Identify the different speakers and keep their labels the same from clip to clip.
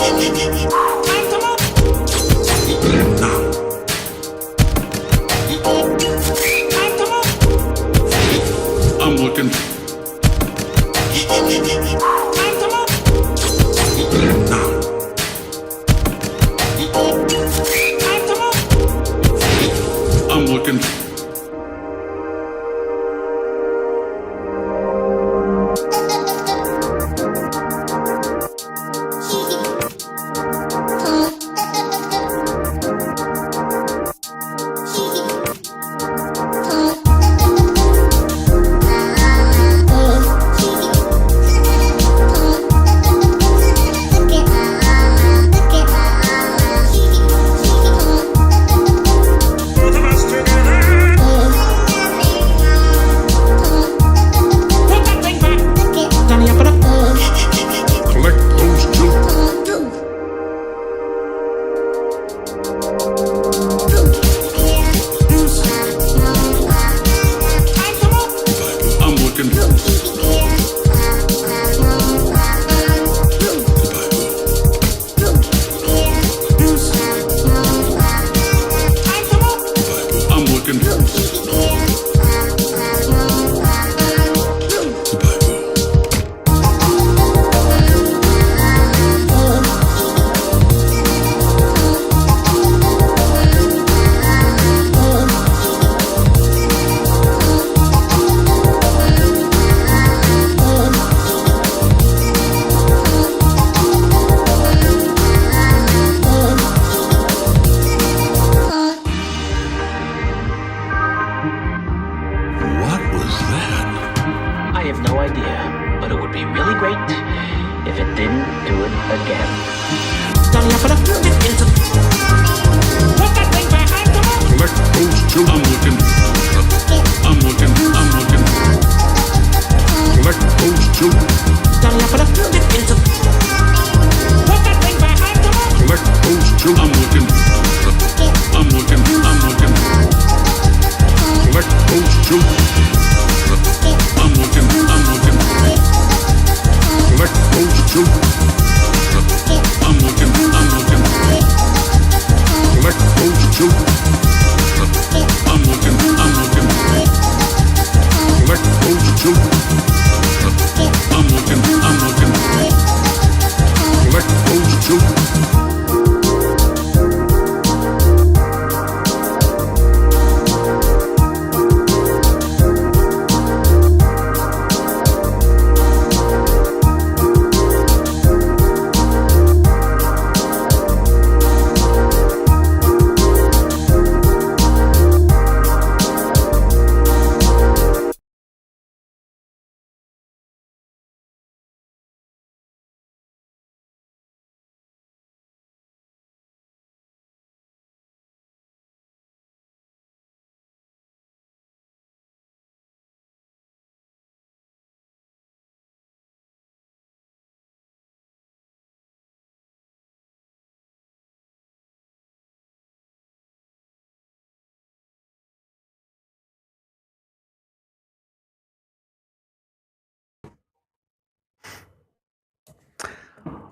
Speaker 1: I'm looking. Now. I'm looking.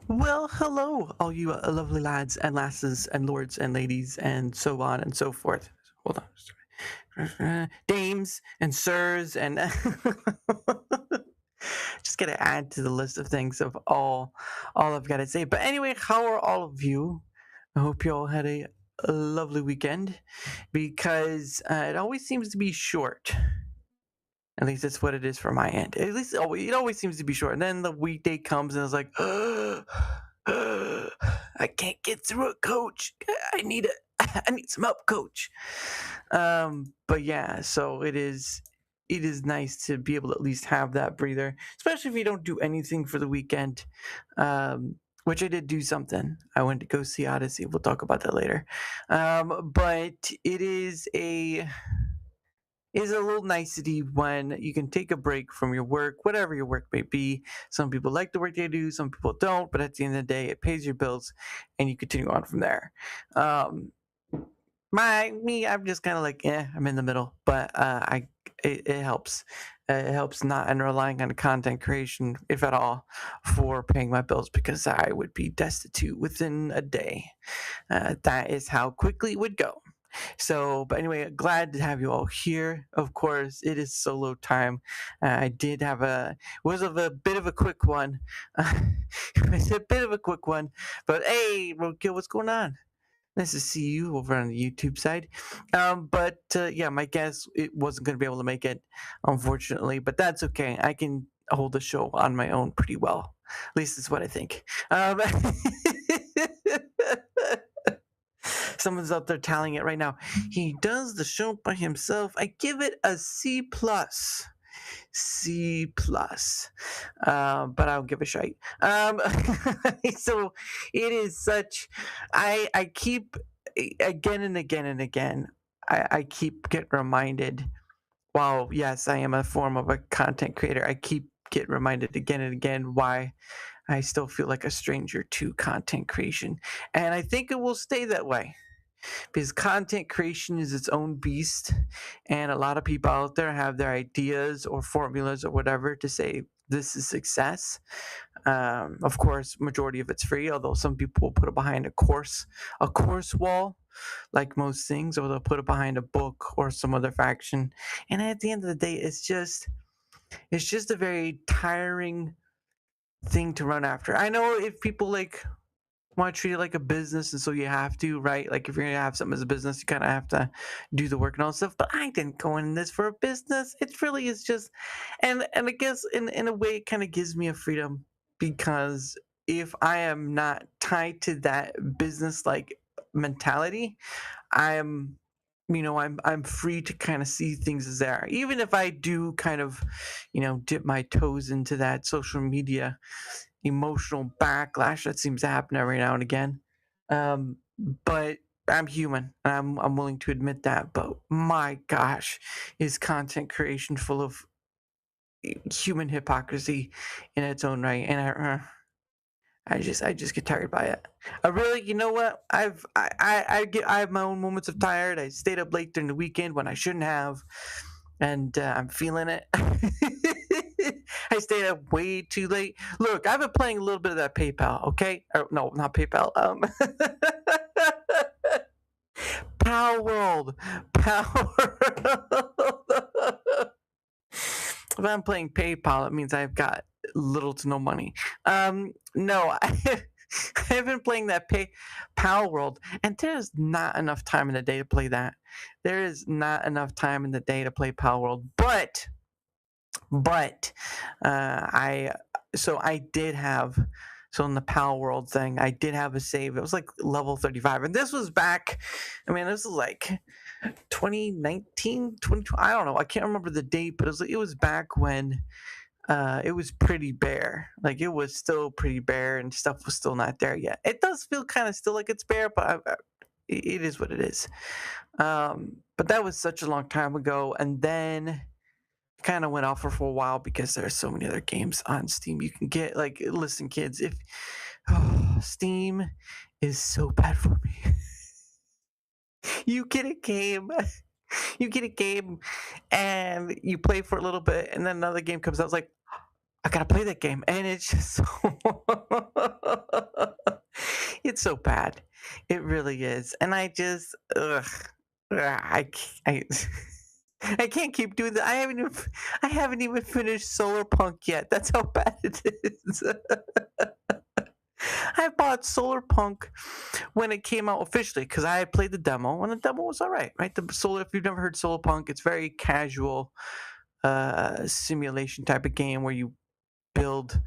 Speaker 2: Well, hello, all you lovely lads and lasses and lords and ladies and so on and so forth. Hold on. Dames and sirs and just gotta add to the list of things of all I've got to say. But anyway, how are all of you? I hope you all had a lovely weekend because it always seems to be short. At least that's what it is for my end. At least it always seems to be short. And then the weekday comes and it's like, I can't get through it, coach. I need some help, coach. But yeah, so it is nice to be able to at least have that breather, especially if you don't do anything for the weekend. Which I did do something. I went to go see Odyssey. We'll talk about that later. But it is a little nicety when you can take a break from your work, whatever your work may be. Some people like the work they do, some people don't, but at the end of the day, it pays your bills and you continue on from there. I'm just kind of like, I'm in the middle, but it helps. It helps not and relying on content creation, if at all, for paying my bills because I would be destitute within a day. That is how quickly it would go. So, but anyway, glad to have you all here. Of course, it is solo time. I did have was of a bit of a quick one. It's a bit of a quick one, but hey, Roadkill, what's going on? Nice to see you over on the YouTube side. But yeah, my guess it wasn't going to be able to make it, unfortunately. But that's okay. I can hold the show on my own pretty well. At least that's what I think. Someone's out there tallying it right now. He does the show by himself. I give it a C plus. C plus, but I'll give a shite. So it is such. I keep again and again and again. I keep getting reminded. While yes, I am a form of a content creator, I keep get reminded again and again why I still feel like a stranger to content creation, and I think it will stay that way because content creation is its own beast, and a lot of people out there have their ideas or formulas or whatever to say this is success. Of course, majority of it's free, although some people will put it behind a course wall, like most things, or they'll put it behind a book or some other faction. And at the end of the day, it's just a very tiring thing to run after. I know if people like want to treat it like a business, and so you have to, right? Like if you're gonna have something as a business, you kind of have to do the work and all that stuff. But I didn't go in this for a business. It really is just, and I guess in a way, it kind of gives me a freedom because if I am not tied to that business like mentality, I am. I'm free to kind of see things as they are. Even if I do kind of, dip my toes into that social media emotional backlash that seems to happen every now and again. Um, but I'm human. I'm willing to admit that. But my gosh, is content creation full of human hypocrisy in its own right? And I just get tired by it. I really, you know what? I have my own moments of tired. I stayed up late during the weekend when I shouldn't have, and I'm feeling it. I stayed up way too late. Look, I've been playing a little bit of that PayPal, okay? Or, no, not PayPal. Power World. Power. If I'm playing PayPal, it means I've got little to no money. No, I've been playing that Power World, and there's not enough time in the day to play that. There is not enough time in the day to play Power World, but I did have in the Pal World thing, I did have a save. It was like level 35, and this was back. I mean, this was like 2019, 2020. I don't know. I can't remember the date, but it was back when it was pretty bare. Like it was still pretty bare, and stuff was still not there yet. It does feel kind of still like it's bare, but it is what it is. But that was such a long time ago, and then kind of went off for a while because there's so many other games on Steam you can get. Like, listen, kids, if Steam is so bad for me. You get a game, and you play for a little bit, and then another game comes out. It's like, I gotta play that game, and it's just so it's so bad. It really is, and I just I I can't keep doing that. I haven't even finished Solar Punk yet. That's how bad it is. I bought Solar Punk when it came out officially because I had played the demo and the demo was all right. Right, if you've never heard Solar Punk, it's very casual simulation type of game where you build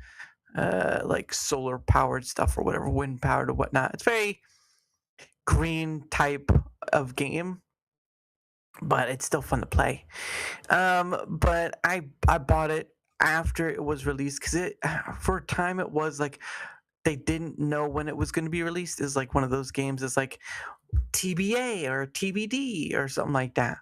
Speaker 2: like solar powered stuff or whatever, wind powered or whatnot. It's very green type of game, but it's still fun to play. But I bought it after it was released because it for a time it was like they didn't know when it was going to be released. It's like one of those games. It's like TBA or TBD or something like that.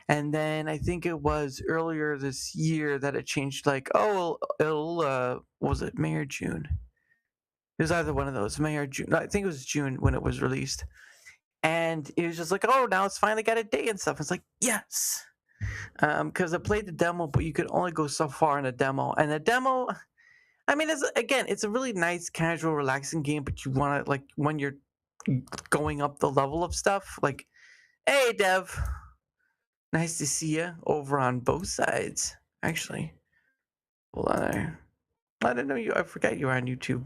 Speaker 2: And then I think it was earlier this year that it changed. Like, oh, it'll what was it, May or June? It was either one of those, May or June. No, I think it was June when it was released. and it was just like, oh, now it's finally got a day and stuff. It's like, yes, because I played the demo, but you could only go so far in a demo, and the demo, I mean, it's a really nice, casual, relaxing game, but you want to, like, when you're going up the level of stuff, like, hey, Dev, nice to see you over on both sides. Actually, hold on there. I didn't know you. I forgot you were on YouTube.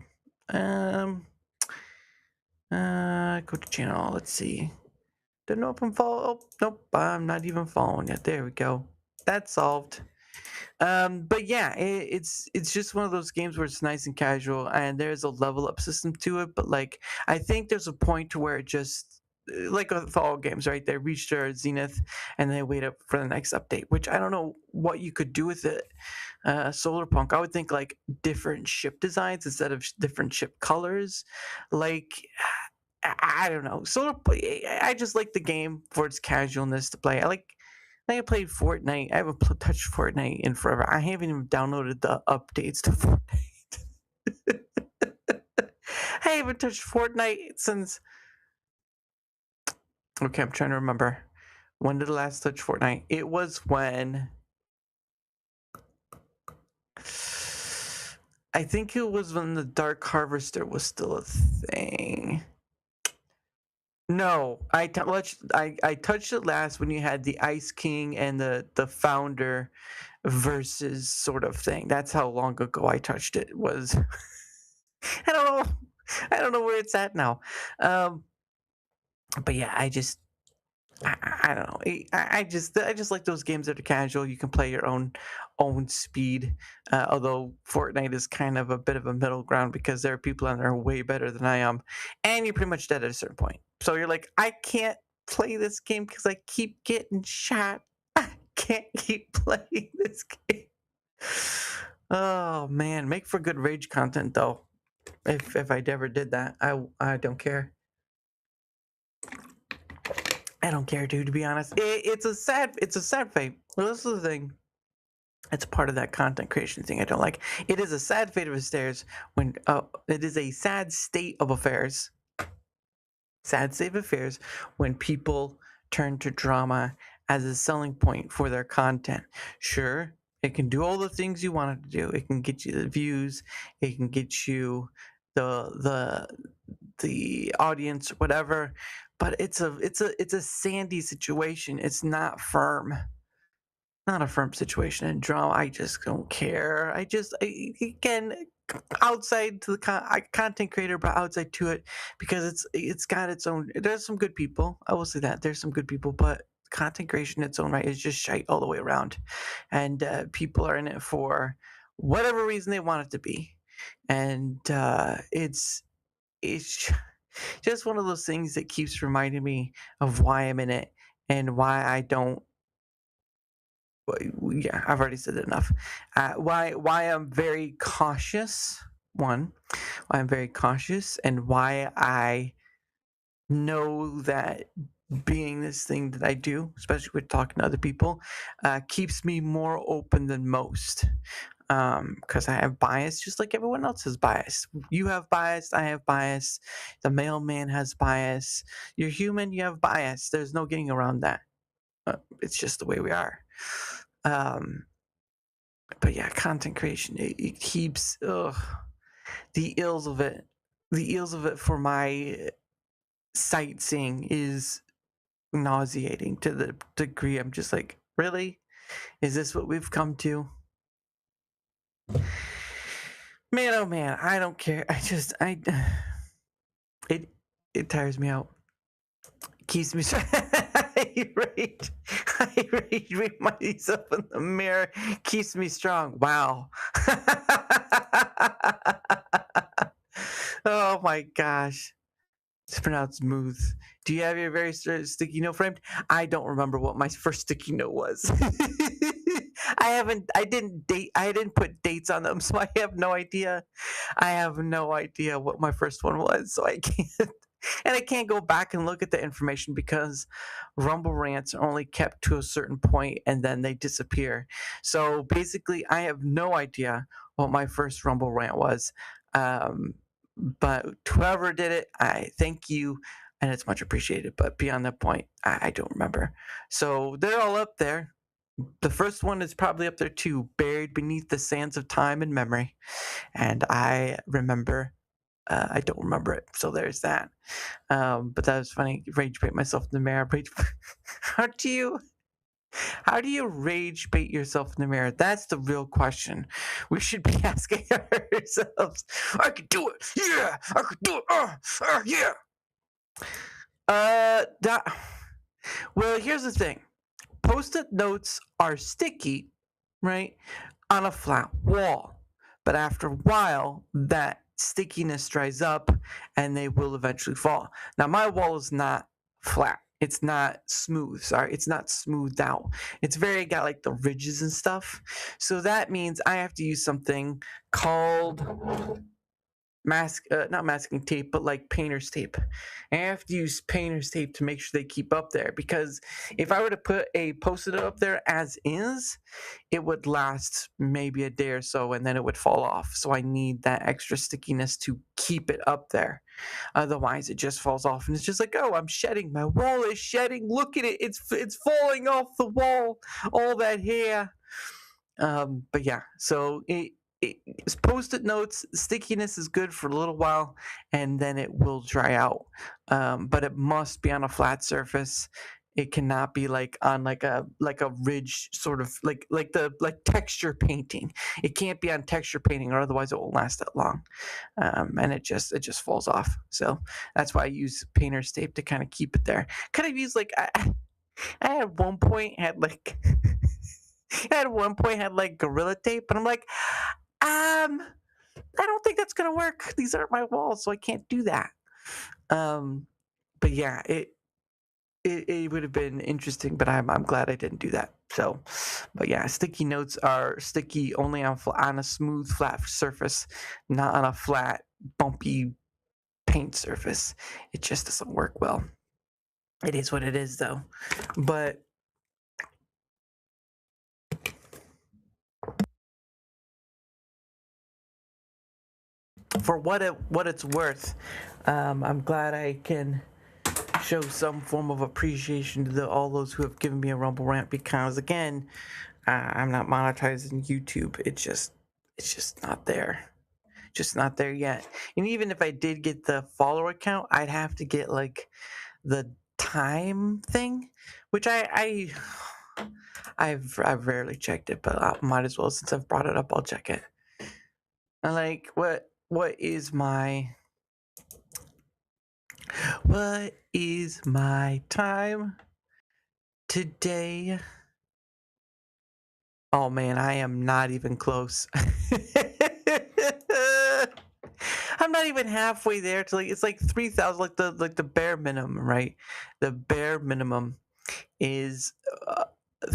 Speaker 2: Go to channel. Let's see. Don't know if I'm follow. Oh, nope. I'm not even following yet. There we go. That's solved. But yeah, it's just one of those games where it's nice and casual, and there's a level up system to it. But like, I think there's a point to where it just like with all games, right? They reach their zenith and they wait up for the next update. Which I don't know what you could do with it. Solar Punk, I would think like different ship designs instead of different ship colors. Like, I don't know. I just like the game for its casualness to play. I played Fortnite. I haven't touched Fortnite in forever. I haven't even downloaded the updates to Fortnite. I haven't touched Fortnite since. Okay, I'm trying to remember. When did I last touch Fortnite? It was when. I think it was when the Dark Harvester was still a thing. No, I touched it last when you had the Ice King and the founder versus sort of thing. That's how long ago I touched it. Was I don't know. I don't know where it's at now. But yeah, I don't know. I just like those games that are casual. You can play your own speed. Although Fortnite is kind of a bit of a middle ground because there are people on there way better than I am, and you're pretty much dead at a certain point. So you're like, I can't play this game because I keep getting shot. I can't keep playing this game. Oh man, make for good rage content though. If I ever did that, I don't care. I don't care, dude. To be honest, it's a sad fate. Well, this is the thing. It's part of that content creation thing I don't like. It is a sad fate of affairs when it is a sad state of affairs. Sad state of affairs when people turn to drama as a selling point for their content. Sure, it can do all the things you want it to do. It can get you the views. It can get you the audience, whatever. But it's a sandy situation. It's not firm. Not a firm situation. And drama, I just don't care. Again, outside to the content creator, but outside to it, because it's got its own. There's some good people. I will say that there's some good people, but content creation in its own right is just shite all the way around, and people are in it for whatever reason they want it to be, and it's just one of those things that keeps reminding me of why I'm in it and why I don't. Yeah, I've already said it enough. Why I'm very cautious. One, why I'm very cautious, and why I know that being this thing that I do, especially with talking to other people, keeps me more open than most. Because I have bias, just like everyone else has bias. You have bias, I have bias. The mailman has bias. You're human, you have bias. There's no getting around that. It's just the way we are. But yeah, content creation, it keeps the ills of it. The ills of it for my sightseeing is nauseating to the degree I'm just like, really? Is this what we've come to? Man, oh man, I don't care. It it tires me out. Keeps me. I rage myself in the mirror. Keeps me strong. Wow. Oh my gosh. It's pronounced smooth. Do you have your very sticky note framed? I don't remember what my first sticky note was. I didn't put dates on them, so I have no idea. I have no idea what my first one was, so I can't. And I can't go back and look at the information because Rumble rants are only kept to a certain point and then they disappear. So basically, I have no idea what my first Rumble rant was. But whoever did it, I thank you. and it's much appreciated. But beyond that point, I don't remember. So they're all up there. The first one is probably up there too, buried beneath the sands of time and memory. And I remember, I don't remember it. So there's that. But that was funny. Rage bait myself in the mirror. How do you how do you rage bait yourself in the mirror? That's the real question we should be asking ourselves. I can do it. Yeah, I can do it. Yeah. That. Well, here's the thing. Post-it notes are sticky, right, on a flat wall. But after a while, that stickiness dries up and they will eventually fall. Now, my wall is not flat. It's not smooth. Sorry, it's not smoothed out. It's very got like the ridges and stuff. So that means I have to use something called not masking tape, but like painter's tape. And I have to use painter's tape to make sure they keep up there, because if I were to put a post-it up there as is, it would last maybe a day or so and then it would fall off. So I need that extra stickiness to keep it up there. Otherwise it just falls off and it's just like, oh, I'm shedding. My wall is shedding. Look at it. It's falling off the wall. All that hair. But yeah, so it's post-it notes. Stickiness is good for a little while, and then it will dry out. But it must be on a flat surface. It cannot be like on like a ridge, sort of like texture painting. It can't be on texture painting, or otherwise it won't last that long. And it just falls off. So that's why I use painter's tape to kind of keep it there. Kind of use like I at one point had like at one point had like Gorilla Tape, and I'm like, I don't think that's gonna work. These aren't my walls, so I can't do that. Um, but yeah, it would have been interesting, but I'm glad I didn't do that. So, but yeah, sticky notes are sticky only on a smooth, flat surface, not on a flat, bumpy paint surface. It just doesn't work well. It is what it is, though. But for what it's worth, I'm glad I can show some form of appreciation to all those who have given me a Rumble rant, because again, I'm not monetizing YouTube. It's just not there. Just not there yet. And even if I did get the follower count, I'd have to get like the time thing, which I've rarely checked it, but I might as well, since I've brought it up. I'll check it. And like, what is my time today? Oh man, I am not even close. I'm not even halfway there to like, it's like 3,000, like the bare minimum, right? The bare minimum is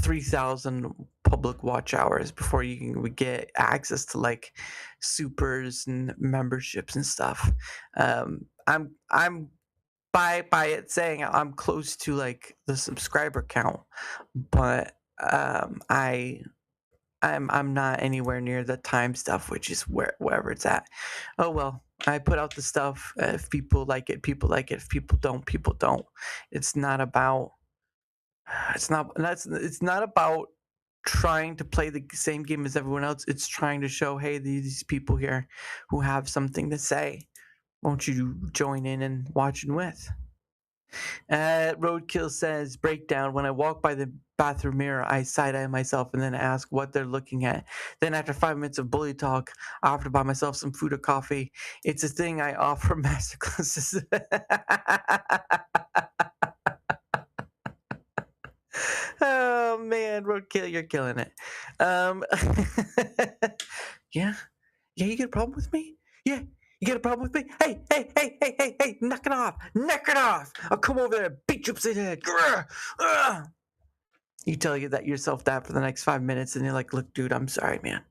Speaker 2: 3,000 public watch hours before you can get access to like supers and memberships and stuff. I'm by it saying I'm close to like the subscriber count, but I'm not anywhere near the time stuff, which is wherever it's at. Oh well, I put out the stuff. If people like it, people like it. If people don't, people don't. It's not about. It's not about trying to play the same game as everyone else. It's trying to show, hey, these people here who have something to say. Won't you join in and watching with? Roadkill says, breakdown. When I walk by the bathroom mirror, I side-eye myself and then ask what they're looking at. Then after 5 minutes of bully talk, I offer to buy myself some food or coffee. It's a thing I offer masterclasses. Oh man, Roadkill, you're killing it. Yeah. Yeah, you get a problem with me? Yeah. You get a problem with me? Hey, knock it off. Knock it off. I'll come over there and beat you upside the head. Grr. You tell you that yourself that for the next 5 minutes, and you're like, look, dude, I'm sorry, man.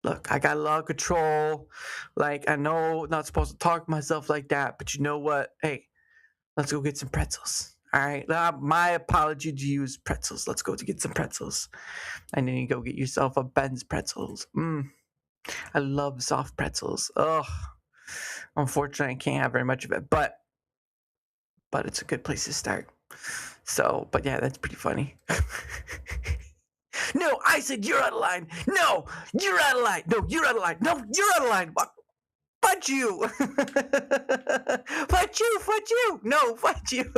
Speaker 2: Look, I got a lot of control. Like, I know I'm not supposed to talk to myself like that, but you know what? Hey, let's go get some pretzels. All right. My apology to you is pretzels. Let's go to get some pretzels. And then you go get yourself a Ben's pretzels. I love soft pretzels. Ugh. Unfortunately, I can't have very much of it. But but it's a good place to start. So, but yeah, that's pretty funny. No, I said you're out of line. No, you're out of line. No, you're out of line. No, you're out of line. Fudge you. Fudge you. Fudge you. No, fudge you.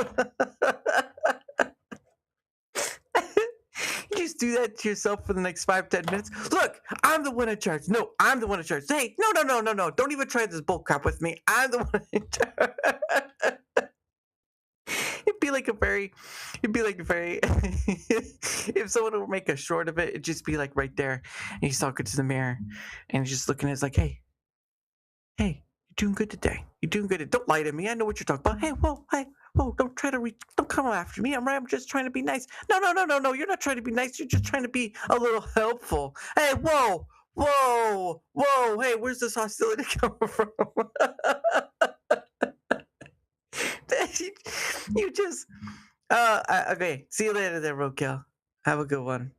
Speaker 2: You just do that to yourself for the next 5-10 minutes. Look, I'm the one in charge. No, I'm the one in charge. Hey, no. Don't even try this bull crap with me. I'm the one in charge. It'd be like a very, if someone would make a short of it, it'd just be like right there. And he's talking to the mirror and he's just looking at it, it's like, hey, you're doing good today. You're doing good. Don't lie to me. I know what you're talking about. Hey, whoa, don't try to don't come after me. I'm just trying to be nice. No. You're not trying to be nice. You're just trying to be a little helpful. Hey, whoa. Hey, where's this hostility coming from? You just okay. See you later there, Roadkill. Have a good one.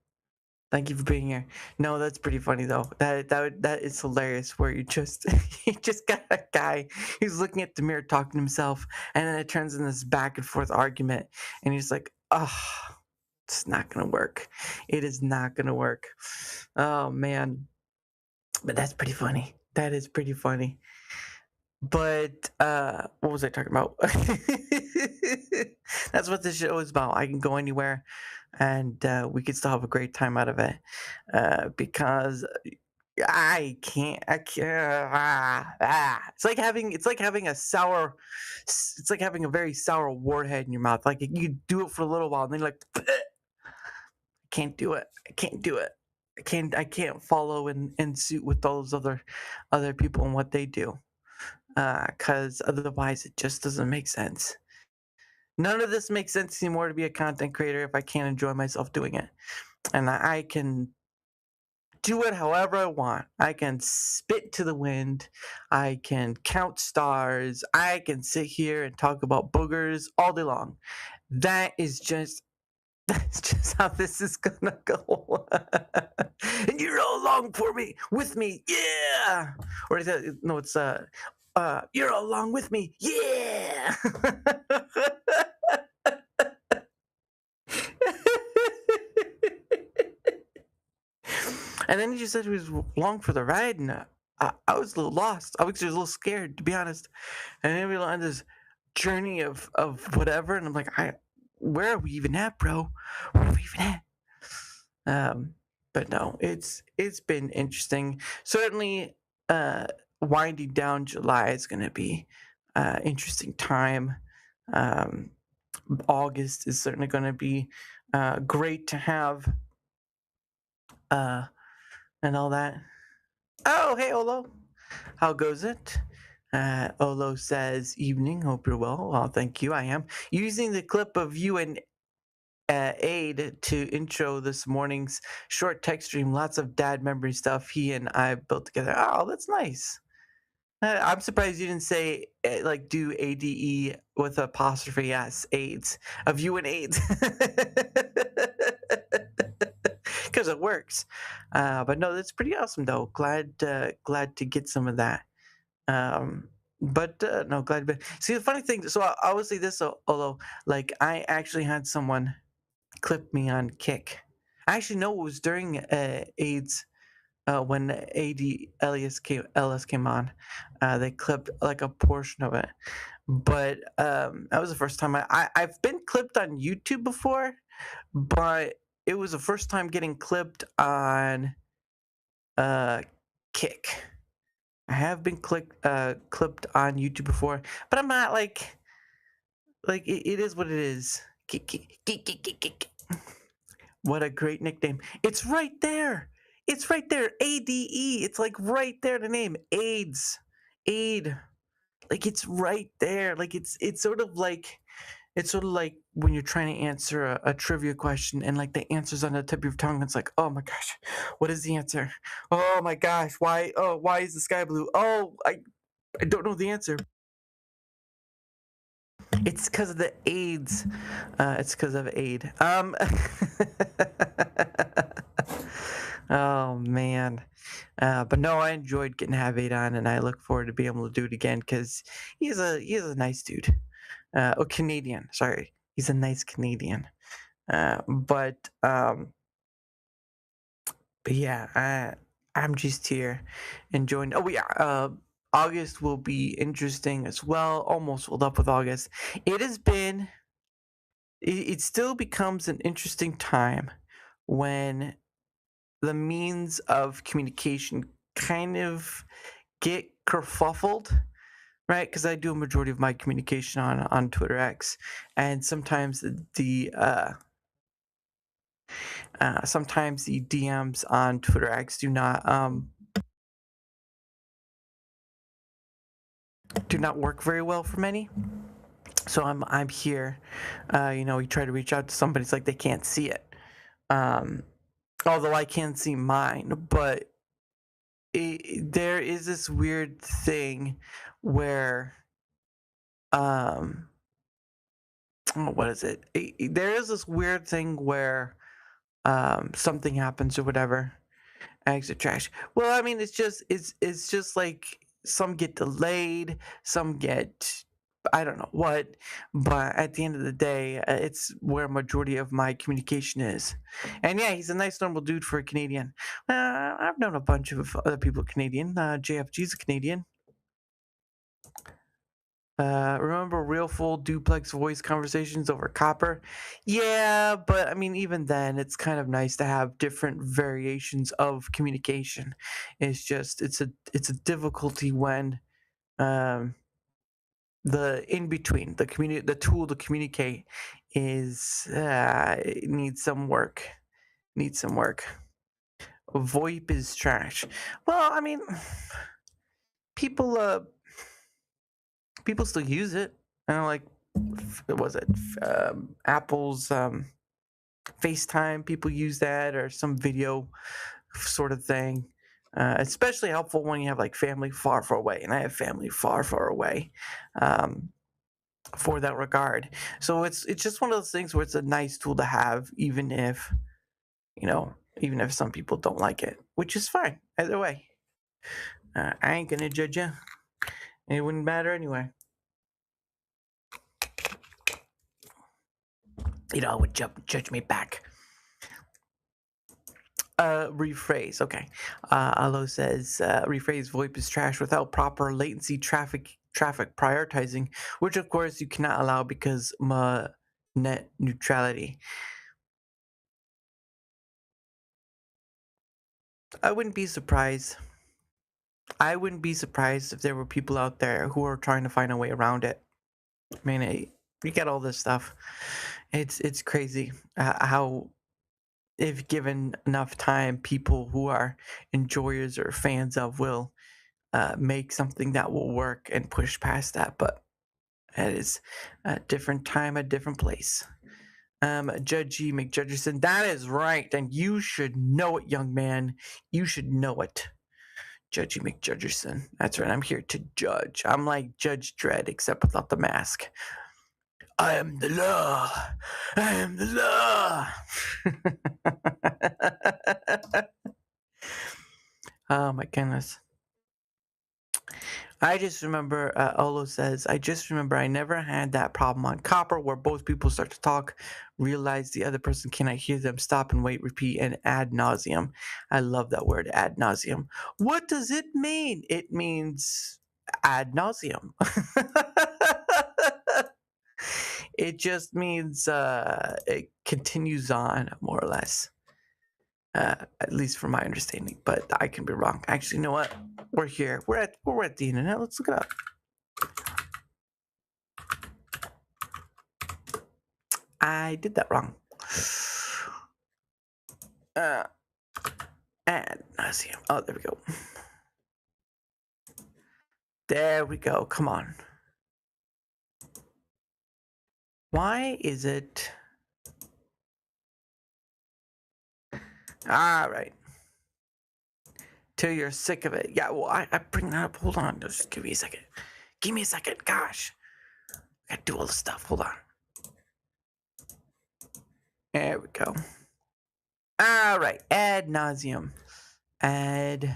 Speaker 2: Thank you for being here. No, that's pretty funny though. That is hilarious. Where you just you just got a guy who's looking at the mirror talking to himself, and then it turns in this back and forth argument, and he's like, "Oh, it's not gonna work. It is not gonna work." Oh man, but that's pretty funny. That is pretty funny. But what was I talking about? That's what this show is about. I can go anywhere, and we can still have a great time out of it. Because I can't. It's like having a sour. It's like having a very sour warhead in your mouth. Like you do it for a little while, and then you're like, I can't do it. I can't do it. I can't follow in suit with those other people and what they do. Because otherwise it just doesn't make sense. None of this makes sense anymore to be a content creator if I can't enjoy myself doing it. And I can do it however I want. I can spit to the wind. I can count stars. I can sit here and talk about boogers all day long. That's just how this is gonna go. And you're all along with me, yeah. Or is that no? It's you're all along with me, yeah. And then he just said he was along for the ride, and I was a little lost. I was just a little scared, to be honest. And then we were on this journey of whatever, and I'm like, where are we even at, bro? Where are we even at? But no, it's been interesting. Certainly, winding down July is going to be interesting time. August is certainly going to be great to have, and all that. Oh, hey, Olo. How goes it? Olo says, evening, hope you're well. Well, thank you, I am. Using the clip of you and Aid to intro this morning's short text stream, lots of dad memory stuff he and I built together. Oh, that's nice. I'm surprised you didn't say, like, do ADE with apostrophe S, AIDS, of you and AIDS. Because it works. But no, that's pretty awesome though. Glad to get some of that. But no, glad to be. See, the funny thing, so I will say this, although, like, I actually had someone clip me on Kick. I actually know it was during AIDS when LS came on. They clipped like a portion of it. But that was the first time I've been clipped on YouTube before, but it was the first time getting clipped on Kick. I have been clipped on YouTube before, but I'm not like it is what it is. Kick. What a great nickname. It's right there. It's right there. ADE. It's like right there, the name. AIDS. Aid. Like it's right there. Like it's sort of like when you're trying to answer a trivia question and like the answer's on the tip of your tongue. It's like, oh my gosh, what is the answer? Oh my gosh, why is the sky blue? Oh, I don't know the answer. It's because of the AIDS. It's because of aid. Oh man. But no, I enjoyed getting to have Aid on, and I look forward to being able to do it again because he's a nice dude. Canadian. Sorry, he's a nice Canadian. But yeah, I'm just here enjoying. Oh yeah, August will be interesting as well. Almost filled up with August. It has been. It still becomes an interesting time when the means of communication kind of get kerfuffled, right? Because I do a majority of my communication on Twitter X, and sometimes the DMs on Twitter X do not work very well for many. So I'm here. You try to reach out to somebody, it's like they can't see it. Although I can see mine, but there is this weird thing where what is it? There is this weird thing where something happens or whatever, exit trash. Well, I mean, it's just like some get delayed, some get I don't know what, but at the end of the day, it's where majority of my communication is. And yeah, he's a nice, normal dude for a Canadian. I've known a bunch of other people Canadian. JFG's a Canadian. Remember real full duplex voice conversations over copper? Yeah, but I mean, even then, it's kind of nice to have different variations of communication. It's a difficulty when um, the in between the tool to communicate is it needs some work. Needs some work. VoIP is trash. Well, I mean, people people still use it. I don't like what was it Apple's FaceTime. People use that or some video sort of thing. Especially helpful when you have like family far, far away, and I have family far, far away. For that regard, so it's just one of those things where it's a nice tool to have, even if some people don't like it, which is fine either way. I ain't gonna judge you. It wouldn't matter anyway. It would judge me back. Rephrase. Okay. Alo says rephrase VoIP is trash without proper latency traffic prioritizing, which of course you cannot allow because net neutrality. I wouldn't be surprised. I wouldn't be surprised if there were people out there who are trying to find a way around it. I mean, you get all this stuff. It's crazy how, if given enough time, people who are enjoyers or fans of will make something that will work and push past that. But it is a different time, a different place. Judge E. McJudgerson, that is right, and you should know it, young man. You should know it. Judgy McJudgerson. That's right. I'm here to judge. I'm like Judge Dredd, except without the mask. I am the law. I am the law. Oh my goodness. I just remember, Olo says, I just remember I never had that problem on copper where both people start to talk, realize the other person cannot hear them, stop and wait, repeat, and ad nauseum. I love that word, ad nauseum. What does it mean? It means ad nauseum. It just means it continues on, more or less. At least from my understanding, but I can be wrong. Actually, you know what? We're here. We're at the internet. Let's look it up. I did that wrong. Ad nauseum. Oh, there we go. There we go. Come on. Why is it? All right. Till you're sick of it. Yeah, well, I bring that up. Hold on. Just give me a second. Give me a second. Gosh. I gotta do all the stuff. Hold on. There we go. All right. Ad nauseum. Ad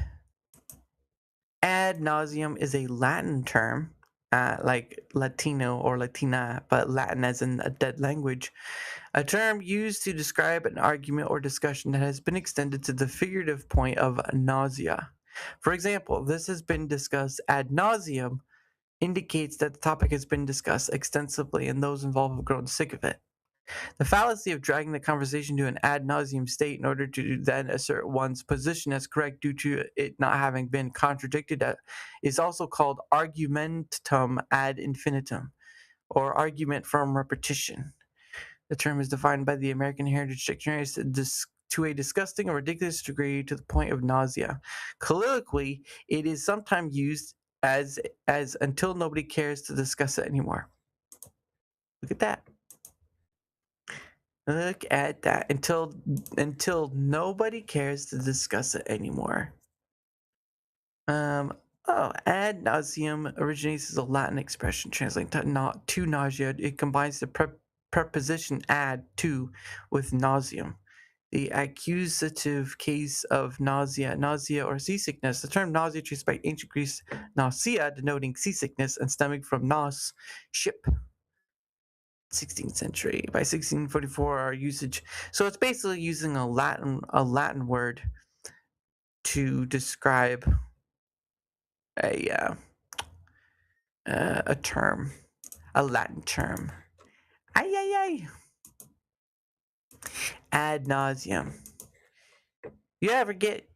Speaker 2: nauseum is a Latin term like Latino or Latina, but Latin as in a dead language, a term used to describe an argument or discussion that has been extended to the figurative point of nausea. For example, this has been discussed ad nauseum indicates that the topic has been discussed extensively and those involved have grown sick of it. The fallacy of dragging the conversation to an ad nauseum state in order to then assert one's position as correct due to it not having been contradicted is also called argumentum ad infinitum, or argument from repetition. The term is defined by the American Heritage Dictionary as to a disgusting or ridiculous degree to the point of nausea. Colloquially, it is sometimes used as until nobody cares to discuss it anymore. Look at that. Look at that. Until nobody cares to discuss it anymore. Ad nauseum originates as a Latin expression translating to nausea. It combines the preposition ad to with nauseum. The accusative case of nausea or seasickness. The term nausea traced by ancient Greece nausea, denoting seasickness and stemming from nous, ship. 16th century. By 1644, our usage. So it's basically using a Latin word to describe a term, a Latin term. Ay. Ad nauseum. You ever get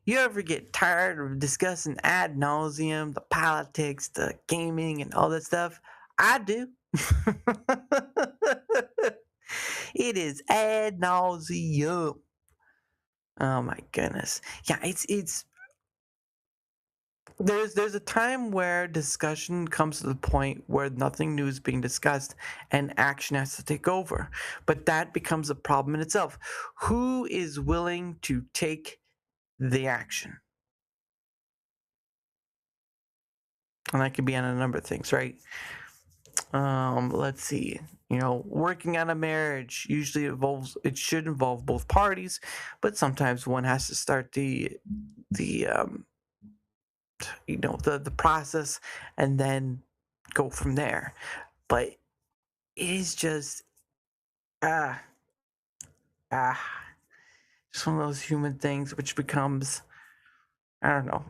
Speaker 2: tired of discussing ad nauseum, the politics, the gaming, and all that stuff? I do. It is ad nauseum. Oh my goodness. Yeah, it's there's a time where discussion comes to the point where nothing new is being discussed and action has to take over. But that becomes a problem in itself. Who is willing to take the action? And that could be on a number of things, right? Let's see. Working on a marriage usually should involve both parties, but sometimes one has to start the process and then go from there. But it is just just one of those human things which becomes, I don't know,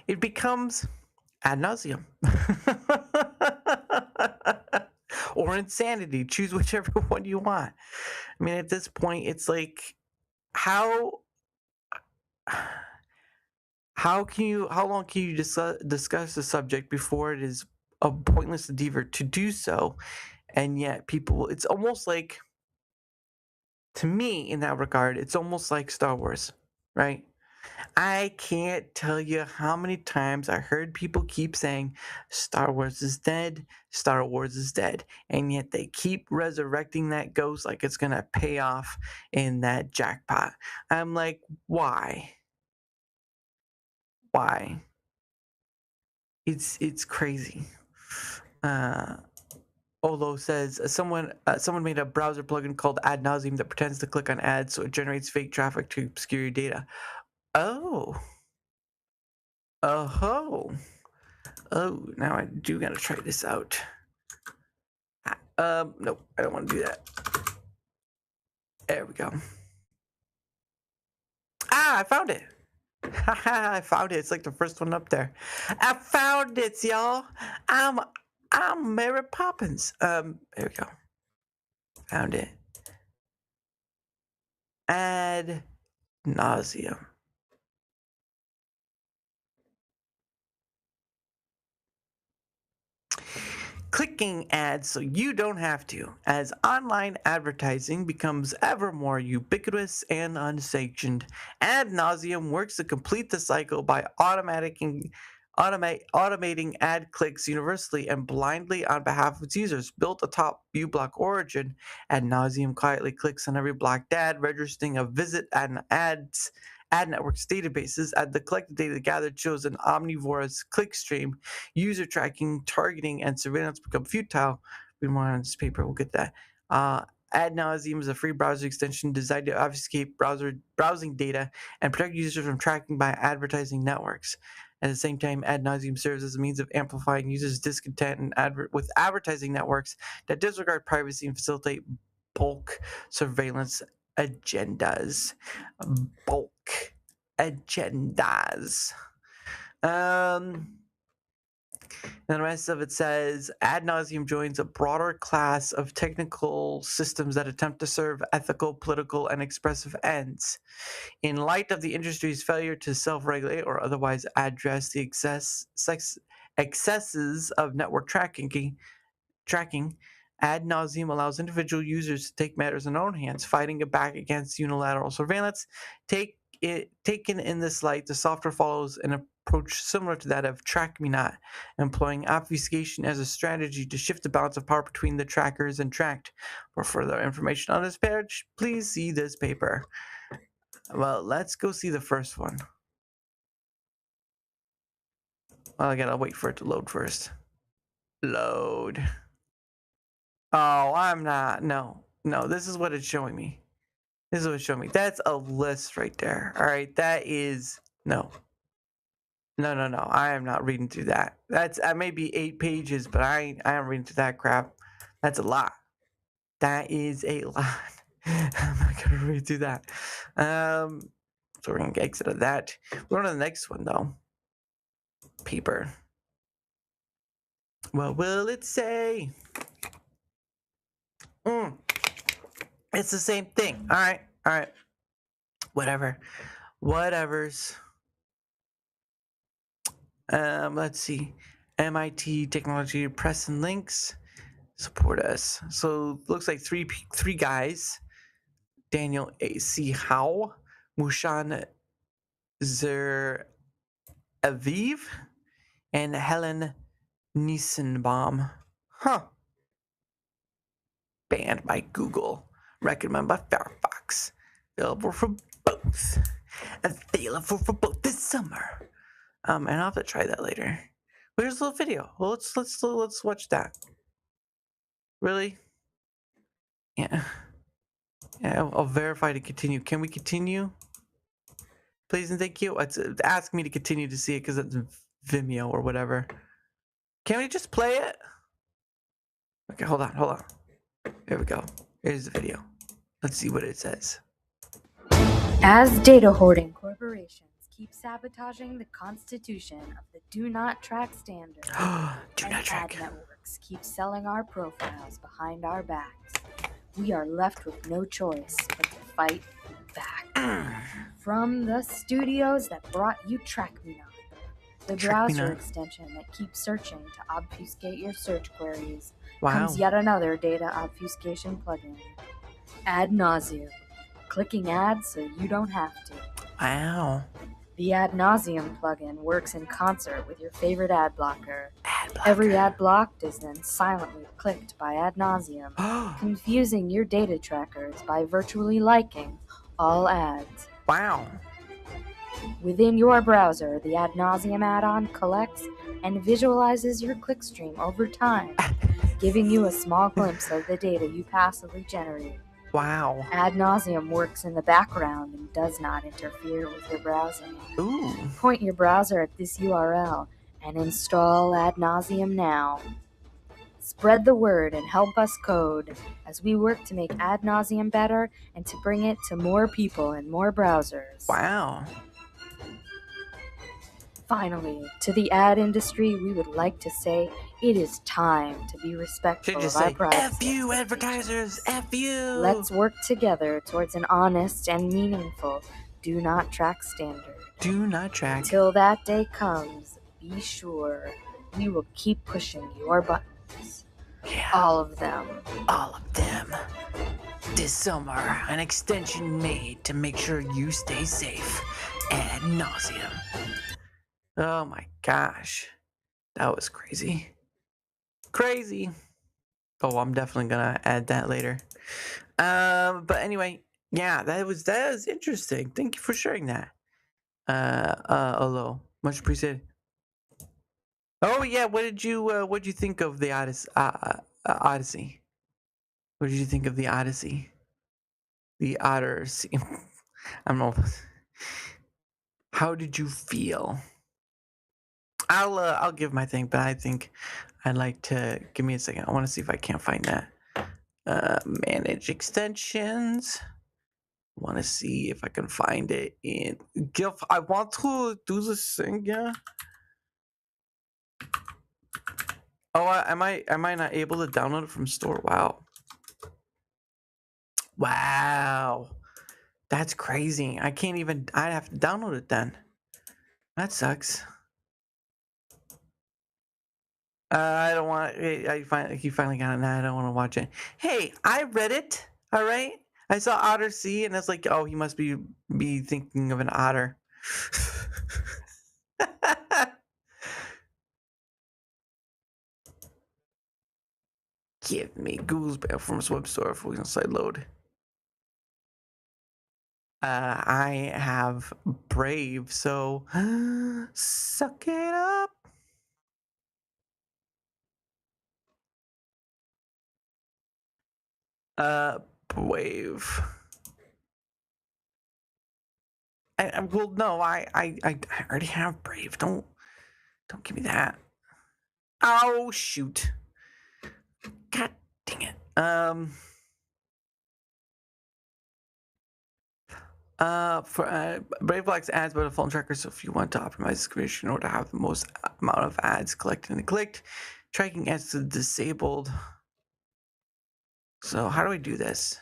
Speaker 2: it becomes ad nauseum. Or insanity. Choose whichever one you want. I mean, at this point, it's like, how long can you discuss the subject before it is a pointless endeavor to do so? And yet people, it's almost like, to me, in that regard, it's almost like Star Wars, right? I can't tell you how many times I heard people keep saying Star Wars is dead, Star Wars is dead, and yet they keep resurrecting that ghost like it's gonna pay off in that jackpot. I'm like, why? Why? It's crazy. Olo says someone made a browser plugin called Ad Nauseum that pretends to click on ads, so it generates fake traffic to obscure your data. Oh. Oh, now I do gotta try this out. Nope, I don't want to do that. There we go. I found it. I found it. It's like the first one up there. I found it, y'all. I'm Mary Poppins. There we go. Found it. Ad nauseum. Clicking ads so you don't have to, as online advertising becomes ever more ubiquitous and unsanctioned. Ad nauseum works to complete the cycle by automating ad clicks universally and blindly on behalf of its users. Built atop uBlock origin, ad nauseum quietly clicks on every blocked ad, registering a visit and ad network's databases. As the collected data gathered shows an omnivorous click stream, user tracking, targeting, and surveillance become futile. Read more on this paper. We'll get that. Ad nauseum is a free browser extension designed to obfuscate browsing data and protect users from tracking by advertising networks. At the same time, ad nauseum serves as a means of amplifying users' discontent with advertising networks that disregard privacy and facilitate bulk surveillance agendas. Bulk agendas. And the rest of it says ad nauseum joins a broader class of technical systems that attempt to serve ethical, political, and expressive ends. In light of the industry's failure to self-regulate or otherwise address the excesses of network tracking, ad nauseum allows individual users to take matters in their own hands, fighting back against unilateral surveillance. Taken in this light, the software follows an approach similar to that of Track Me Not, employing obfuscation as a strategy to shift the balance of power between the trackers and tracked. For further information on this page, please see this paper. Well, let's go see the first one. Well, I gotta wait for it to load first. Load. Oh, I'm not. No, this is what it's showing me. This is what it's showing me. That's a list right there. All right, that is no. I am not reading through that. That's may be 8 pages, but I am reading through that crap. That's a lot. That is a lot. I'm not gonna read through that. So we're gonna exit of that. We're on to the next one though. Paper. What will it say? It's the same thing. All right. Whatever's. Let's see. MIT Technology Press and Links support us. So looks like three guys: Daniel A.C. Howe, Mushan Zer Aviv, and Helen Nissenbaum. Banned by Google. Recommended by Firefox. Available for both. Available for both this summer. And I'll have to try that later. Where's the little video? Well, let's watch that. Really? Yeah. I'll verify to continue. Can we continue? Please and thank you. It's ask me to continue to see it because it's Vimeo or whatever. Can we just play it? Okay, hold on. Here we go. Here's the video. Let's see what it says.
Speaker 3: As data hoarding corporations keep sabotaging the constitution of the Do Not Track standard,
Speaker 2: Do not track.
Speaker 3: ad networks keep selling our profiles behind our backs, we are left with no choice but to fight back. From the studios that brought you Track Me Not, the browser extension that keeps searching to obfuscate your search queries, comes yet another data obfuscation plugin. Ad nauseum. Clicking ads so you don't have to.
Speaker 2: Wow.
Speaker 3: The Ad Nauseum plugin works in concert with your favorite ad blocker. Every ad blocked is then silently clicked by Ad Nauseum, confusing your data trackers by virtually liking all ads.
Speaker 2: Wow.
Speaker 3: Within your browser, the Ad Nauseum add-on collects and visualizes your clickstream over time, giving you a small glimpse of the data you passively generate.
Speaker 2: Wow.
Speaker 3: Ad nauseum works in the background and does not interfere with your browsing.
Speaker 2: Ooh.
Speaker 3: Point your browser at this URL and install Ad nauseum now. Spread the word and help us code as we work to make Ad nauseum better and to bring it to more people in more browsers.
Speaker 2: Wow.
Speaker 3: Finally, to the ad industry, we would like to say it is time to be respectful of our privacy.
Speaker 2: F you, advertisers! F you!
Speaker 3: Let's work together towards an honest and meaningful Do Not Track standard.
Speaker 2: Do not track.
Speaker 3: Till that day comes, be sure we will keep pushing your buttons.
Speaker 2: Yeah.
Speaker 3: All of them.
Speaker 2: All of them. This summer, an extension made to make sure you stay safe. Ad nauseum. Oh my gosh. That was crazy. Crazy. Oh, I'm definitely gonna add that later. But anyway, yeah, that was interesting. Thank you for sharing that. Hello. Much appreciated. Oh yeah, what'd you think of the Odyssey? What did you think of the Odyssey? The Odyssey. I don't know. How did you feel? I'll give my thing, but I think I'd like to give me a second. I want to see if I can't find that. Manage extensions. Want to see if I can find it in GIF. I want to do this thing, yeah. Oh, am I not able to download it from store? Wow, that's crazy. I can't even. I have to download it then. That sucks. I don't want. He finally got it. Now I don't want to watch it. Hey, I read it. All right. I saw Odyssey, and it's like, oh, he must be thinking of an otter. Give me Goosebell from web store if we can side load. I have Brave, so suck it up. Brave. Well, no, I already have Brave. Don't give me that. Oh shoot! God dang it. For Brave Black's ads by the phone tracker. So if you want to optimize this creation in order to have the most amount of ads collected and clicked, tracking ads to disabled. So how do we do this?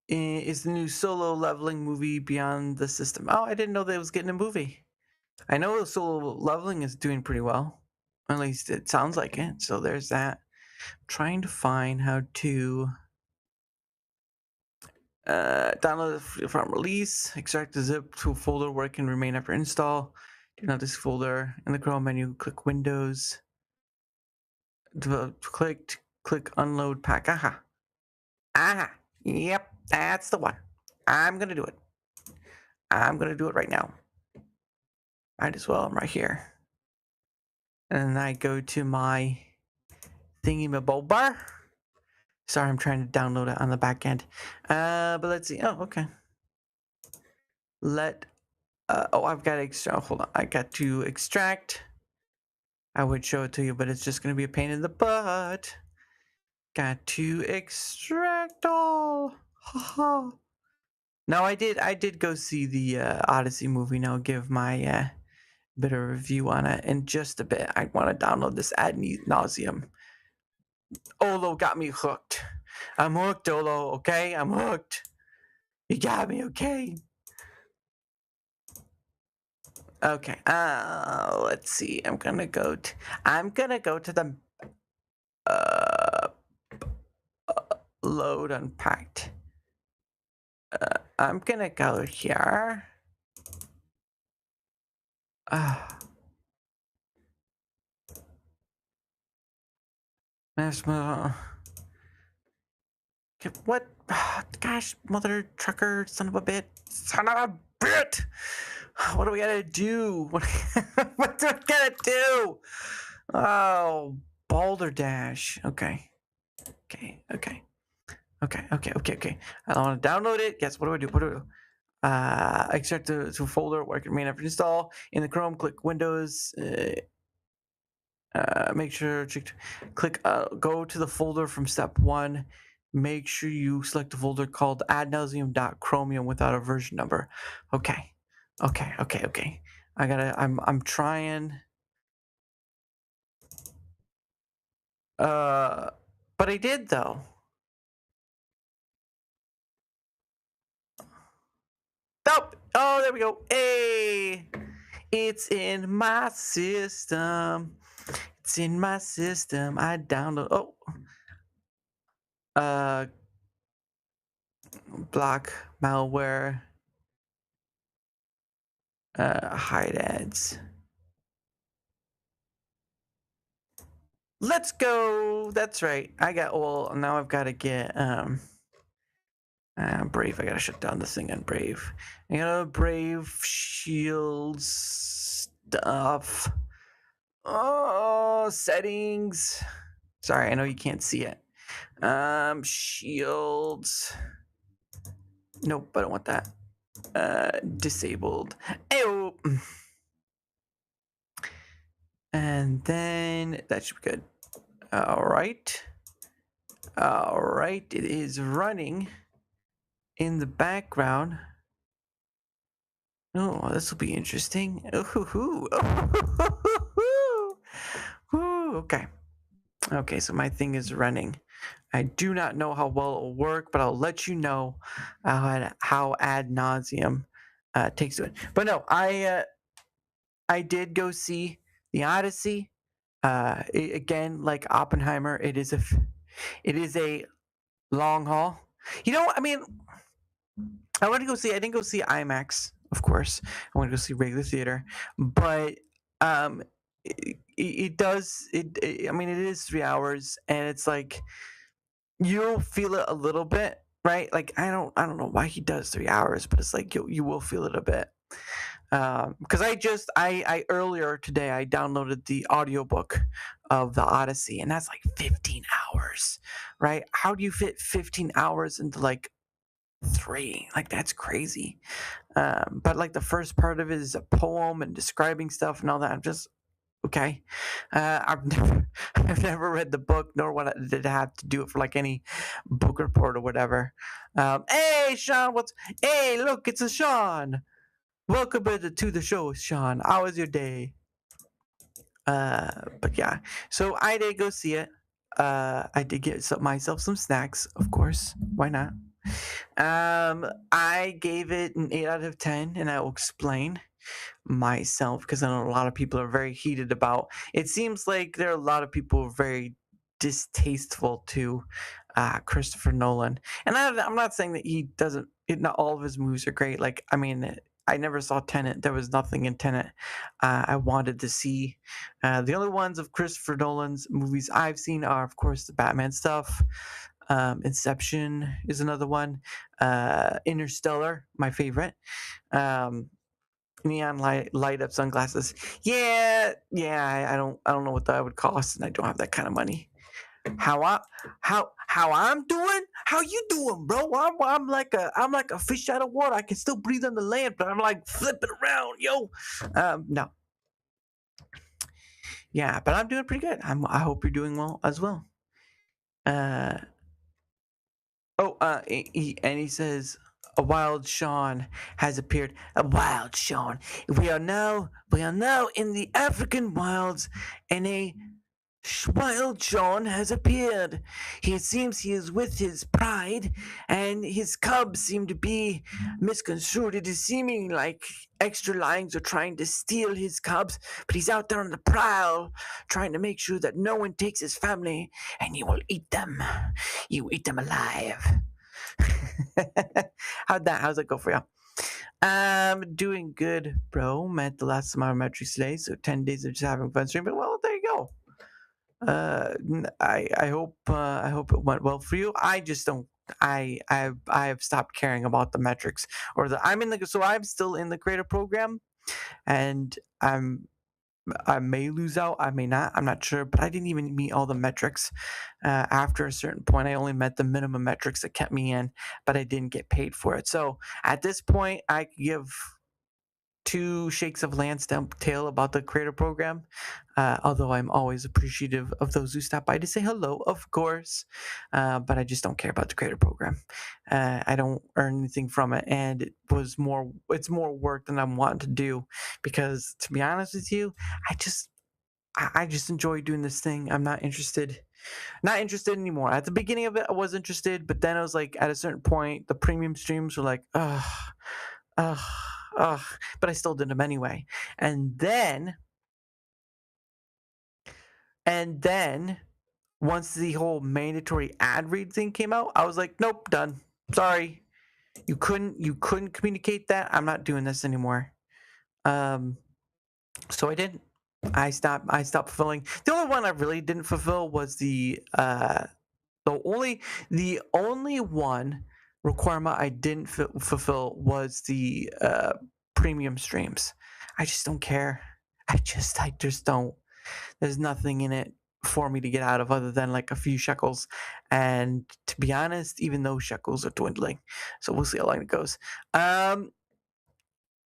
Speaker 2: Is the new solo leveling movie Beyond the System? Oh, I didn't know that it was getting a movie. I know the solo leveling is doing pretty well. At least it sounds like it. So there's that. I'm trying to find how to download it from release, extract the zip to a folder where it can remain after install. Do not this folder in the Chrome menu. Click Windows. Click Unload Pack. Aha. Yep, that's the one. I'm gonna do it. I'm gonna do it right now. Might as well. I'm right here. And then I go to my thingy bar. Sorry, I'm trying to download it on the back end. But let's see. Oh, okay. I've got to extract. Hold on. I got to extract. I would show it to you, but it's just going to be a pain in the butt. Got to extract all. Haha. Now I did go see the Odyssey movie. Now I'll give my bit of review on it in just a bit. I want to download this ad nauseum. Olo got me hooked. I'm hooked, Olo. Okay, I'm hooked. You got me, okay? Okay. Let's see. I'm gonna go to the load unpacked. I'm gonna go here. What? Gosh, mother trucker, son of a bit. Son of a bit! What do we gotta do? What do we gotta do? Oh, Balderdash. Okay. I don't want to download it. Guess what do? What do I do? Extract to a folder where I can remain after install. In the Chrome, click Windows. Make sure to click go to the folder from step 1. Make sure you select the folder called adnauseum.chromium without a version number. Okay. I'm trying. But I did though. Oh, there we go. Hey, it's in my system. It's in my system. I download. Block malware. Hide ads. Let's go. That's right. Now I've got to get Brave. I gotta shut down this thing on Brave. I gotta Brave shields stuff. Oh, settings. Sorry, I know you can't see it. Shields. Nope, I don't want that. Disabled. Ew. And then that should be good. All right. All right. It is running in the background. Oh, this will be interesting. Ooh, okay. Okay, so my thing is running. I do not know how well it will work, but I'll let you know how ad nauseum takes to it. But no, I did go see the Odyssey. Again, like Oppenheimer, it is a long haul. You know, I mean, I want to go see. I didn't go see IMAX, of course. I want to go see regular theater, but um, it does. I mean, it is 3 hours, and it's like you'll feel it a little bit, right? Like I don't know why he does 3 hours, but it's like you will feel it a bit. Because I earlier today I downloaded the audiobook of the Odyssey, and that's like 15 hours, right? How do you fit 15 hours into like 3? Like that's crazy. But like the first part of it is a poem and describing stuff and all that. I'm just okay. I've never I've never read the book, nor what did I have to do it for like any book report or whatever. Hey Sean, hey look, it's a Sean. Welcome to the show, Sean. How was your day? But yeah, so I did go see it. I did get myself some snacks, of course. Why not? I gave it an 8 out of 10, and I will explain myself because I know a lot of people are very heated about. It seems like there are a lot of people very distasteful to Christopher Nolan, and I'm not saying that he doesn't. Not all of his movies are great. Like I mean, I never saw Tenet. There was nothing in Tenet I wanted to see. The only ones of Christopher Nolan's movies I've seen are, of course, the Batman stuff. Inception is another one. Interstellar, my favorite. Neon light up sunglasses. Yeah. I don't know what that would cost, and I don't have that kind of money. How I'm doing? How you doing, bro? I'm like a fish out of water. I can still breathe on the land, but I'm like flipping around, yo. No. Yeah, but I'm doing pretty good. I hope you're doing well as well. Uh, and he says, a wild Sean has appeared. A wild Sean. We are now in the African wilds, and a wild Sean has appeared. It seems he is with his pride, and his cubs seem to be misconstrued. It is seeming like extra lions are trying to steal his cubs, but he's out there on the prowl, trying to make sure that no one takes his family, and you will eat them. You eat them alive. How's that go for you? I'm doing good, bro. Met the last amount of metrics today, so 10 days of just having fun streaming. Well, there you go. I hope it went well for you. I just don't. I have stopped caring about the metrics or I'm still in the creator program, and I may lose out. I may not. I'm not sure. But I didn't even meet all the metrics. After a certain point, I only met the minimum metrics that kept me in, but I didn't get paid for it. So at this point, I could give 2 shakes of land stump tail about the creator program. Although I'm always appreciative of those who stop by to say hello, of course. But I just don't care about the creator program. I don't earn anything from it, and it's more work than I'm wanting to do. Because to be honest with you, I just enjoy doing this thing. I'm not interested anymore. At the beginning of it, I was interested, but then I was like, at a certain point, the premium streams were like, ugh, ugh, ugh. But I still did them anyway. And then once the whole mandatory ad read thing came out, I was like, nope, done. Sorry, you couldn't communicate that. I'm not doing this anymore. So I didn't. I stopped fulfilling. The only one I really didn't fulfill was the only one requirement I didn't fulfill was the premium streams. I just don't care. I just don't. There's nothing in it for me to get out of other than like a few shekels. And to be honest, even those shekels are dwindling. So we'll see how long it goes.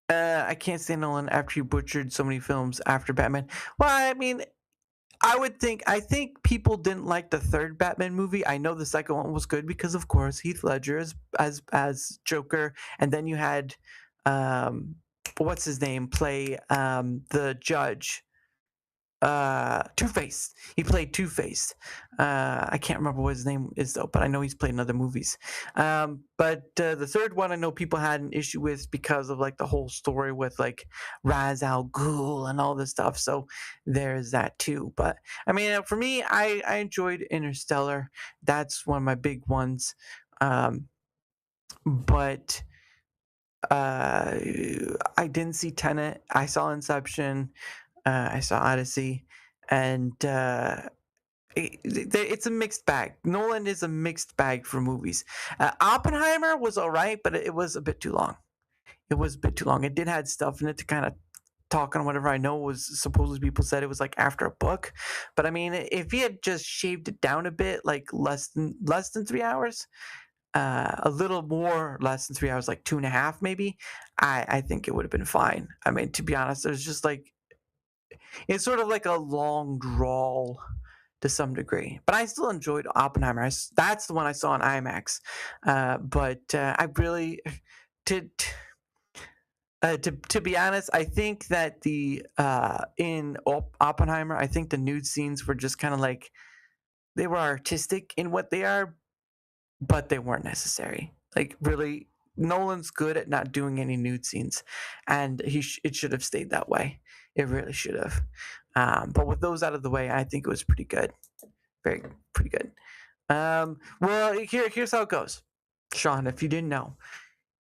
Speaker 2: I can't stand Nolan after you butchered so many films after Batman. Well, I mean, I think people didn't like the third Batman movie. I know the second one was good because, of course, Heath Ledger as Joker, and then you had um, what's his name play the judge, Two-Face. He played Two-Face. I can't remember what his name is though, but I know he's played in other movies. But the third one I know people had an issue with because of like the whole story with like Ra's al Ghul and all this stuff. So there's that too. But I mean, for me, I enjoyed Interstellar. That's one of my big ones. But I didn't see Tenet. I saw Inception. I saw Odyssey, and it's a mixed bag. Nolan is a mixed bag for movies. Oppenheimer was all right, but it was a bit too long. It was a bit too long. It did have stuff in it to kind of talk on whatever. I know was supposedly people said it was like after a book, but I mean, if he had just shaved it down a bit, like less than 3 hours, a little more less than 3 hours, like 2.5 maybe, I think it would have been fine. I mean, to be honest, there's just like it's sort of like a long drawl to some degree. But I still enjoyed Oppenheimer. That's the one I saw in IMAX. But I really, to to be honest, I think that the in Oppenheimer, I think the nude scenes were just kind of like they were artistic in what they are, but they weren't necessary. Like really, Nolan's good at not doing any nude scenes, and it should have stayed that way. It really should have. But with those out of the way, I think it was pretty good. Very pretty good. Well, here's how it goes, Sean. If you didn't know,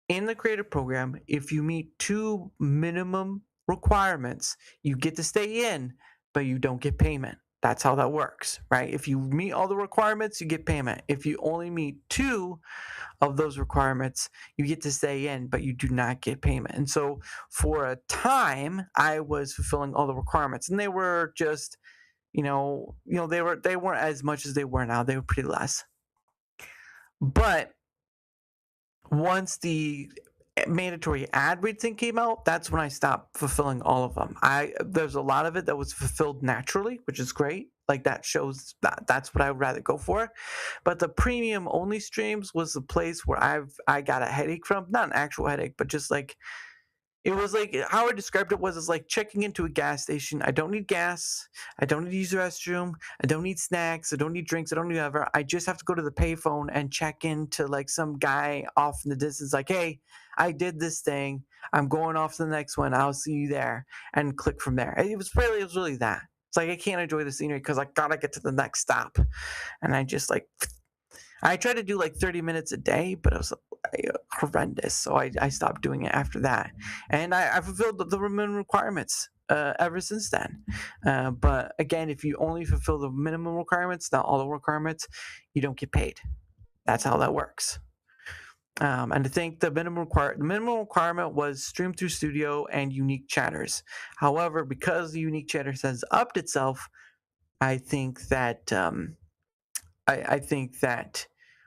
Speaker 2: in the creator program, if you meet two minimum requirements, you get to stay in, but you don't get payment. That's how that works, right? If you meet all the requirements, you get payment. If you only meet two of those requirements, you get to stay in, but you do not get payment. And so for a time, I was fulfilling all the requirements, and they were just, they weren't as much as they were now. They were pretty less. But once the mandatory ad read thing came out, that's when I stopped fulfilling all of them. There's a lot of it that was fulfilled naturally, which is great. Like that shows that's what I would rather go for. But the premium only streams was the place where I got a headache from. Not an actual headache, but just like it was like how I described it was like checking into a gas station. I don't need gas. I don't need to use the restroom. I don't need snacks. I don't need drinks. I don't need whatever. I just have to go to the payphone and check into like some guy off in the distance, like, hey, I did this thing. I'm going off to the next one. I'll see you there, and click from there. It was really that. It's like I can't enjoy the scenery because I gotta get to the next stop, and I just like I tried to do like 30 minutes a day, but it was horrendous. So I stopped doing it after that. And I fulfilled the minimum requirements ever since then. But again, if you only fulfill the minimum requirements, not all the requirements, you don't get paid. That's how that works. And I think the minimum requirement was stream through studio and unique chatters. However, because the unique chatters has upped itself, I think that I think that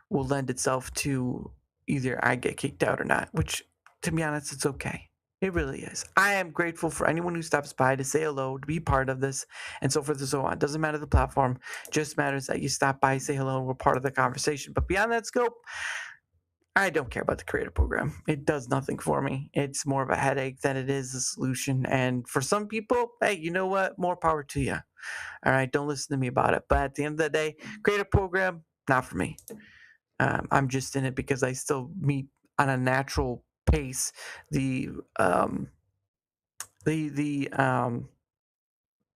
Speaker 2: will lend itself to either I get kicked out or not, which, to be honest, it's okay. It really is. I am grateful for anyone who stops by to say hello, to be part of this, and so forth and so on. It doesn't matter the platform, just matters that you stop by, say hello, and we're part of the conversation. But beyond that scope, I don't care about the creator program. It does nothing for me. It's more of a headache than it is a solution. And for some people, hey, you know what? More power to you. All right, don't listen to me about it. But at the end of the day, creator program, not for me. I'm just in it because I still meet on a natural pace the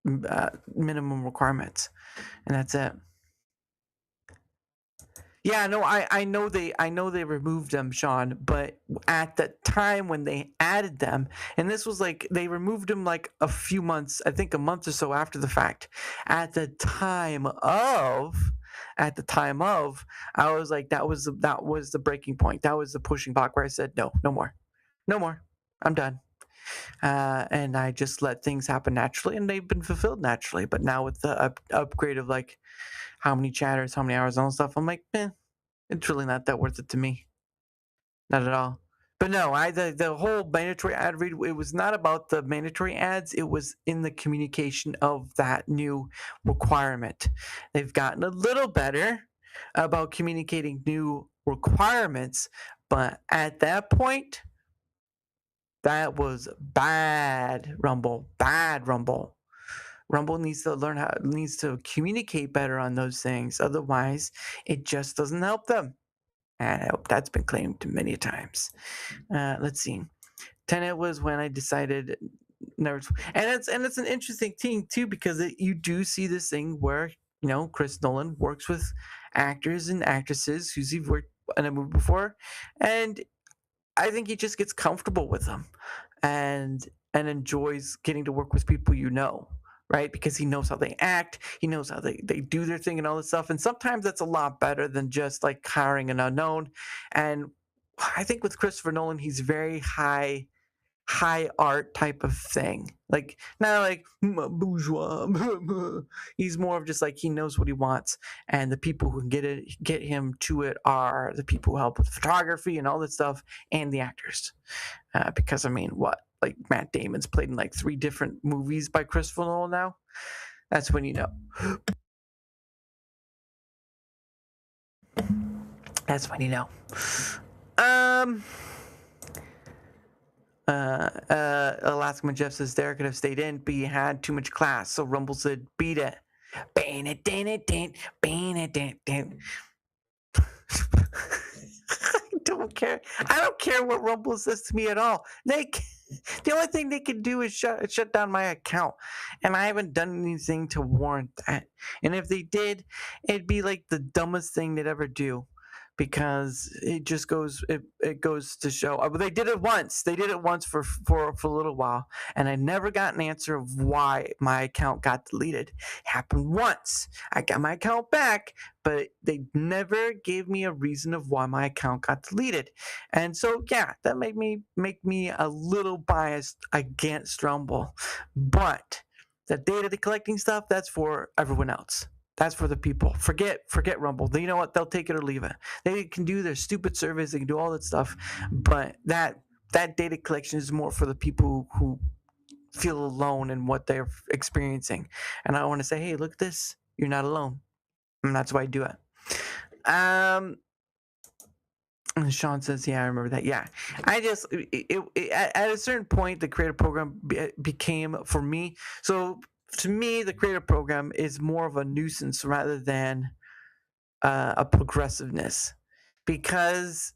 Speaker 2: minimum requirements, and that's it. Yeah, no, I know they removed them, Sean, but at the time when they added them, and this was like they removed them like a few months, I think a month or so after the fact. At the time of, I was like that was the breaking point. That was the pushing block where I said no, no more, no more. I'm done. And I just let things happen naturally, and they've been fulfilled naturally. But now with the upgrade of like how many chatters, how many hours, and all that stuff, I'm like, it's really not that worth it to me. Not at all. But no, the whole mandatory ad read, it was not about the mandatory ads. It was in the communication of that new requirement. They've gotten a little better about communicating new requirements, but at that point, that was bad, Rumble. Bad, Rumble. Rumble needs to communicate better on those things. Otherwise, it just doesn't help them. And I hope that's been claimed many times. Let's see. Tenet was when I decided never, and it's an interesting thing too, because you do see this thing where Chris Nolan works with actors and actresses who's he worked in a movie before, and I think he just gets comfortable with them, and enjoys getting to work with people right? Because he knows how they act, he knows how they do their thing and all this stuff. And sometimes that's a lot better than just like hiring an unknown. And I think with Christopher Nolan, he's very high art type of thing. Like not like bourgeois. He's more of just like he knows what he wants, and the people who can get him to it are the people who help with photography and all that stuff, and the actors. Because I mean, what, like Matt Damon's played in like 3 different movies by Christopher Nolan now. That's when you know. That's when you know. Alaska Jeff says Derek could have stayed in, but he had too much class, so Rumble said beat it. Ban it, dan it, dan, ban it, dan, dan. I don't care. I don't care what Rumble says to me at all. The only thing they can do is shut down my account, and I haven't done anything to warrant that. And if they did, it'd be like the dumbest thing they'd ever do, because it just goes to show. But they did it once. They did it once for a little while, and I never got an answer of why my account got deleted. It happened once. I got my account back, but they never gave me a reason of why my account got deleted. And so yeah, that make me a little biased against Rumble. But the data collecting stuff, that's for everyone else. That's for the people. Forget Rumble. You know what? They'll take it or leave it. They can do their stupid surveys. They can do all that stuff, but that data collection is more for the people who feel alone in what they're experiencing. And I want to say, hey, look at this. You're not alone, and that's why I do it. And Sean says, yeah, I remember that. Yeah, I just at a certain point, the creative program became for me. So to me, the creative program is more of a nuisance rather than a progressiveness, because,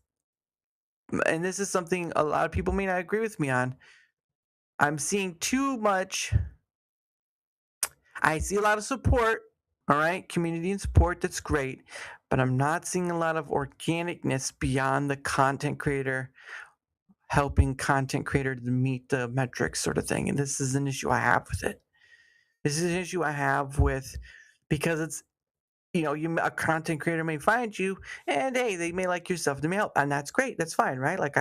Speaker 2: and this is something a lot of people may not agree with me on, I'm seeing too much. I see a lot of support, all right, community and support, that's great, but I'm not seeing a lot of organicness beyond the content creator helping content creator to meet the metrics sort of thing. And this is an issue I have with it. This is an issue I have with, because it's, a content creator may find you, and hey, they may like your stuff, they may help, and that's great, that's fine, right? Like,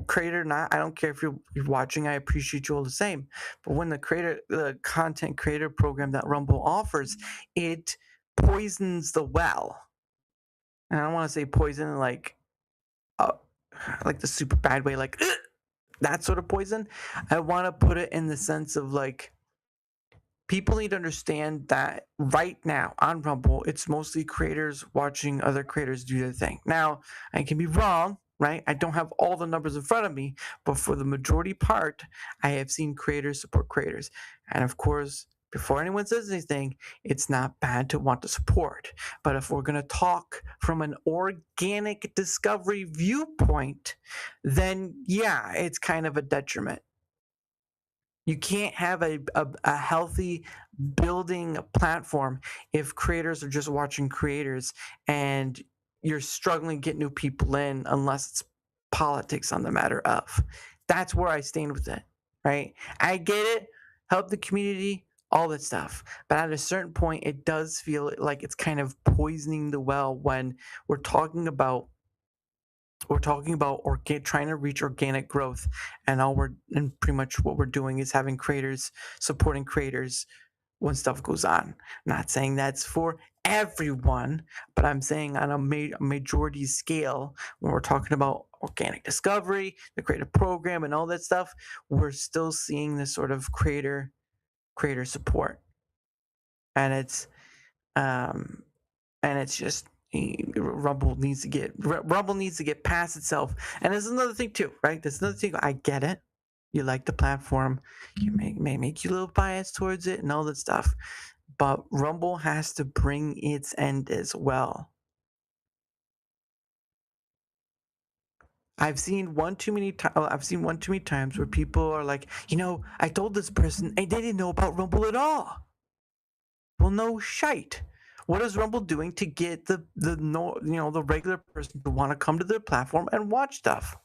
Speaker 2: creator or not, I don't care if you're watching, I appreciate you all the same. But when the content creator program that Rumble offers, it poisons the well. And I don't want to say poison like the super bad way, like that sort of poison. I want to put it in the sense of like, people need to understand that right now on Rumble, it's mostly creators watching other creators do their thing. Now, I can be wrong, right? I don't have all the numbers in front of me, but for the majority part, I have seen creators support creators. And of course, before anyone says anything, it's not bad to want to support. But if we're going to talk from an organic discovery viewpoint, then yeah, it's kind of a detriment. You can't have a healthy building platform if creators are just watching creators and you're struggling to get new people in unless it's politics on the matter of. That's where I stand with it, right? I get it, help the community, all that stuff. But at a certain point, it does feel like it's kind of poisoning the well when we're talking about trying to reach organic growth, and pretty much what we're doing is having creators supporting creators when stuff goes on. Not saying that's for everyone, but I'm saying on a majority scale, when we're talking about organic discovery, the creative program, and all that stuff, we're still seeing this sort of creator support, and it's just Rumble needs to get past itself. And there's another thing too, right? There's another thing. I get it. You like the platform, you may make you a little biased towards it and all that stuff, but Rumble has to bring its end as well. I've seen one too many times where people are like, I told this person and they didn't know about Rumble at all. Well, no shite. What is Rumble doing to get the regular person to want to come to their platform and watch stuff?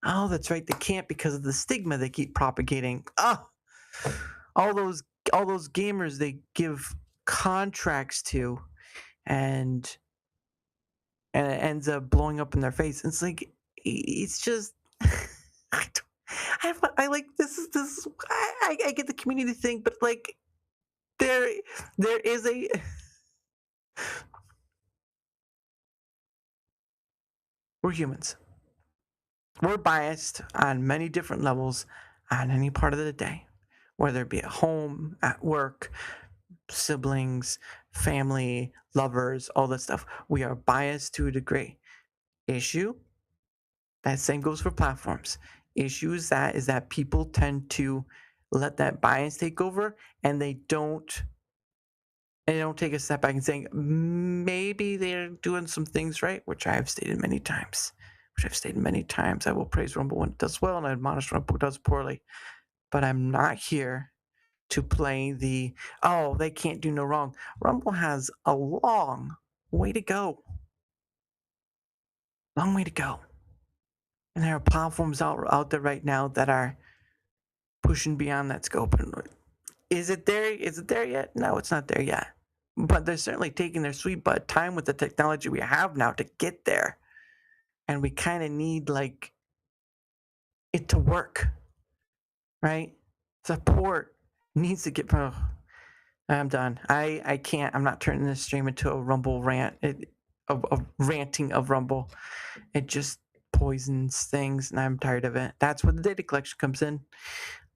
Speaker 2: Oh, that's right. They can't because of the stigma they keep propagating. All those gamers they give contracts to, and it ends up blowing up in their face. It's like, it's just I like this is I get the community thing, but like there is a we're humans. We're biased on many different levels on any part of the day, whether it be at home, at work, siblings, family, lovers, all that stuff. We are biased to a degree. Issue, that same goes for platforms. Issue is that people tend to let that bias take over, and they don't take a step back and saying maybe they're doing some things right, which I have stated many times. I will praise Rumble when it does well, and I admonish Rumble when it does poorly. But I'm not here to play they can't do no wrong. Rumble has a long way to go. Long way to go. And there are platforms out there right now that are pushing beyond that scope. And is it there yet? No, it's not there yet. But they're certainly taking their sweet butt time with the technology we have now to get there. And we kind of need like it to work, right? Support needs to get. Oh, I'm done. I can't. I'm not turning this stream into a Rumble rant. A ranting of Rumble. It just poisons things, and I'm tired of it. That's where the data collection comes in.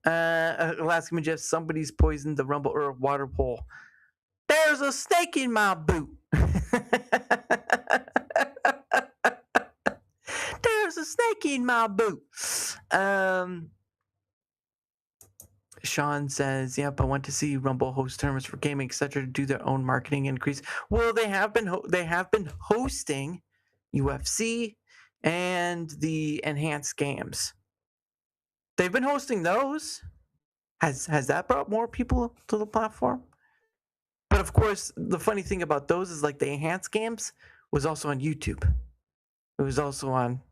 Speaker 2: Alaska Jeff, somebody's poisoned the Rumble or water pole. There's a snake in my boot. There's a snake in my boot. Sean says, "Yep, I want to see Rumble host tournaments for gaming, etc., to do their own marketing increase." Well, they have been hosting UFC and the enhanced games. They've been hosting those. Has that brought more people to the platform? But of course, the funny thing about those is like the enhanced games was also on YouTube. It was also on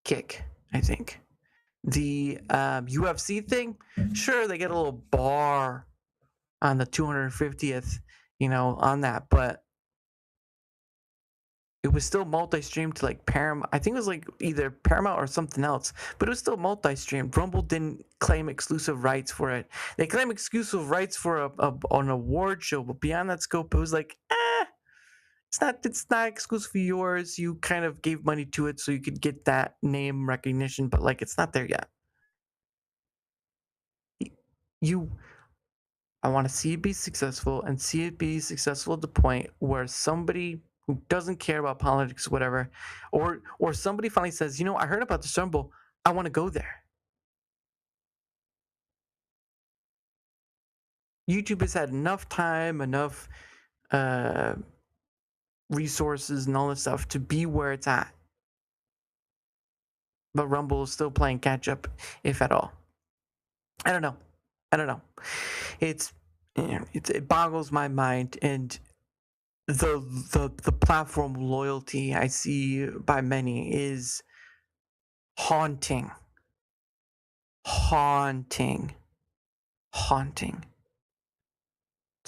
Speaker 2: Kick, I think. The UFC thing, sure, they get a little bar on the 250th, on that, but it was still multi-streamed to like Paramount. I think it was like either Paramount or something else, but it was still multi-streamed. Rumble didn't claim exclusive rights for it. They claim exclusive rights for an award show, but beyond that scope, it was like, it's not exclusively yours. You kind of gave money to it so you could get that name recognition, but like it's not there yet. I want to see it be successful, and see it be successful at the point where somebody who doesn't care about politics, whatever, or somebody finally says, I heard about the Rumble, I want to go there. YouTube has had enough time, enough resources and all this stuff to be where it's at. But Rumble is still playing catch up, if at all. I don't know. It boggles my mind, and the platform loyalty I see by many is haunting. It's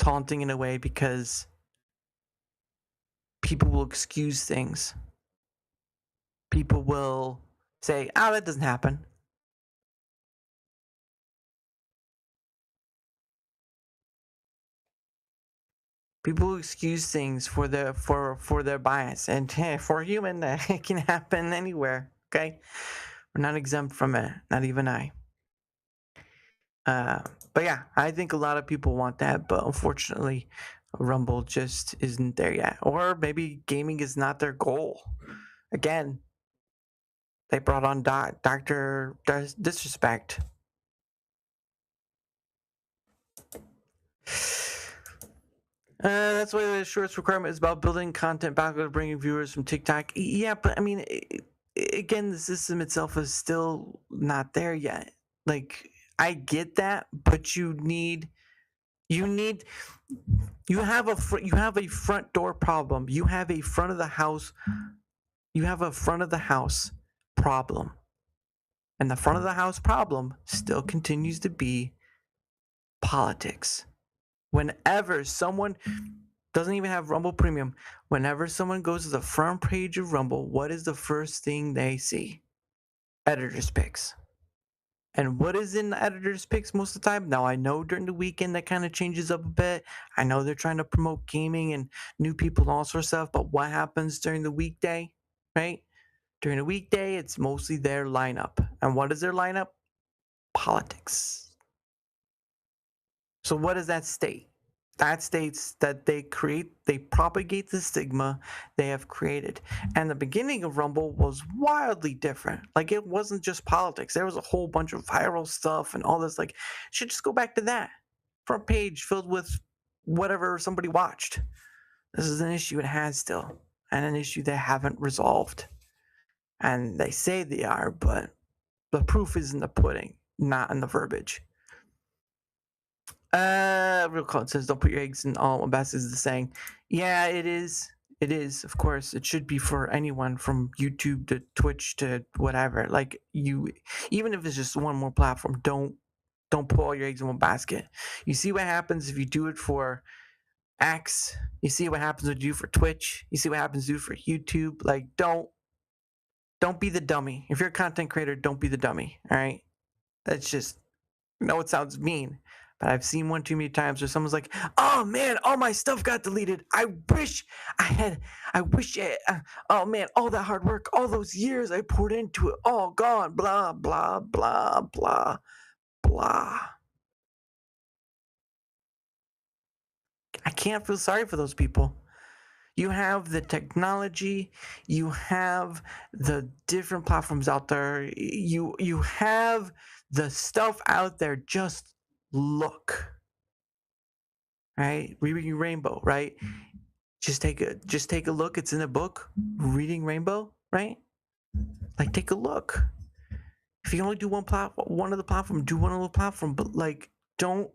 Speaker 2: haunting in a way because people will excuse things. People will say, that doesn't happen. People who excuse things for their bias, and for a human, it can happen anywhere. Okay, we're not exempt from it. Not even I. But yeah, I think a lot of people want that, but unfortunately, Rumble just isn't there yet. Or maybe gaming is not their goal. Again, they brought on Doctor Disrespect. That's why the shorts requirement is about building content backlog, bringing viewers from TikTok. Yeah, but I mean, again, the system itself is still not there yet. Like, I get that, but you have a front door problem. You have a front of the house. You have a front of the house problem, and the front of the house problem still continues to be politics. Whenever someone doesn't even have Rumble Premium, whenever someone goes to the front page of Rumble, what is the first thing they see? Editor's picks. And what is in the editor's picks most of the time? Now, I know during the weekend that kind of changes up a bit. I know they're trying to promote gaming and new people and all sorts of stuff, but what happens during the weekday, right? During the weekday, it's mostly their lineup. And what is their lineup? Politics. So what does that state? That states that they propagate the stigma they have created. And the beginning of Rumble was wildly different. Like, it wasn't just politics. There was a whole bunch of viral stuff and all this. Like, should just go back to that. Front page filled with whatever somebody watched. This is an issue it has still, and an issue they haven't resolved. And they say they are, but the proof is in the pudding, not in the verbiage. Real Cloud says, "Don't put your eggs in all baskets." Is the saying? Yeah, it is. It is. Of course, it should be for anyone from YouTube to Twitch to whatever. Like, you, even if it's just one more platform, don't put all your eggs in one basket. You see what happens if you do it for X. You see what happens when you do it for Twitch. You see what happens to do for YouTube. Like, don't be the dummy. If you're a content creator, don't be the dummy. All right. That's just. I know it sounds mean, but I've seen one too many times where someone's like, "Oh man, all my stuff got deleted. I wish oh man, all that hard work, all those years I poured into it, all gone, blah, blah, blah, blah, blah." I can't feel sorry for those people. You have the technology, you have the different platforms out there, you have the stuff out there. Just look. Right? Reading Rainbow, right? Just take a look. It's in a book. Reading Rainbow, right? Like, take a look. If you can only do one of the platform, do one of the platform. But like, don't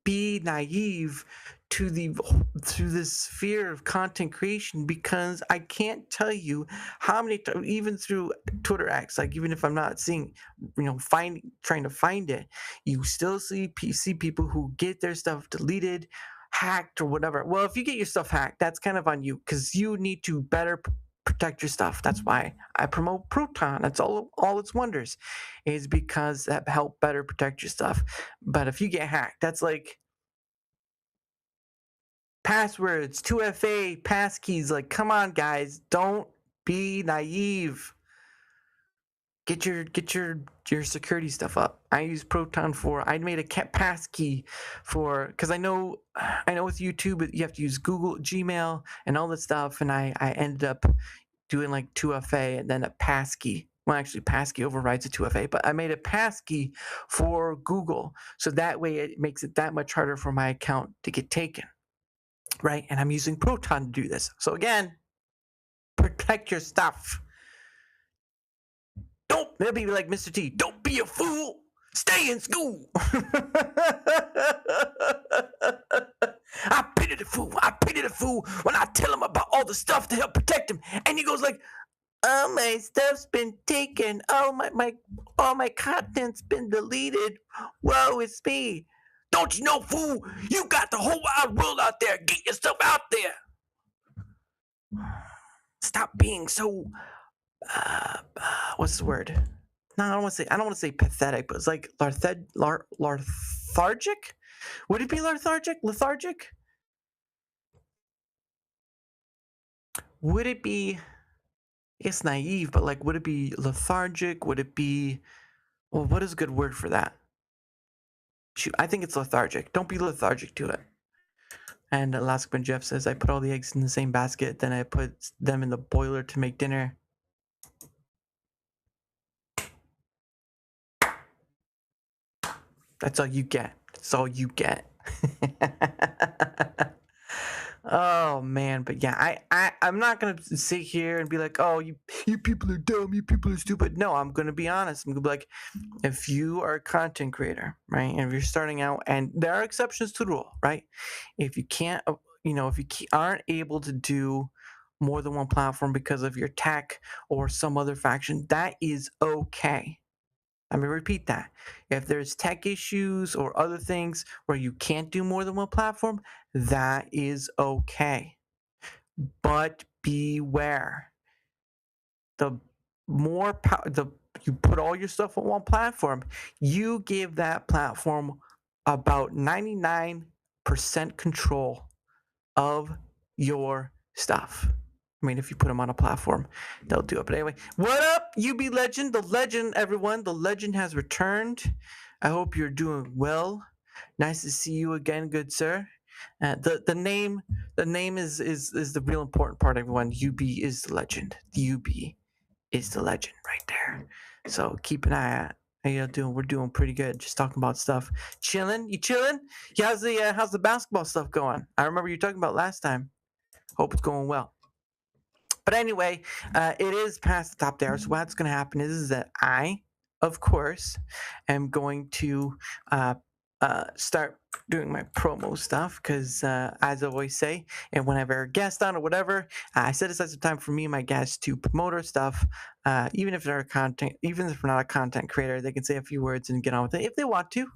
Speaker 2: be naive to this fear of content creation, because I can't tell you how many times, even through Twitter acts, like, even if I'm not seeing, trying to find it, you still see people who get their stuff deleted, hacked, or whatever. Well, if you get your stuff hacked, that's kind of on you, because you need to better protect your stuff. That's why I promote Proton. That's all its wonders, is because that help better protect your stuff. But if you get hacked, that's like passwords, 2FA, passkeys. Like, come on, guys, don't be naive. Get your security stuff up. I use Proton I made a passkey for, because I know with YouTube you have to use Google Gmail and all this stuff, and I ended up doing like 2FA and then a passkey. Well, actually, passkey overrides a 2FA, but I made a passkey for Google, so that way it makes it that much harder for my account to get taken. Right? And I'm using Proton to do this. So again, protect your stuff. Don't, maybe like Mr. T, don't be a fool. Stay in school. I pity the fool. I pity the fool when I tell him about all the stuff to help protect him. And he goes like, "Oh, my stuff's been taken. Oh, all my content's been deleted. Woe is me." Don't you know, fool? You got the whole wide world out there. Get your stuff out there. Stop being so, what's the word? No, I don't want to say pathetic, but it's like lethargic. Would it be lethargic? Lethargic? would it be, I guess, naive, but like, would it be lethargic? Would it be, well, what is a good word for that? Shoot, I think it's lethargic. Don't be lethargic to it. And Alaskaman Jeff says, I put all the eggs in the same basket, then I put them in the boiler to make dinner. That's all you get. That's all you get. Oh man, but yeah, I'm not gonna sit here and be like, oh, you people are dumb, you people are stupid. No, I'm gonna be honest. I'm gonna be like, if you are a content creator, right, and if you're starting out, and there are exceptions to the rule, right? If you can't, if you aren't able to do more than one platform because of your tech or some other faction, that is okay. Let me repeat that. If there's tech issues or other things where you can't do more than one platform, that is okay. But beware. The more you put all your stuff on one platform, you give that platform about 99% control of your stuff. I mean, if you put them on a platform, they'll do it. But anyway, what up, UB Legend? The legend, everyone. The legend has returned. I hope you're doing well. Nice to see you again, good sir. The name is the real important part, everyone. UB is the legend. The UB is the legend right there. So keep an eye out. How y'all doing? We're doing pretty good. Just talking about stuff. Chilling? You chilling? Yeah, how's the basketball stuff going? I remember you talking about last time. Hope it's going well. But anyway, it is past the top there. So what's going to happen is that I, of course, am going to start doing my promo stuff because, as I always say, and whenever a guest on or whatever, I set aside some time for me and my guests to promote our stuff. Even if they're even if we're not a content creator, they can say a few words and get on with it if they want to.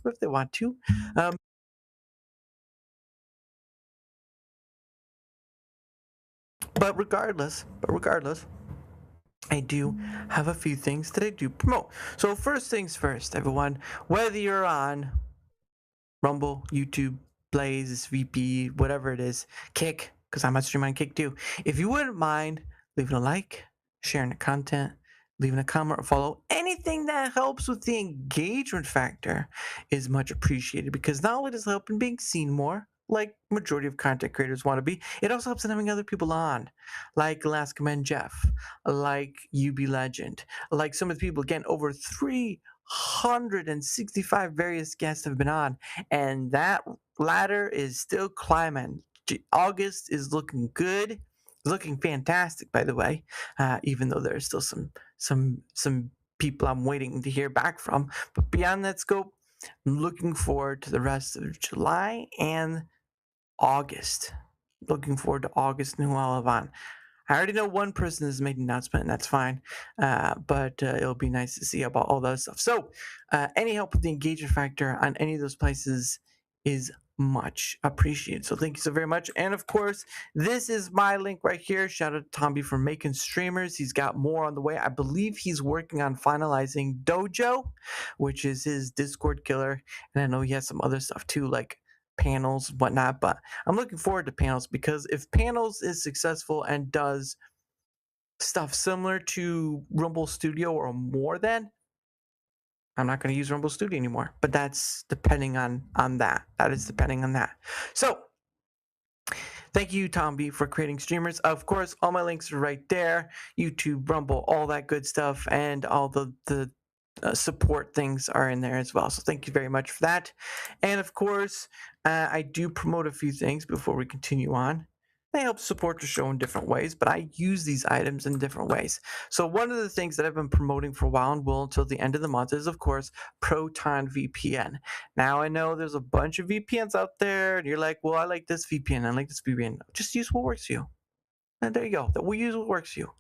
Speaker 2: But regardless, I do have a few things that I do promote. So first things first, everyone, whether you're on Rumble, YouTube, Blaze, VP, whatever it is, Kick, because I'm on stream on Kick too. If you wouldn't mind leaving a like, sharing the content, leaving a comment or follow, anything that helps with the engagement factor is much appreciated because not only does it help in being seen more, like majority of content creators want to be, it also helps in having other people on, like Alaska Man Jeff, like UB Legend, like some of the people, again, over 365 various guests have been on, and that ladder is still climbing. August is looking good, looking fantastic, by the way, even though there's still some people I'm waiting to hear back from. But beyond that scope, I'm looking forward to the rest of July and August. Looking forward to August and who I'll have on. I already know one person has made an announcement, and that's fine. But it'll be nice to see about all that stuff. So, any help with the engagement factor on any of those places is much appreciated. So, thank you so very much. And of course, this is my link right here. Shout out to Tomby for making streamers. He's got more on the way. I believe he's working on finalizing Dojo, which is his Discord killer. And I know he has some other stuff too, like panels, whatnot. But I'm looking forward to panels because if panels is successful and does stuff similar to Rumble Studio or more than, I'm not going to use Rumble Studio anymore. But that's depending on that. That is depending on that. So thank you, Tom B, for creating streamers. Of course, all my links are right there. YouTube, Rumble, all that good stuff, and all the support things are in there as well. So thank you very much for that. And of course, I do promote a few things before we continue on. They help support the show in different ways, but I use these items in different ways. So one of the things that I've been promoting for a while and will until the end of the month is, of course, Proton VPN. Now, I know there's a bunch of VPNs out there, and you're like, well, I like this VPN, I like this VPN. Just use what works for you. And there you go. That we use what works for you.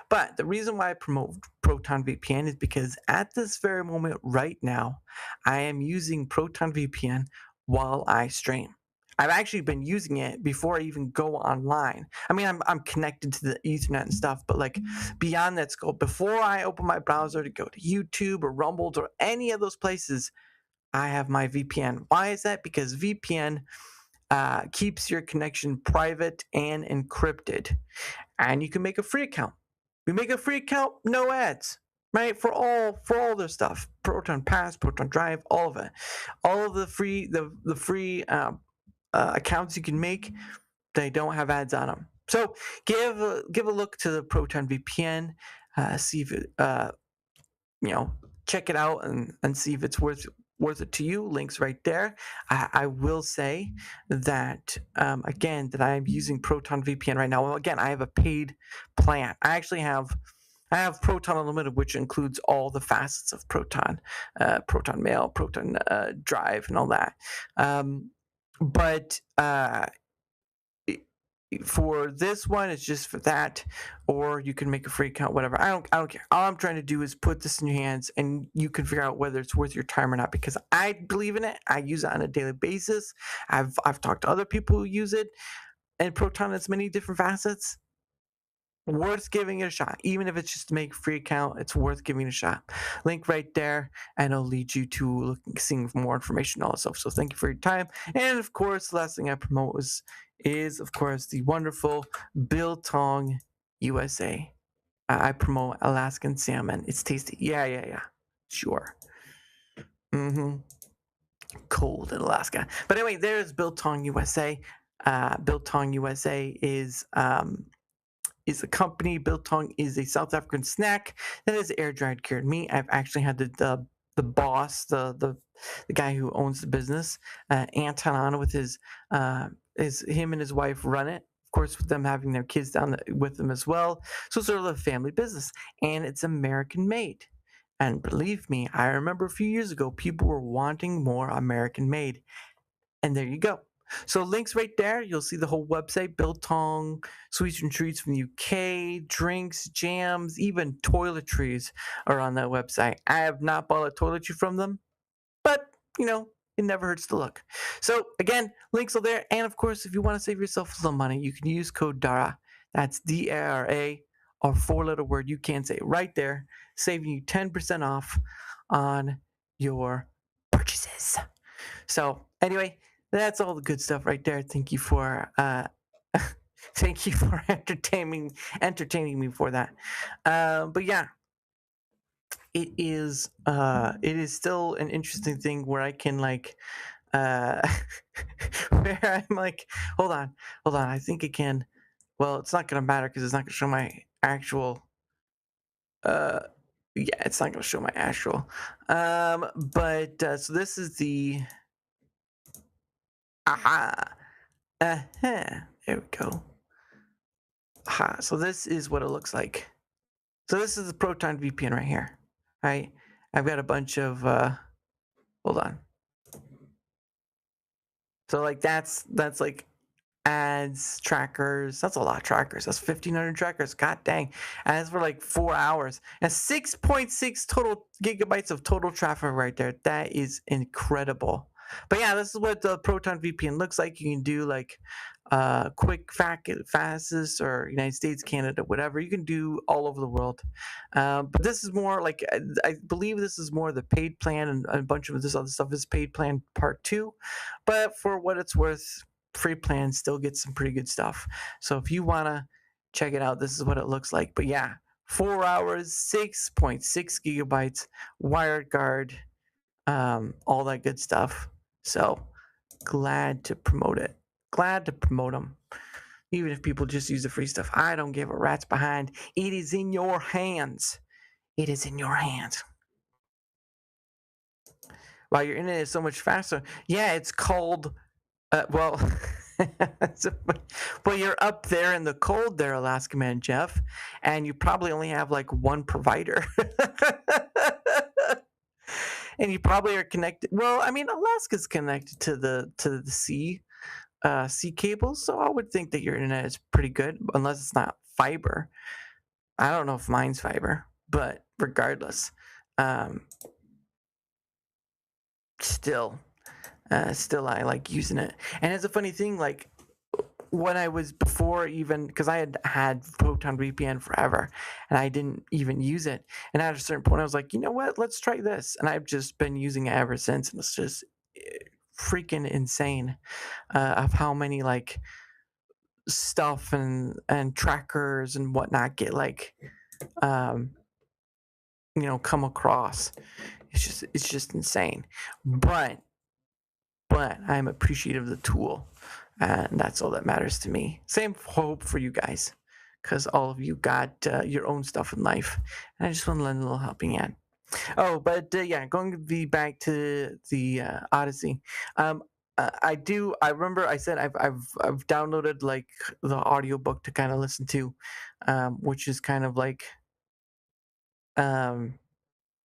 Speaker 2: But the reason why I promote Proton VPN is because at this very moment right now, I am using Proton VPN while I stream. I've actually been using it before I even go online. I mean, I'm connected to the Ethernet and stuff, but like beyond that scope, before I open my browser to go to YouTube or Rumble or any of those places, I have my VPN. Why is that? Because VPN keeps your connection private and encrypted. And you can make a free account. You make a free account, no ads, right? For all their stuff, Proton Pass, Proton Drive, all of it, all of the free accounts you can make, they don't have ads on them. So give a look to the Proton VPN, see if it, check it out and see if it's worth it to you. Links right there. I will say that again that I am using Proton VPN right now. Well, again, I have a paid plan. I have Proton Unlimited, which includes all the facets of Proton, Proton Mail, Proton Drive, and all that. But for this one, it's just for that, or you can make a free account, whatever. I don't care. All I'm trying to do is put this in your hands, and you can figure out whether it's worth your time or not. Because I believe in it. I use it on a daily basis. I've talked to other people who use it, and Proton has many different facets. Worth giving it a shot, even if it's just to make a free account. It's worth giving it a shot. Link right there, and it'll lead you to seeing more information also. So thank you for your time. And of course, the last thing I promote is of course the wonderful Biltong USA. I promote Alaskan salmon. It's tasty. Yeah. Sure. Cold in Alaska. But anyway, there's Biltong USA. Biltong USA is a company. Biltong is a South African snack that is air dried cured meat. I've actually had the boss, the guy who owns the business, Anton, on with him and his wife run it. Of course, with them having their kids down with them as well. So it's sort of a family business, and it's American made. And believe me, I remember a few years ago, people were wanting more American made. And there you go. So links right there. You'll see the whole website, Biltong, sweets and treats from the UK, drinks, jams, even toiletries are on that website. I have not bought a toiletry from them, but it never hurts to look. So again, links are there. And of course, if you want to save yourself a little money, you can use code DARA. That's DARA, or 4-letter word. You can say it right there, saving you 10% off on your purchases. So anyway, that's all the good stuff right there. Thank you for entertaining me for that. But yeah, it is still an interesting thing where I can where I'm like, hold on, I think it can. Well, it's not gonna matter because it's not gonna show my actual. It's not gonna show my actual. But so this is the. There we go. Aha. So this is what it looks like. So this is the Proton VPN right here. Right? I've got a bunch of hold on. So that's like ads, trackers. That's a lot of trackers. That's 1,500 trackers. God dang. And that's for like 4 hours. And 6.6 total gigabytes of total traffic right there. That is incredible. But yeah, this is what the Proton VPN looks like. You can do like quick fastest, or United States, Canada, whatever. You can do all over the world. But this is more like, I believe this is more the paid plan, and a bunch of this other stuff is paid plan part 2. But for what it's worth, free plan still gets some pretty good stuff. So if you want to check it out, this is what it looks like. But yeah, 4 hours, 6.6 gigabytes, wired guard, all that good stuff. So glad to promote it. Glad to promote them. Even if people just use the free stuff, I don't give a rat's behind. It is in your hands. It is in your hands. While your internet is so much faster. Yeah, it's called, well, you're up there in the cold there, Alaska Man Jeff, and you probably only have like one provider. And you probably are connected. Well, I mean, Alaska's connected to the sea cables, so I would think that your internet is pretty good, unless it's not fiber. I don't know if mine's fiber, but regardless, still I like using it. And it's a funny thing, like when I was before, even because I had Proton VPN forever and I didn't even use it, and at a certain point I was like, you know what, let's try this, and I've just been using it ever since, and it's just freaking insane of how many like stuff and trackers and whatnot get like um come across. It's just insane. But I'm appreciative of the tool, and that's all that matters to me. Same hope for you guys, because all of you got your own stuff in life, and I just want to lend a little helping hand. Oh, but yeah, going to be back to the Odyssey. Um, I do. I remember I said I've downloaded like the audiobook to kind of listen to, which is kind of like um,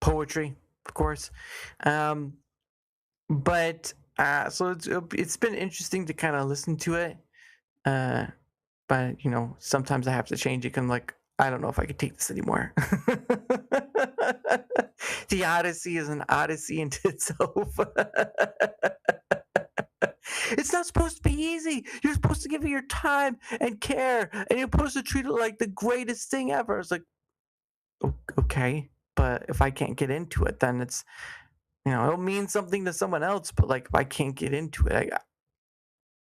Speaker 2: poetry, of course. Um, but so it's been interesting to kind of listen to it. Uh, but sometimes I have to change it. 'Cause I'm like, I don't know if I could take this anymore. The Odyssey is an odyssey into itself. It's not supposed to be easy. You're supposed to give it your time and care, and you're supposed to treat it like the greatest thing ever. It's like, okay, but if I can't get into it, then it's it'll mean something to someone else. But like, if I can't get into it,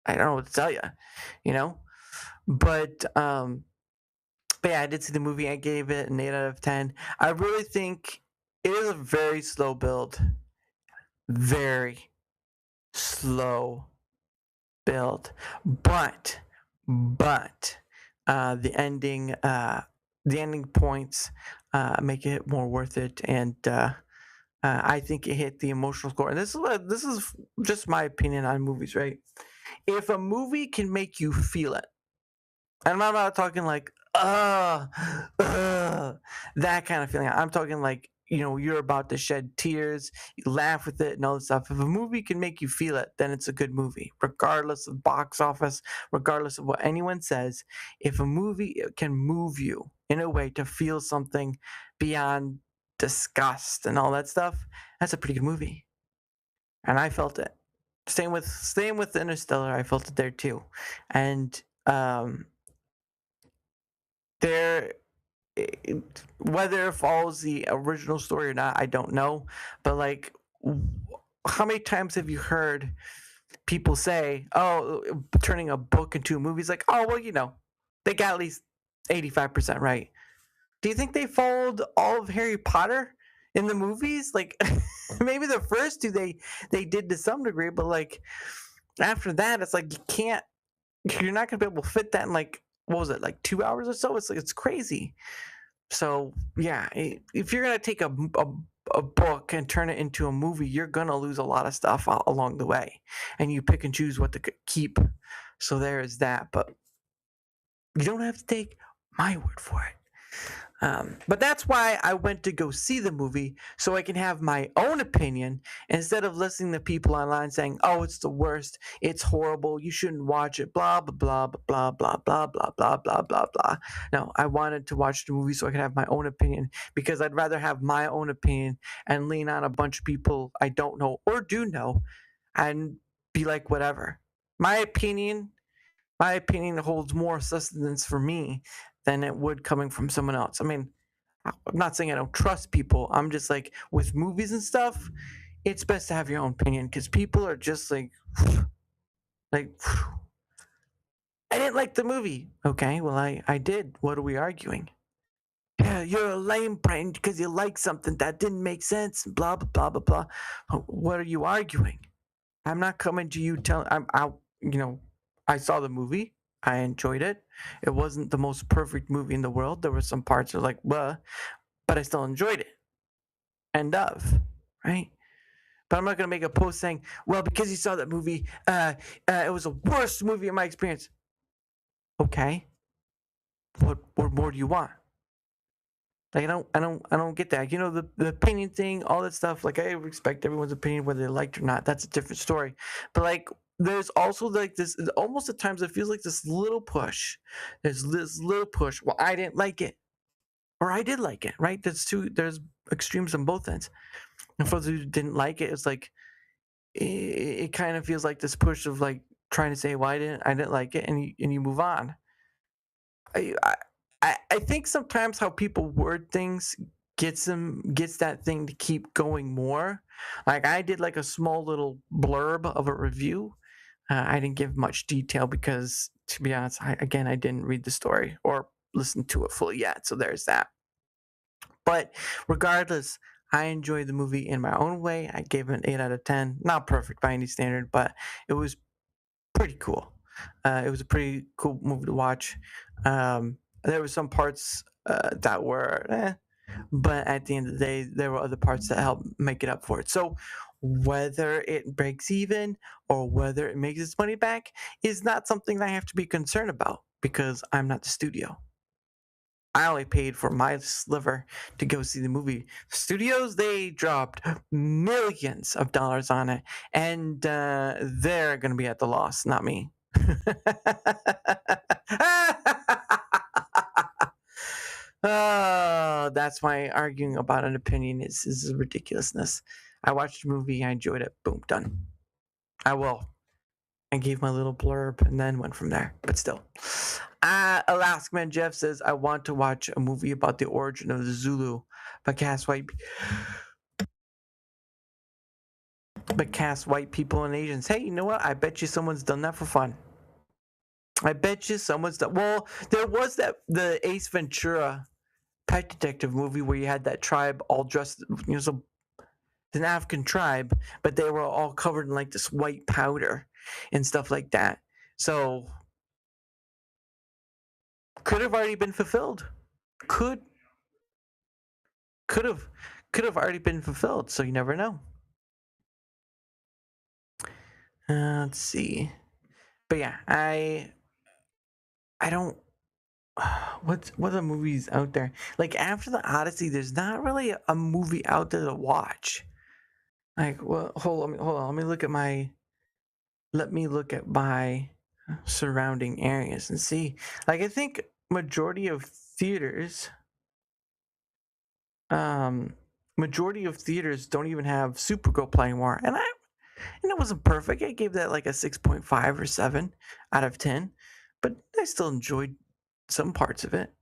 Speaker 2: I don't know what to tell you, you know. But but yeah, I did see the movie. I gave it an 8 out of 10. I really think it is a very slow build, very slow build, but the ending points make it more worth it, and I think it hit the emotional score. And this is just my opinion on movies, right? If a movie can make you feel it, and I'm not talking like that kind of feeling. I'm talking like you're about to shed tears, you laugh with it, and all this stuff. If a movie can make you feel it, then it's a good movie, regardless of box office, regardless of what anyone says. If a movie can move you in a way to feel something beyond disgust and all that stuff, that's a pretty good movie. And I felt it. Same with Interstellar. I felt it there too, and there whether it follows the original story or not, I don't know. But like, how many times have you heard people say, "Oh, turning a book into a movie is like, oh well, they got at least 85% right." Do you think they followed all of Harry Potter in the movies? Like, maybe the first two they did to some degree, but like after that, it's like you're not gonna be able to fit that in like, what was it, like 2 hours or so? It's like, it's crazy. So yeah, if you're gonna take a book and turn it into a movie, you're gonna lose a lot of stuff along the way, and you pick and choose what to keep. So there is that, but you don't have to take my word for it. But that's why I went to go see the movie, so I can have my own opinion instead of listening to people online saying, "Oh, it's the worst, it's horrible, you shouldn't watch it," blah blah blah blah blah blah blah blah blah blah blah. No, I wanted to watch the movie so I could have my own opinion, because I'd rather have my own opinion and lean on a bunch of people I don't know or do know and be like, whatever. My opinion holds more sustenance for me than it would coming from someone else. I mean, I'm not saying I don't trust people. I'm just like, with movies and stuff, it's best to have your own opinion, because people are just like, like, I didn't like the movie. Okay, well, I did. What are we arguing? Yeah, you're a lame brain because you like something that didn't make sense. Blah blah blah blah blah. What are you arguing? I'm not coming to you telling. I'm out. I saw the movie. I enjoyed it. It wasn't the most perfect movie in the world. There were some parts that were like, blah, but I still enjoyed it. End of. Right? But I'm not going to make a post saying, well, because you saw that movie, it was the worst movie in my experience. Okay. What more do you want? Like, I don't get that. The opinion thing, all that stuff. Like, I respect everyone's opinion, whether they liked it or not. That's a different story. But like, there's also like this. Almost at times, it feels like this little push. There's this little push. Well, I didn't like it, or I did like it. Right? There's extremes on both ends. And for those who didn't like it, it's like it kind of feels like this push of like trying to say, well, I didn't like it, and you move on. I think sometimes how people word things gets that thing to keep going more. Like I did like a small little blurb of a review. I didn't give much detail because, to be honest, I didn't read the story or listen to it fully yet. So there's that. But regardless, I enjoyed the movie in my own way. I gave it an 8 out of 10. Not perfect by any standard, but it was pretty cool. It was a pretty cool movie to watch. There were some parts that were, but at the end of the day, there were other parts that helped make it up for it. So whether it breaks even or whether it makes its money back is not something I have to be concerned about because I'm not the studio. I only paid for my sliver to go see the movie. Studios, they dropped millions of dollars on it, and they're going to be at the loss, not me. Oh, that's my arguing about an opinion. Is ridiculousness. I watched the movie, I enjoyed it. Boom, done. I gave my little blurb and then went from there. But still. Alaskaman Jeff says, I want to watch a movie about the origin of the Zulu, but cast white people and Asians. Hey, you know what? I bet you someone's done that for fun. I bet you someone's done. Well, there was the Ace Ventura Pet Detective movie where you had that tribe all dressed, so an African tribe, but they were all covered in like this white powder and stuff like that. So could have already been fulfilled. Could have already been fulfilled. So you never know. Let's see. But yeah, I don't. What are movies out there? Like after the Odyssey, there's not really a movie out there to watch. Like, well, hold on. Let me look at my surrounding areas and see. Like, I think majority of theaters don't even have Supergirl playing anymore. And it wasn't perfect. I gave that like a 6.5 or 7 out of 10, but I still enjoyed some parts of it.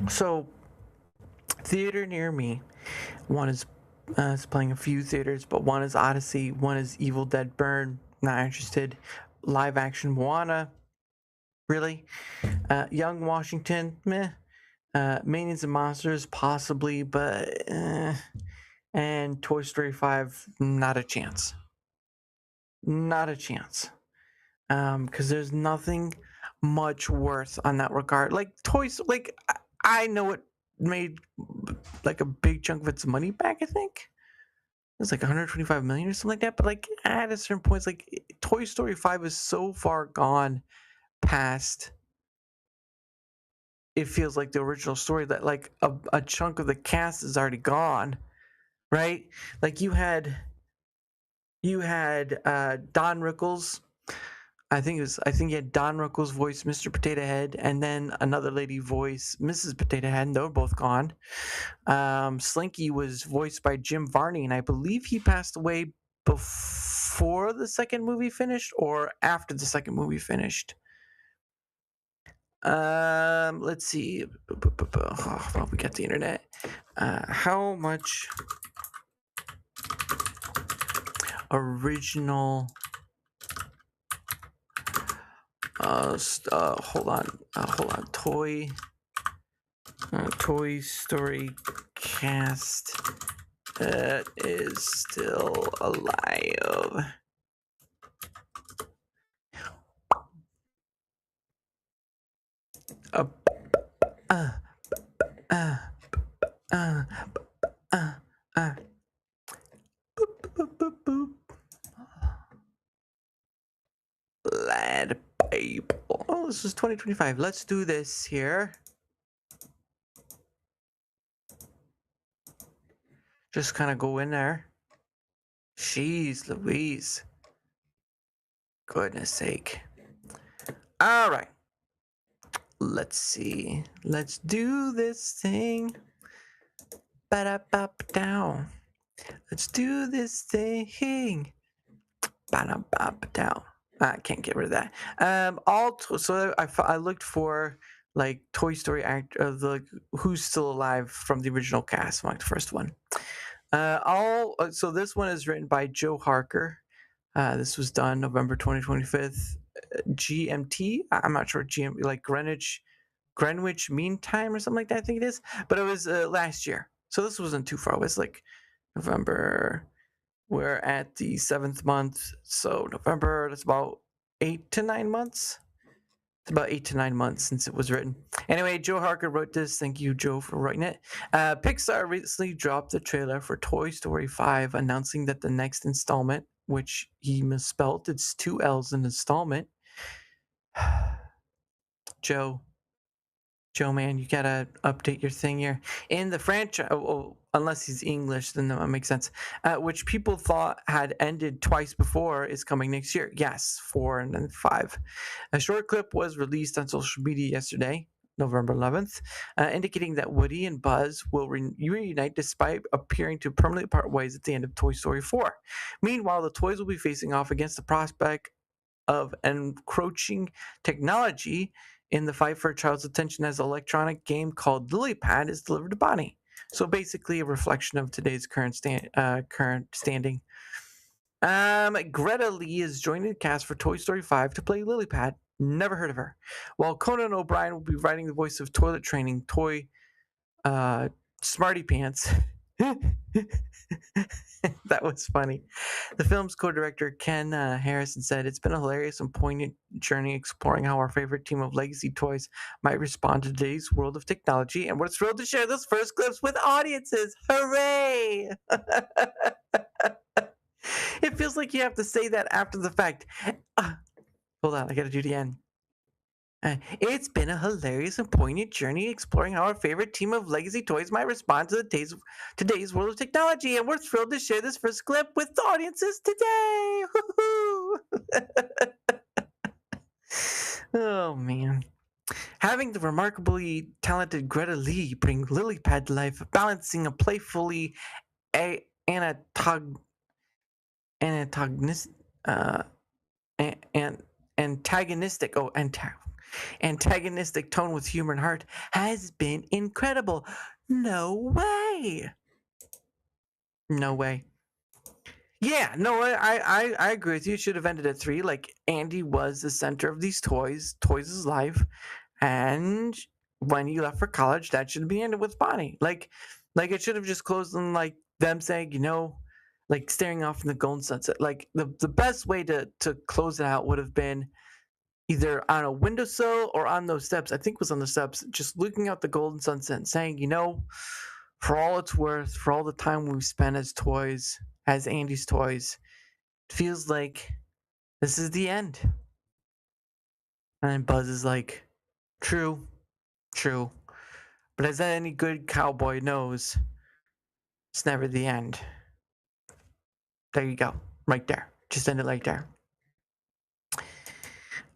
Speaker 2: So, theater near me, one is playing a few theaters, but one is Odyssey, one is Evil Dead Burn. Not interested. Live action Moana, really. Young Washington, meh. Minions and Monsters, possibly, but and Toy Story 5, not a chance. Not a chance. Because there's nothing much worth on that regard. Like toys, like I know it made like a big chunk of its money back. I think it's like 125 million or something like that. But like at a certain point, it's like Toy Story 5 is so far gone past. It feels like the original story that like a chunk of the cast is already gone, right? Like you had Don Rickles. I think you had Don Rickles voice Mr. Potato Head, and then another lady voice Mrs. Potato Head, and they were both gone. Slinky was voiced by Jim Varney, and I believe he passed away before the second movie finished or after the second movie finished. Let's see. Well, we got the internet. How much original? Hold on. Toy Story cast that is still alive. Lad people. Oh, this is 2025. Let's do this here. Just kind of go in there. Jeez Louise. Goodness sake. All right. Let's see. Let's do this thing. Ba-da-ba-ba-down. Let's do this thing. Ba-da-ba-ba-down. I can't get rid of that. I looked for like Toy Story the who's still alive from the original cast, like the first one. So this one is written by Joe Harker. This was done November 2025. GMT. I'm not sure like Greenwich Mean Time or something like that. I think it is, but it was last year, so this wasn't too far away. It's like November. We're at the 7th month, so November. That's about 8 to 9 months. It's about 8 to 9 months since it was written. Anyway, Joe Harker wrote this. Thank you, Joe, for writing it. Pixar recently dropped the trailer for Toy Story 5, announcing that the next installment, which he misspelled, it's 2 L's in installment. Joe, man, you gotta update your thing here. In the franchise, unless he's English, then that makes sense. Which people thought had ended twice before, is coming next year. Yes, 4 and then 5. A short clip was released on social media yesterday, November 11th, indicating that Woody and Buzz will reunite despite appearing to permanently part ways at the end of Toy Story 4. Meanwhile, the toys will be facing off against the prospect of encroaching technology in the fight for a child's attention as an electronic game called Lily Pad is delivered to Bonnie. So basically, a reflection of today's current standing. Greta Lee is joining the cast for Toy Story 5 to play Lily Pad. Never heard of her. While Conan O'Brien will be writing the voice of toilet training toy Smarty Pants. That was funny. The film's co-director Ken Harrison said, "It's been a hilarious and poignant journey exploring how our favorite team of legacy toys might respond to today's world of technology, and we're thrilled to share those first clips with audiences. Hooray!" It feels like you have to say that after the fact. Hold on, I gotta do it again. It's been a hilarious and poignant journey exploring how our favorite team of legacy toys might respond to today's world of technology, and we're thrilled to share this first clip with the audiences today. Oh man. Having the remarkably talented Greta Lee bring Lilypad to life, balancing a playfully antagonistic antagonistic tone with humor and heart has been incredible. No way. Yeah, no, I agree with you. It should have ended at 3. Like, Andy was the center of these toys. Toys is life. And when he left for college, that should be ended with Bonnie. Like it should have just closed on like them saying, like staring off in the golden sunset. Like the best way to close it out would have been either on a windowsill or on those steps. I think it was on the steps, just looking out the golden sunset and saying, for all it's worth, for all the time we've spent as toys, as Andy's toys, it feels like this is the end. And then Buzz is like, true. But as any good cowboy knows, it's never the end. There you go. Right there. Just end it like there.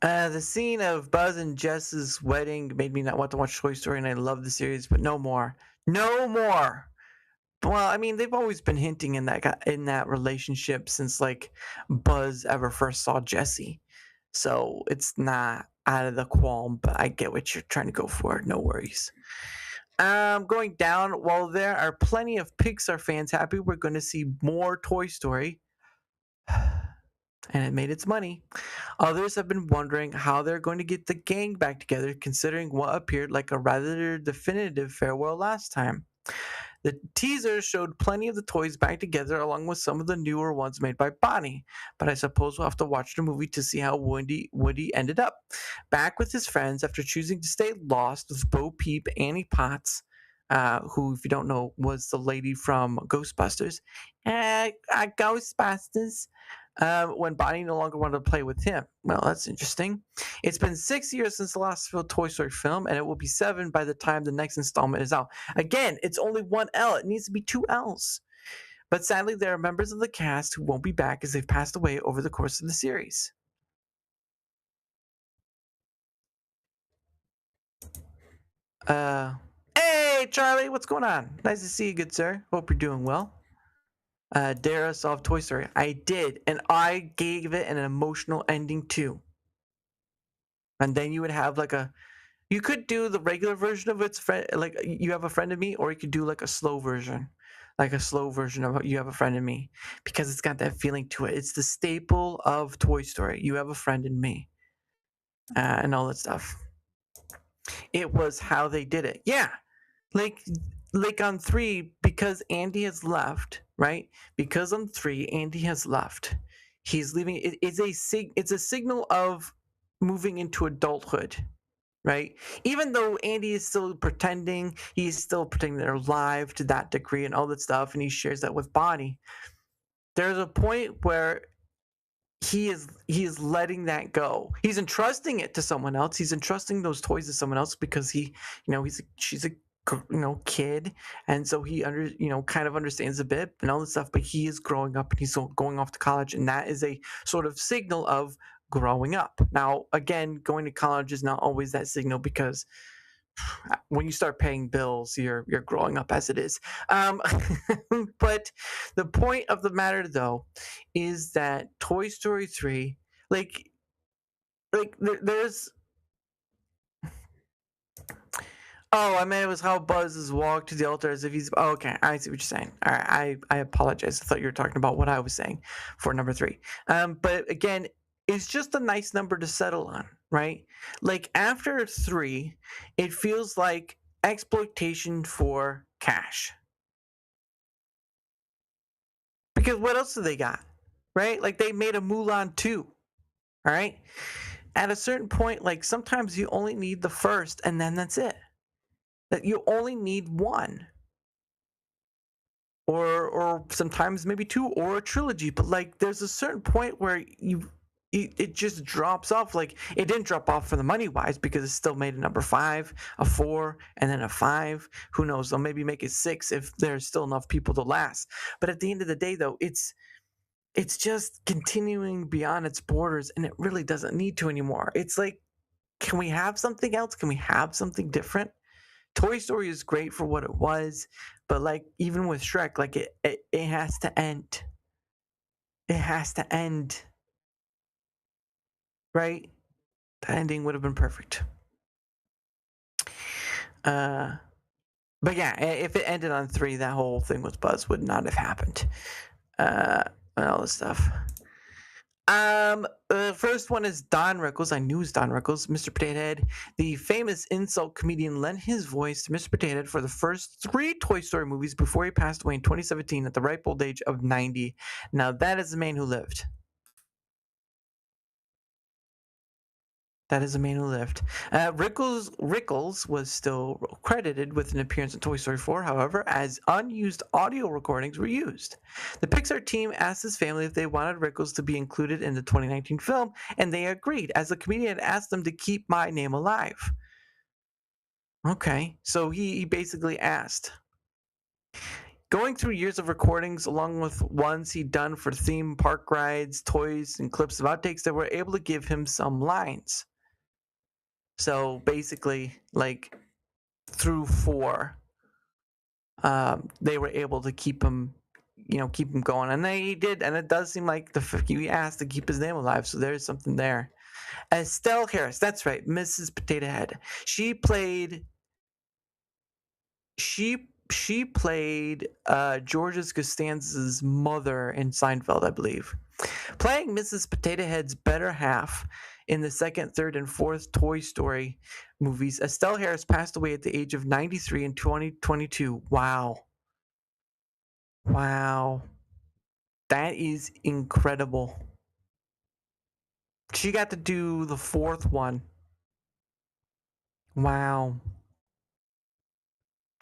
Speaker 2: The scene of Buzz and Jess's wedding made me not want to watch Toy Story, and I love the series, but no more. No more. Well, I mean, they've always been hinting in that relationship since like Buzz ever first saw Jessie, so it's not out of the qualm. But I get what you're trying to go for. No worries. Going down. While there are plenty of Pixar fans happy we're going to see more Toy Story, and it made its money, others have been wondering how they're going to get the gang back together, considering what appeared like a rather definitive farewell last time. The teaser showed plenty of the toys back together along with some of the newer ones made by Bonnie, but I suppose we'll have to watch the movie to see how Woody ended up. Back with his friends after choosing to stay lost with Bo Peep, Annie Potts, who, if you don't know, was the lady from Ghostbusters. Ghostbusters. When Bonnie no longer wanted to play with him. Well, that's interesting. It's been 6 years since the last Toy Story film, and it will be 7 by the time the next installment is out. Again, it's only 1 L. It needs to be 2 L's. But sadly, there are members of the cast who won't be back as they've passed away over the course of the series. Hey, Charlie, what's going on? Nice to see you, good sir. Hope you're doing well. Dara solved Toy Story. I did, and I gave it an emotional ending too. And then you would have like you could do the regular version of its friend, like You Have a Friend in Me, or you could do like a slow version, of You Have a Friend in Me, because it's got that feeling to it. It's the staple of Toy Story. You Have a Friend in Me, and all that stuff. It was how they did it. Yeah, like on 3, because Andy has left, right? Because on 3 Andy has left, he's leaving. It's a signal of moving into adulthood, right? Even though Andy is still pretending, he's still pretending they're alive to that degree and all that stuff, and he shares that with Bonnie. There's a point where he is letting that go. He's entrusting it to someone else. He's entrusting those toys to someone else because she's a kid, and so he kind of understands a bit and all this stuff. But he is growing up and he's going off to college, and that is a sort of signal of growing up. Now, again, going to college is not always that signal, because when you start paying bills, you're growing up as it is. But the point of the matter, though, is that Toy Story 3, there's. Oh, I mean, it was how Buzz has walked to the altar as if he's. Oh, okay, I see what you're saying. All right, I apologize. I thought you were talking about what I was saying for number 3. But again, it's just a nice number to settle on, right? Like after 3, it feels like exploitation for cash. Because what else do they got, right? Like they made a Mulan 2, all right? At a certain point, like sometimes you only need the first, and then that's it. That you only need one, or sometimes maybe 2, or a trilogy. But like there's a certain point where it just drops off. Like it didn't drop off for the money wise, because it still made a number 5, a 4, and then a 5. Who knows? They'll maybe make it 6 if there's still enough people to last. But at the end of the day, though, it's just continuing beyond its borders, and it really doesn't need to anymore. It's like, can we have something else? Can we have something different? Toy Story is great for what it was, but like even with Shrek, like it has to end. It has to end. Right? The ending would have been perfect. But yeah, if it ended on 3, that whole thing with Buzz would not have happened. And all this stuff. The first one is Don Rickles. I knew it was Don Rickles. Mr. Potato Head, the famous insult comedian, lent his voice to Mr. Potato Head for the first 3 Toy Story movies before he passed away in 2017 at the ripe old age of 90. Now that is the man who lived. That is a man who lived. Rickles was still credited with an appearance in Toy Story 4, however, as unused audio recordings were used. The Pixar team asked his family if they wanted Rickles to be included in the 2019 film, and they agreed, as the comedian had asked them to keep my name alive. Okay, so he basically asked. Going through years of recordings, along with ones he'd done for theme park rides, toys, and clips of outtakes, they were able to give him some lines. So basically, like through 4, they were able to keep him going, and they did. And it does seem like he asked to keep his name alive, so there's something there. Estelle Harris, that's right, Mrs. Potato Head. She played Georges Costanza's mother in Seinfeld, I believe. Playing Mrs. Potato Head's better half in the 2nd, 3rd, and 4th Toy Story movies, Estelle Harris passed away at the age of 93 in 2022. Wow. That is incredible. She got to do the 4th one. Wow.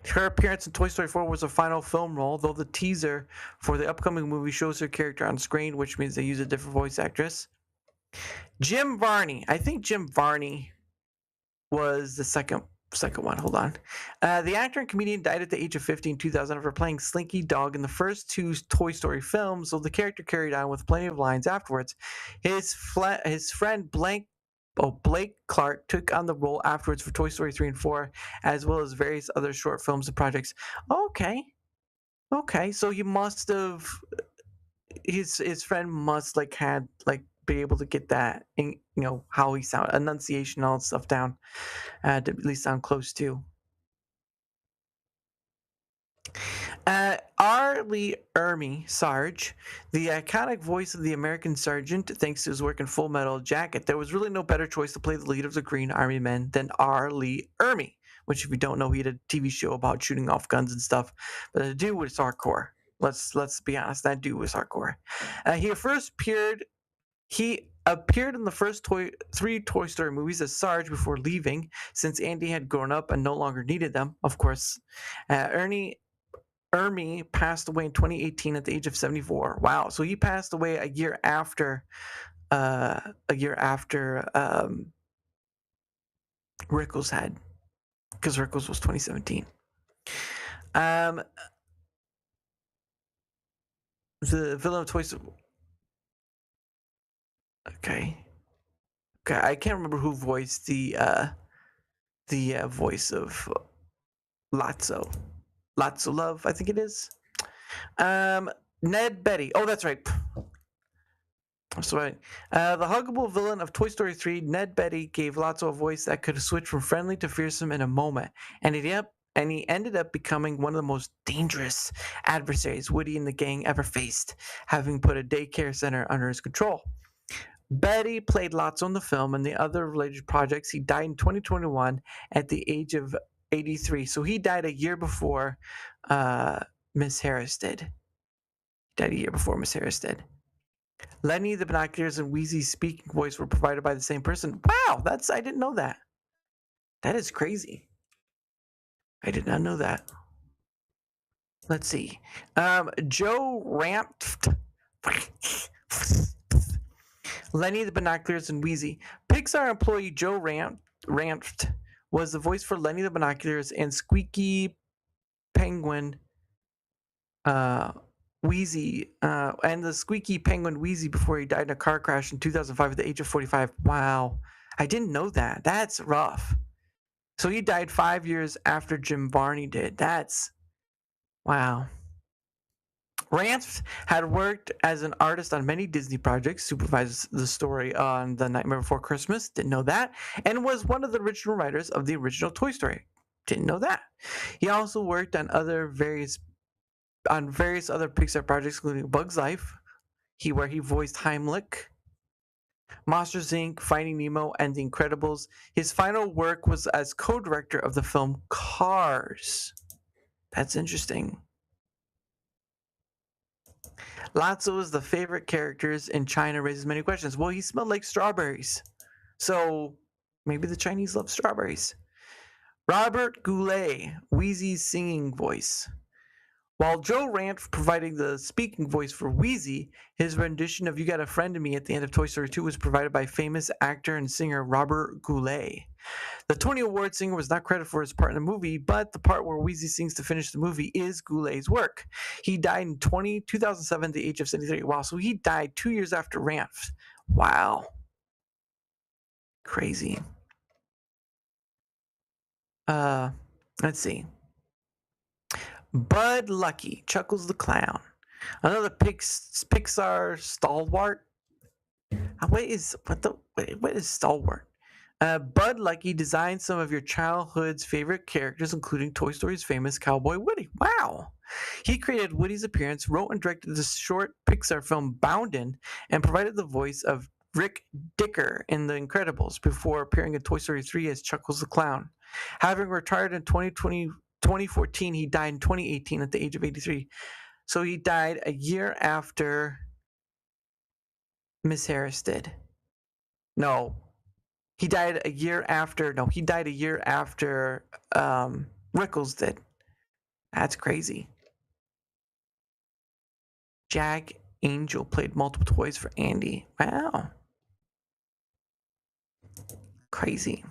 Speaker 2: Her appearance in Toy Story 4 was her final film role, though the teaser for the upcoming movie shows her character on screen, which means they use a different voice actress. Jim Varney. I think Jim Varney was the second one. Hold on. The actor and comedian died at the age of 50 in 2000 after playing Slinky Dog in the first 2 Toy Story films, so the character carried on with plenty of lines afterwards. His friend Blake Clark took on the role afterwards for Toy Story 3 and 4, as well as various other short films and projects. Okay. Okay, so he must have his friend must like had like be able to get that in, how he sound, enunciation, all that stuff down, to at least sound close to. R. Lee Ermey, Sarge, the iconic voice of the American Sergeant, thanks to his work in Full Metal Jacket, there was really no better choice to play the leader of the Green Army Men than R. Lee Ermey, which, if you don't know, he had a TV show about shooting off guns and stuff. But the dude was hardcore. Let's be honest, that dude was hardcore. He appeared in the first three Toy Story movies as Sarge before leaving, since Andy had grown up and no longer needed them. Of course, Ermey passed away in 2018 at the age of 74. Wow! So he passed away a year after Rickles had, because Rickles was 2017. The villain of Toy Story. Okay, I can't remember who voiced the voice of Lotso Love, I think it is. Ned Betty. Oh, that's right. That's right. The huggable villain of Toy Story 3, Ned Betty, gave Lotso a voice that could switch from friendly to fearsome in a moment, and he ended up becoming one of the most dangerous adversaries Woody and the gang ever faced, having put a daycare center under his control. Betty played Lotso in the film and the other related projects. He died in 2021 at the age of 83. So he died a year before Miss Harris did. Lenny, the binoculars, and Wheezy's speaking voice were provided by the same person. Wow, I didn't know that. That is crazy. I did not know that. Let's see. Joe Rampt. Lenny, the binoculars, and Wheezy. Pixar employee Joe Rampt was the voice for Lenny the binoculars and Squeaky Penguin Wheezy, and the Squeaky Penguin Wheezy before he died in a car crash in 2005 at the age of 45. Wow. I didn't know that. That's rough. So he died 5 years after Jim Varney did. That's wow. Rance had worked as an artist on many Disney projects, supervised the story on The Nightmare Before Christmas, didn't know that, and was one of the original writers of the original Toy Story. Didn't know that. He also worked on various other Pixar projects, including Bug's Life, where he voiced Heimlich, Monsters Inc., Finding Nemo, and The Incredibles. His final work was as co-director of the film Cars. That's interesting. Lotso is the favorite characters in China, raises many questions. Well, he smelled like strawberries. So maybe the Chinese love strawberries. Robert Goulet, Wheezy's singing voice. While Joe Ranft providing the speaking voice for Wheezy, his rendition of You Got a Friend in Me at the end of Toy Story 2 was provided by famous actor and singer Robert Goulet. The Tony Award singer was not credited for his part in the movie, but the part where Wheezy sings to finish the movie is Goulet's work. He died in 2007 at the age of 73. Wow, so he died 2 years after Ranft. Wow. Crazy. Let's see. Bud Lucky, Chuckles the Clown. Another Pixar stalwart. What is stalwart? Bud Lucky designed some of your childhood's favorite characters, including Toy Story's famous cowboy Woody. Wow. He created Woody's appearance, wrote and directed the short Pixar film Boundin', and provided the voice of Rick Dicker in The Incredibles before appearing in Toy Story 3 as Chuckles the Clown. Having retired in 2014, he died in 2018 at the age of 83. So he died a year after Miss Harris did. No. He died a year after Rickles did. That's crazy. Jack Angel played multiple toys for Andy. Wow. Crazy.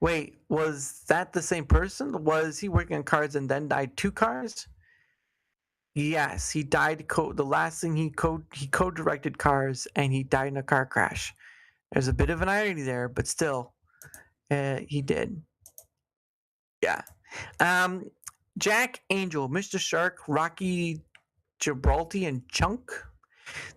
Speaker 2: Wait, was that the same person? Was he working on Cars and then died 2 Cars? Yes, he died. The last thing he co-directed Cars, and he died in a car crash. There's a bit of an irony there, but still, he did. Yeah. Jack Angel, Mr. Shark, Rocky Gibraltar, and Chunk.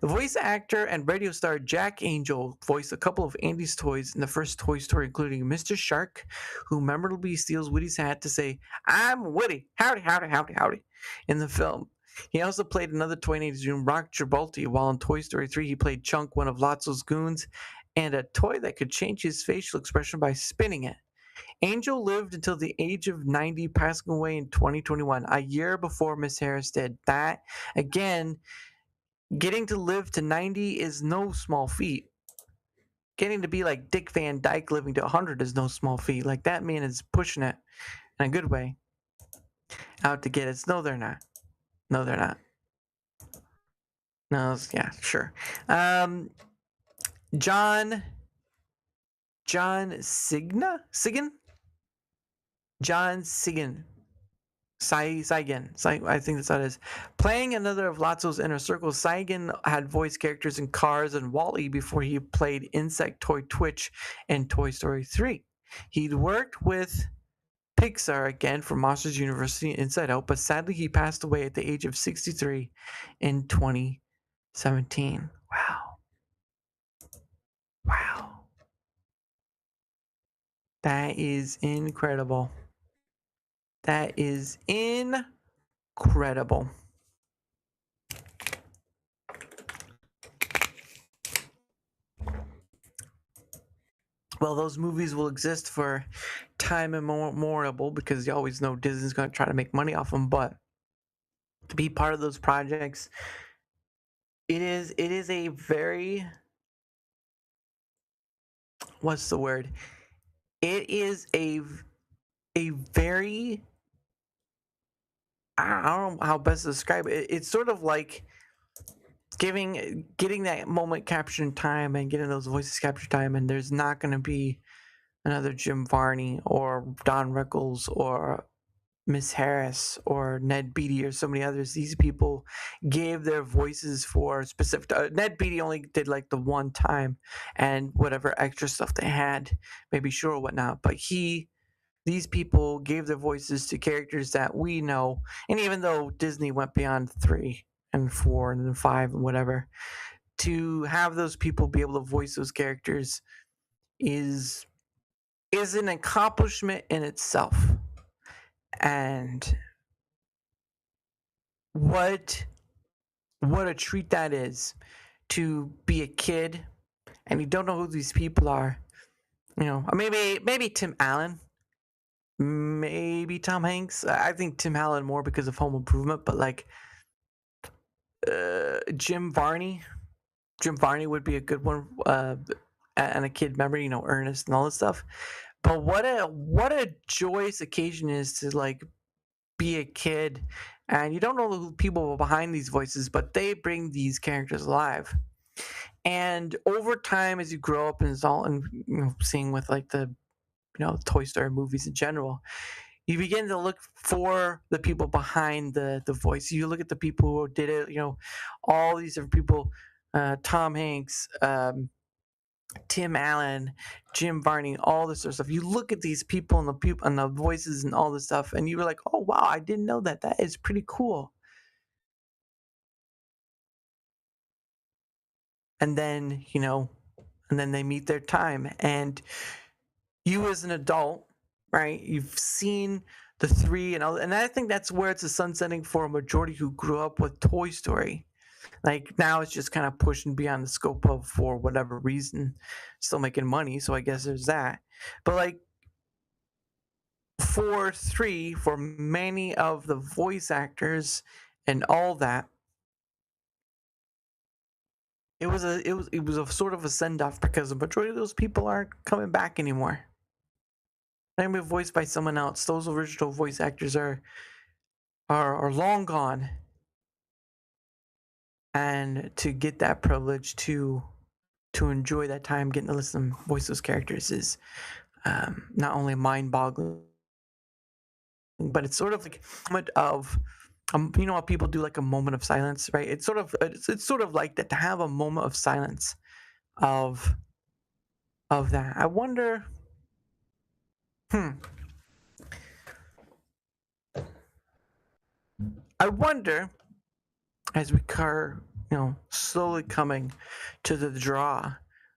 Speaker 2: The voice actor and radio star Jack Angel voiced a couple of Andy's toys in the first Toy Story, including Mr. Shark, who memorably steals Woody's hat to say, "I'm Woody, howdy, howdy, howdy, howdy," in the film. He also played another toy in Andy's room, Rock Gibraltar, while in Toy Story 3 he played Chunk, one of Lotso's goons, and a toy that could change his facial expression by spinning it. Angel lived until the age of 90, passing away in 2021, a year before Miss Harris did. That, again, getting to live to 90 is no small feat. Getting to be like Dick Van Dyke living to 100 is no small feat. Like, that man is pushing it in a good way out to get it. No, they're not. No, they're not. No, yeah, sure. John Sigan? John Sigan. Saigen. I think that's how it is. Playing another of Lotso's inner circle, Saigen had voiced characters in Cars and WALL-E before he played Insect Toy Twitch in Toy Story 3. He'd worked with Pixar again for Monsters University and Inside Out, but sadly he passed away at the age of 63 in 2017. Wow. Wow. That is incredible. That is incredible. Well, those movies will exist for time immemorial because you always know Disney's going to try to make money off them. But to be part of those projects, it is a very, what's the word? It is a very, I don't know how best to describe it. It's sort of like getting that moment captured in time and getting those voices captured time, and there's not going to be another Jim Varney or Don Rickles or Miss Harris or Ned Beatty or so many others. These people gave their voices for specific. Ned Beatty only did like the one time and whatever extra stuff they had, maybe sure or whatnot. But these people gave their voices to characters that we know. And even though Disney went beyond 3 and 4 and then 5 and whatever, to have those people be able to voice those characters is an accomplishment in itself. And what a treat that is to be a kid and you don't know who these people are. You know, maybe Tim Allen, maybe Tom Hanks. I think Tim Allen more because of Home Improvement, but like Jim Varney would be a good one, and a kid member, you know, Ernest and all this stuff. But what a joyous occasion is to like be a kid, and you don't know who people behind these voices, but they bring these characters alive. And over time, as you grow up and it's all, and you know, seeing with like the, you know, Toy Story movies in general, you begin to look for the people behind the voice. You look at the people who did it, you know, all these different people, Tom Hanks, Tim Allen, Jim Varney, all this sort of stuff. You look at these people and the voices and all this stuff, and you were like, "Oh wow, I didn't know that. That is pretty cool." And then, you know, and then they meet their time, and you as an adult, right? You've seen the 3 and all, and I think that's where it's a sunsetting for a majority who grew up with Toy Story. Like now it's just kind of pushing beyond the scope of, for whatever reason, still making money. So I guess there's that. But like for 3, for many of the voice actors and all that, it was a sort of a send off because the majority of those people aren't coming back anymore. They're gonna be voiced by someone else. Those original voice actors are long gone. And to get that privilege to enjoy that time getting to listen to voice those characters is not only mind-boggling, but it's sort of like a moment of you know how people do like a moment of silence, right? It's sort of like that, to have a moment of silence of that. I wonder, I wonder, as we are, slowly coming to the draw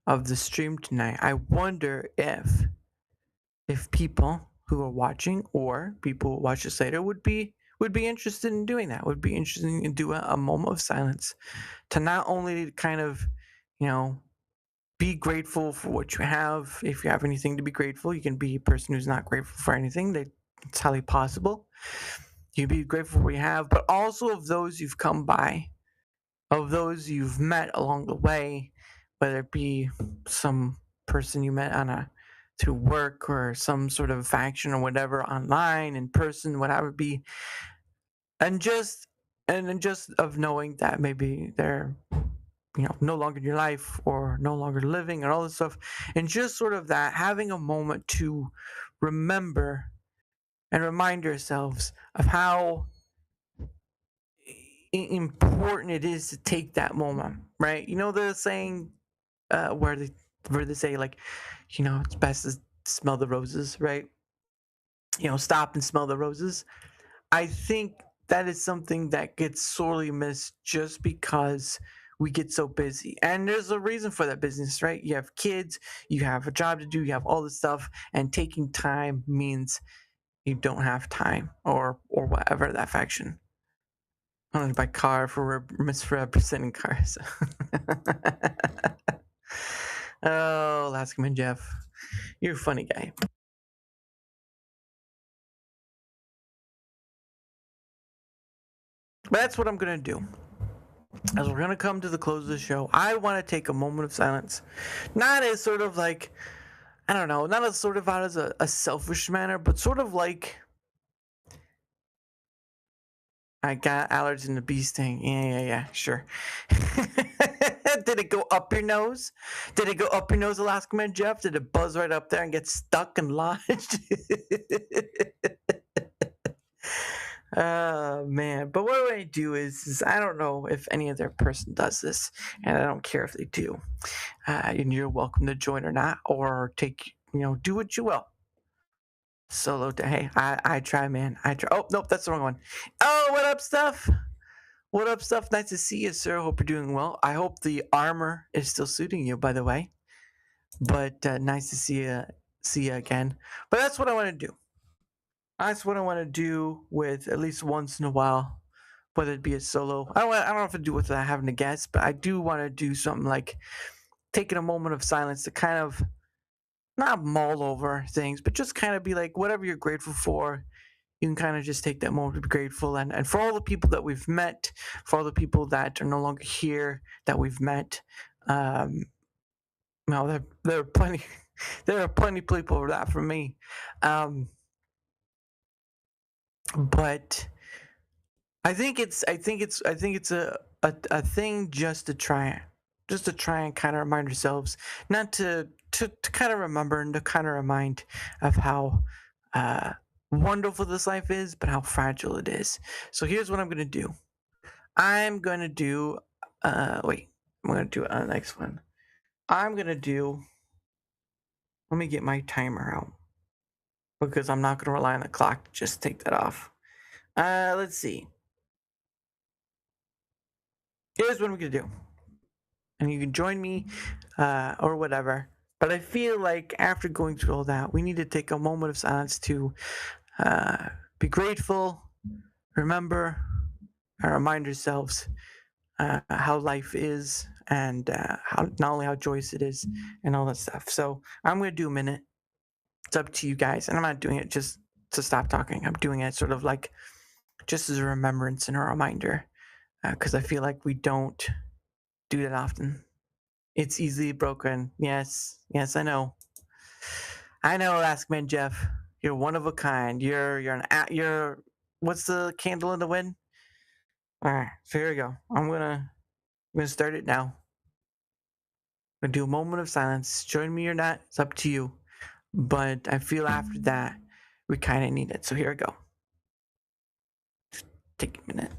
Speaker 2: of the stream tonight, I wonder if people who are watching or people who watch this later would be interested in doing that. Would be interested in doing a moment of silence to not only kind of, you know, be grateful for what you have. If you have anything to be grateful, you can be a person who's not grateful for anything. It's highly possible. You can be grateful for what you have, but also of those you've come by, of those you've met along the way, whether it be some person you met through work or some sort of faction or whatever online, in person, whatever it be, and just of knowing that maybe they're no longer in your life or no longer living and all this stuff, and just sort of that having a moment to remember and remind yourselves of how important it is to take that moment, right? The saying where they say, like, it's best to smell the roses, right? Stop and smell the roses. I think that is something that gets sorely missed just because we get so busy. And there's a reason for that business, right? You have kids, you have a job to do, you have all this stuff, and taking time means you don't have time or whatever that faction. I don't know, by car for misrepresenting cars. Oh, Alaska Man Jeff. You're a funny guy. But that's what I'm going to do. As we're going to come to the close of the show, I want to take a moment of silence. Not as sort of like, I don't know, not as sort of out as a selfish manner, but sort of like, I got allergies in the bee sting. Yeah, sure. Did it go up your nose? Did it go up your nose, Alaska Man Jeff? Did it buzz right up there and get stuck and lodged? Oh man! But what I do is I don't know if any other person does this, and I don't care if they do. And you're welcome to join or not, or take do what you will. Solo day. Hey, I try, man. I try. Oh nope, that's the wrong one. Oh, what up, stuff? What up, stuff? Nice to see you, sir. Hope you're doing well. I hope the armor is still suiting you, by the way. But nice to see you again. But that's what I want to do. That's what I want to do with at least once in a while, whether it be a solo. I don't know if to do with having a guest, but I do want to do something like taking a moment of silence to kind of not mull over things, but just kind of be like, whatever you're grateful for, you can kind of just take that moment to be grateful. And for all the people that we've met, for all the people that are no longer here that we've met, no, there are plenty, there are plenty of people for that for me. But I think it's a thing just to try and kind of remind ourselves, not to kind of remember and to kind of remind of how wonderful this life is, but how fragile it is. So here's what I'm gonna do. I'm gonna do wait, I'm gonna do the next one. I'm gonna do. Let me get my timer out because I'm not gonna rely on the clock to just take that off. Let's see. Here's what I'm gonna do, and you can join me or whatever. But I feel like after going through all that, we need to take a moment of silence to be grateful, remember, and remind ourselves how life is, and how not only how joyous it is, and all that stuff. So I'm gonna do a minute. It's up to you guys, and I'm not doing it just to stop talking. I'm doing it sort of like just as a remembrance and a reminder, because I feel like we don't do that often. It's easily broken. Yes, I know. I know, Ask Man Jeff. You're one of a kind. You're what's the candle in the wind? All right, so here we go. I'm gonna start it now. I'm gonna do a moment of silence. Join me or not, it's up to you. But I feel after that we kind of need it. So here we go. Just take a minute.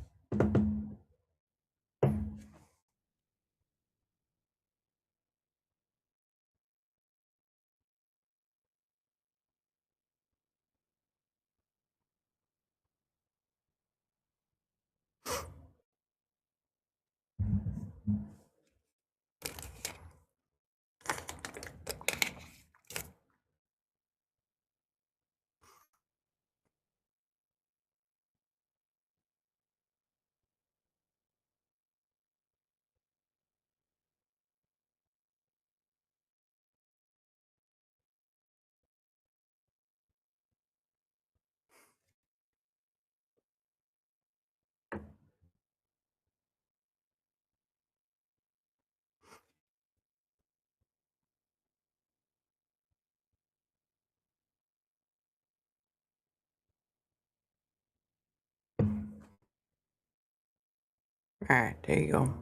Speaker 2: Alright, there you go.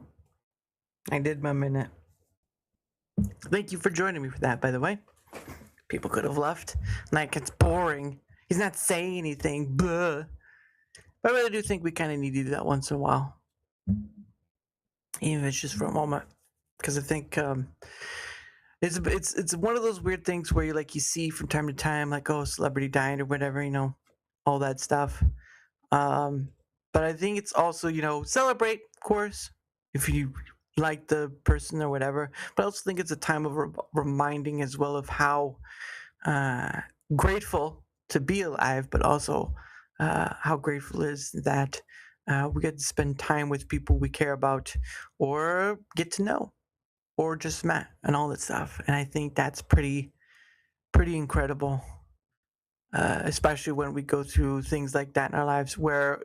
Speaker 2: I did my minute. Thank you for joining me for that, by the way. People could have left. Like, it's boring. He's not saying anything. But I really do think we kind of need to do that once in a while. Even if it's just for a moment. Because I think it's one of those weird things where you see from time to time, like, oh, celebrity dying or whatever, all that stuff. But I think it's also, celebrate, of course, if you like the person or whatever. But I also think it's a time of reminding as well of how grateful to be alive, but also how grateful is that we get to spend time with people we care about or get to know or just met and all that stuff. And I think that's pretty incredible, especially when we go through things like that in our lives where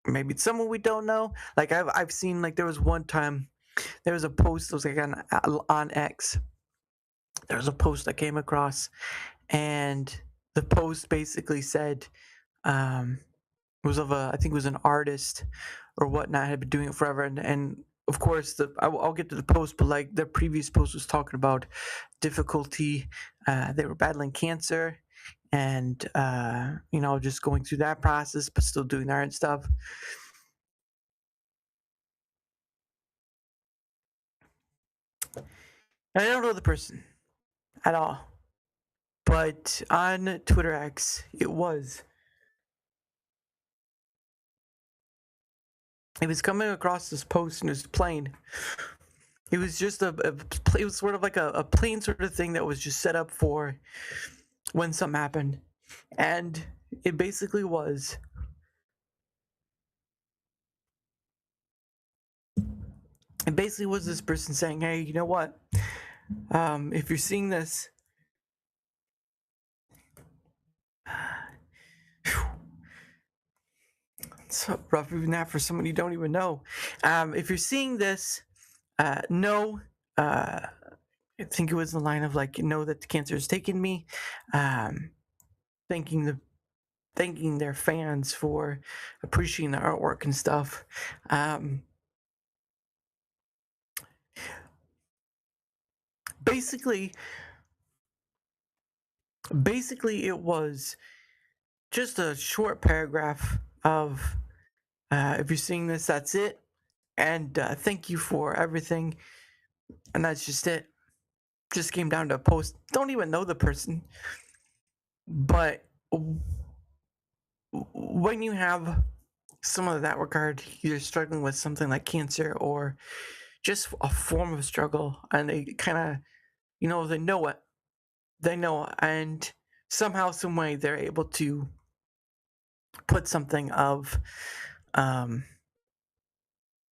Speaker 2: maybe it's someone we don't know. Like I've seen, like, there was one time there was a post that was like on X. There was a post I came across, and the post basically said, it was I think it was an artist or whatnot, had been doing it forever, and of course I'll get to the post, but like their previous post was talking about difficulty. They were battling cancer, and just going through that process, but still doing art and stuff. I don't know the person at all, but on Twitter X, it was coming across this post, and it was plain. It was just it was sort of like a plain sort of thing that was just set up for when something happened. And it basically was, this person saying, hey, you know what? If you're seeing this, it's rough even that for someone you don't even know. If you're seeing this, know, I think it was the line of like, know that the cancer has taken me. Thanking their fans for appreciating the artwork and stuff. Basically, it was just a short paragraph of, if you're seeing this, that's it, and thank you for everything, and that's just it. Just came down to a post. Don't even know the person, but when you have someone of that regard, you're struggling with something like cancer or just a form of struggle, and they kind of, they know it. They know it, and somehow, some way, they're able to put something of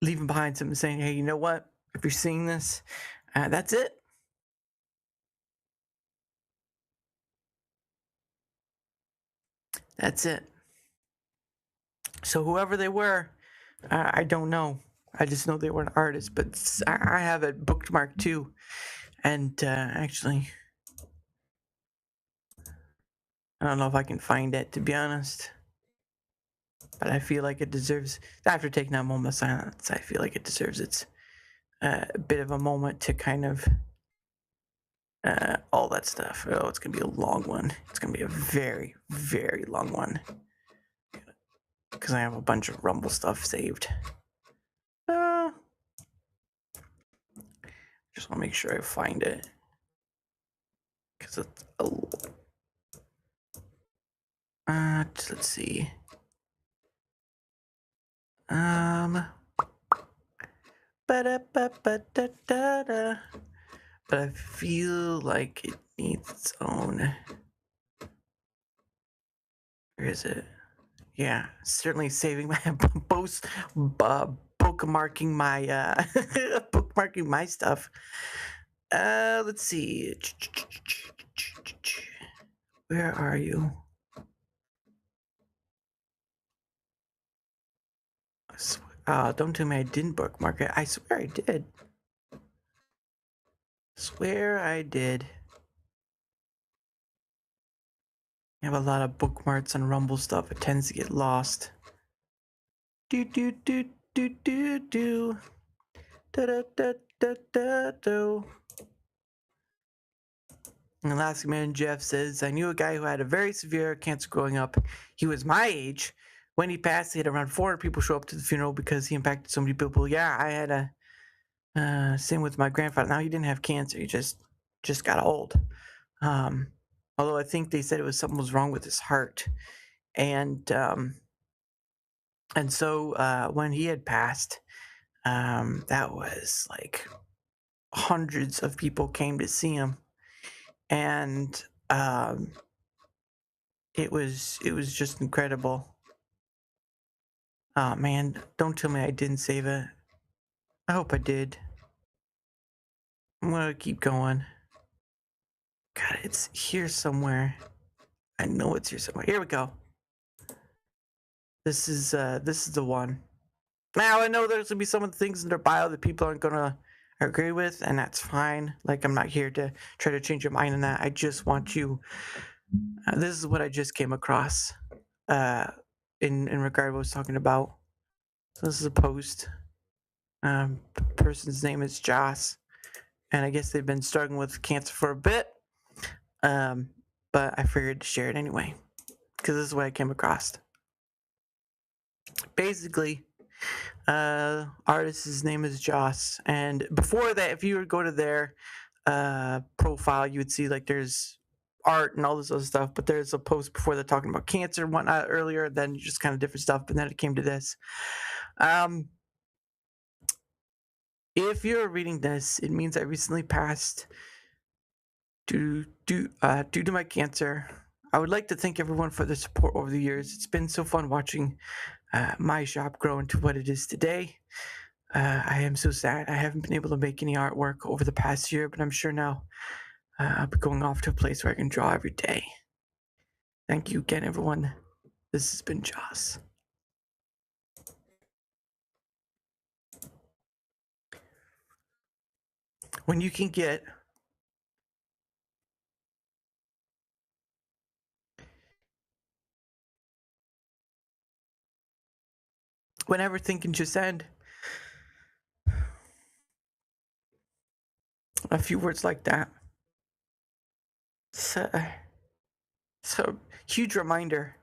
Speaker 2: leaving behind something, saying, hey, you know what? If you're seeing this, that's it. That's it. So whoever they were, I don't know. I just know they were an artist, but I have it bookmarked too. And actually, I don't know if I can find it, to be honest. But I feel like it deserves, after taking that moment of silence, I feel like it deserves its a bit of a moment to kind of all that stuff. Oh, it's going to be a long one. It's going to be a very, very long one. Because I have a bunch of Rumble stuff saved. Just want to make sure I find it. Because it's let's see. Ba-da-ba-ba-da-da-da. But I feel like it needs its own. Where is it? Yeah, certainly saving my bookmarking my bookmarking my stuff. Let's see. Where are you? Don't tell me I didn't bookmark it. I swear I did. Swear I did. I have a lot of bookmarks on Rumble stuff. It tends to get lost. Do do do do do do. Da da da da da do. And Alaska Man Jeff says, I knew a guy who had a very severe cancer growing up. He was my age. When he passed, he had around 400 people show up to the funeral because he impacted so many people. Yeah, I had same with my grandfather. Now he didn't have cancer. He just got old. Although I think they said it was something was wrong with his heart. And so when he had passed, that was like hundreds of people came to see him. And it was just incredible. Oh man, don't tell me I didn't save it. I hope I did. I'm gonna keep going. God, it's here somewhere. I know it's here somewhere. Here we go. This is the one. Now I know there's gonna be some of the things in their bio that people aren't gonna agree with, and that's fine. Like, I'm not here to try to change your mind on that. I just want you. This is what I just came across. In regard to what I was talking about. So this is a post. Person's name is Joss, and I guess they've been struggling with cancer for a bit. But I figured to share it anyway because this is what I came across. Basically, artist's name is Joss, and before that, if you were to go to their profile, you would see like there's art and all this other stuff, but there's a post before they're talking about cancer and whatnot earlier, then just kind of different stuff, but then it came to this. If you're reading this, it means I recently passed due to my cancer. I would like to thank everyone for the support over the years. It's been so fun watching my shop grow into what it is today. I am so sad I haven't been able to make any artwork over the past year, but I'm sure now I'll be going off to a place where I can draw every day. Thank you again, everyone. This has been Joss. When you can get when everything can just end, a few words like that. So huge reminder.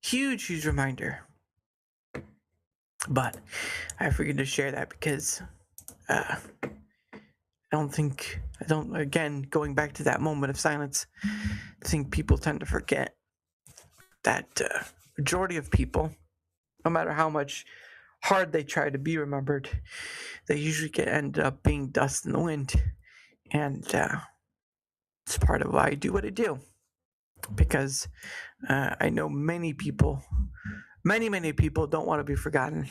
Speaker 2: Huge reminder. But I figured to share that because I don't, again, going back to that moment of silence, I think people tend to forget that majority of people, no matter how much hard they try to be remembered, they usually end up being dust in the wind. And it's part of why I do what I do. Because I know many people don't want to be forgotten,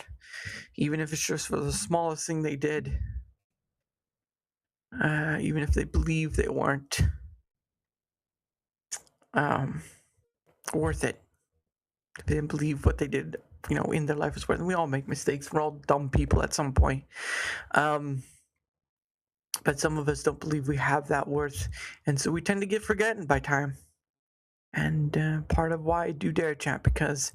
Speaker 2: even if it's just for the smallest thing they did. Even if they believe they weren't worth it. If they didn't believe what they did, in their life was worth it. We all make mistakes. We're all dumb people at some point. But some of us don't believe we have that worth. And so we tend to get forgotten by time. And part of why I do DaraChat, because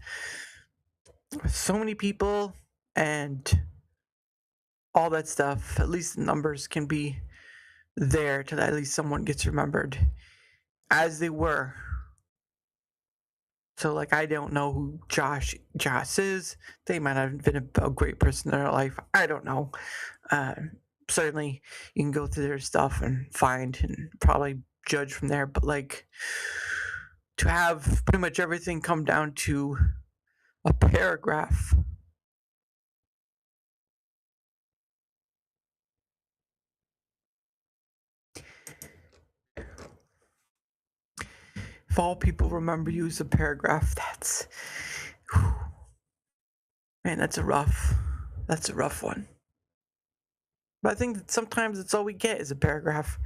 Speaker 2: so many people and all that stuff, at least the numbers can be there till at least someone gets remembered as they were. So, like, I don't know who Joss is. They might have been a great person in their life. I don't know. Certainly, you can go through their stuff and find and probably judge from there. But, like, to have pretty much everything come down to a paragraph If all people remember you as a paragraph, whew, man, that's a rough one. But I think that sometimes it's all we get is a paragraph.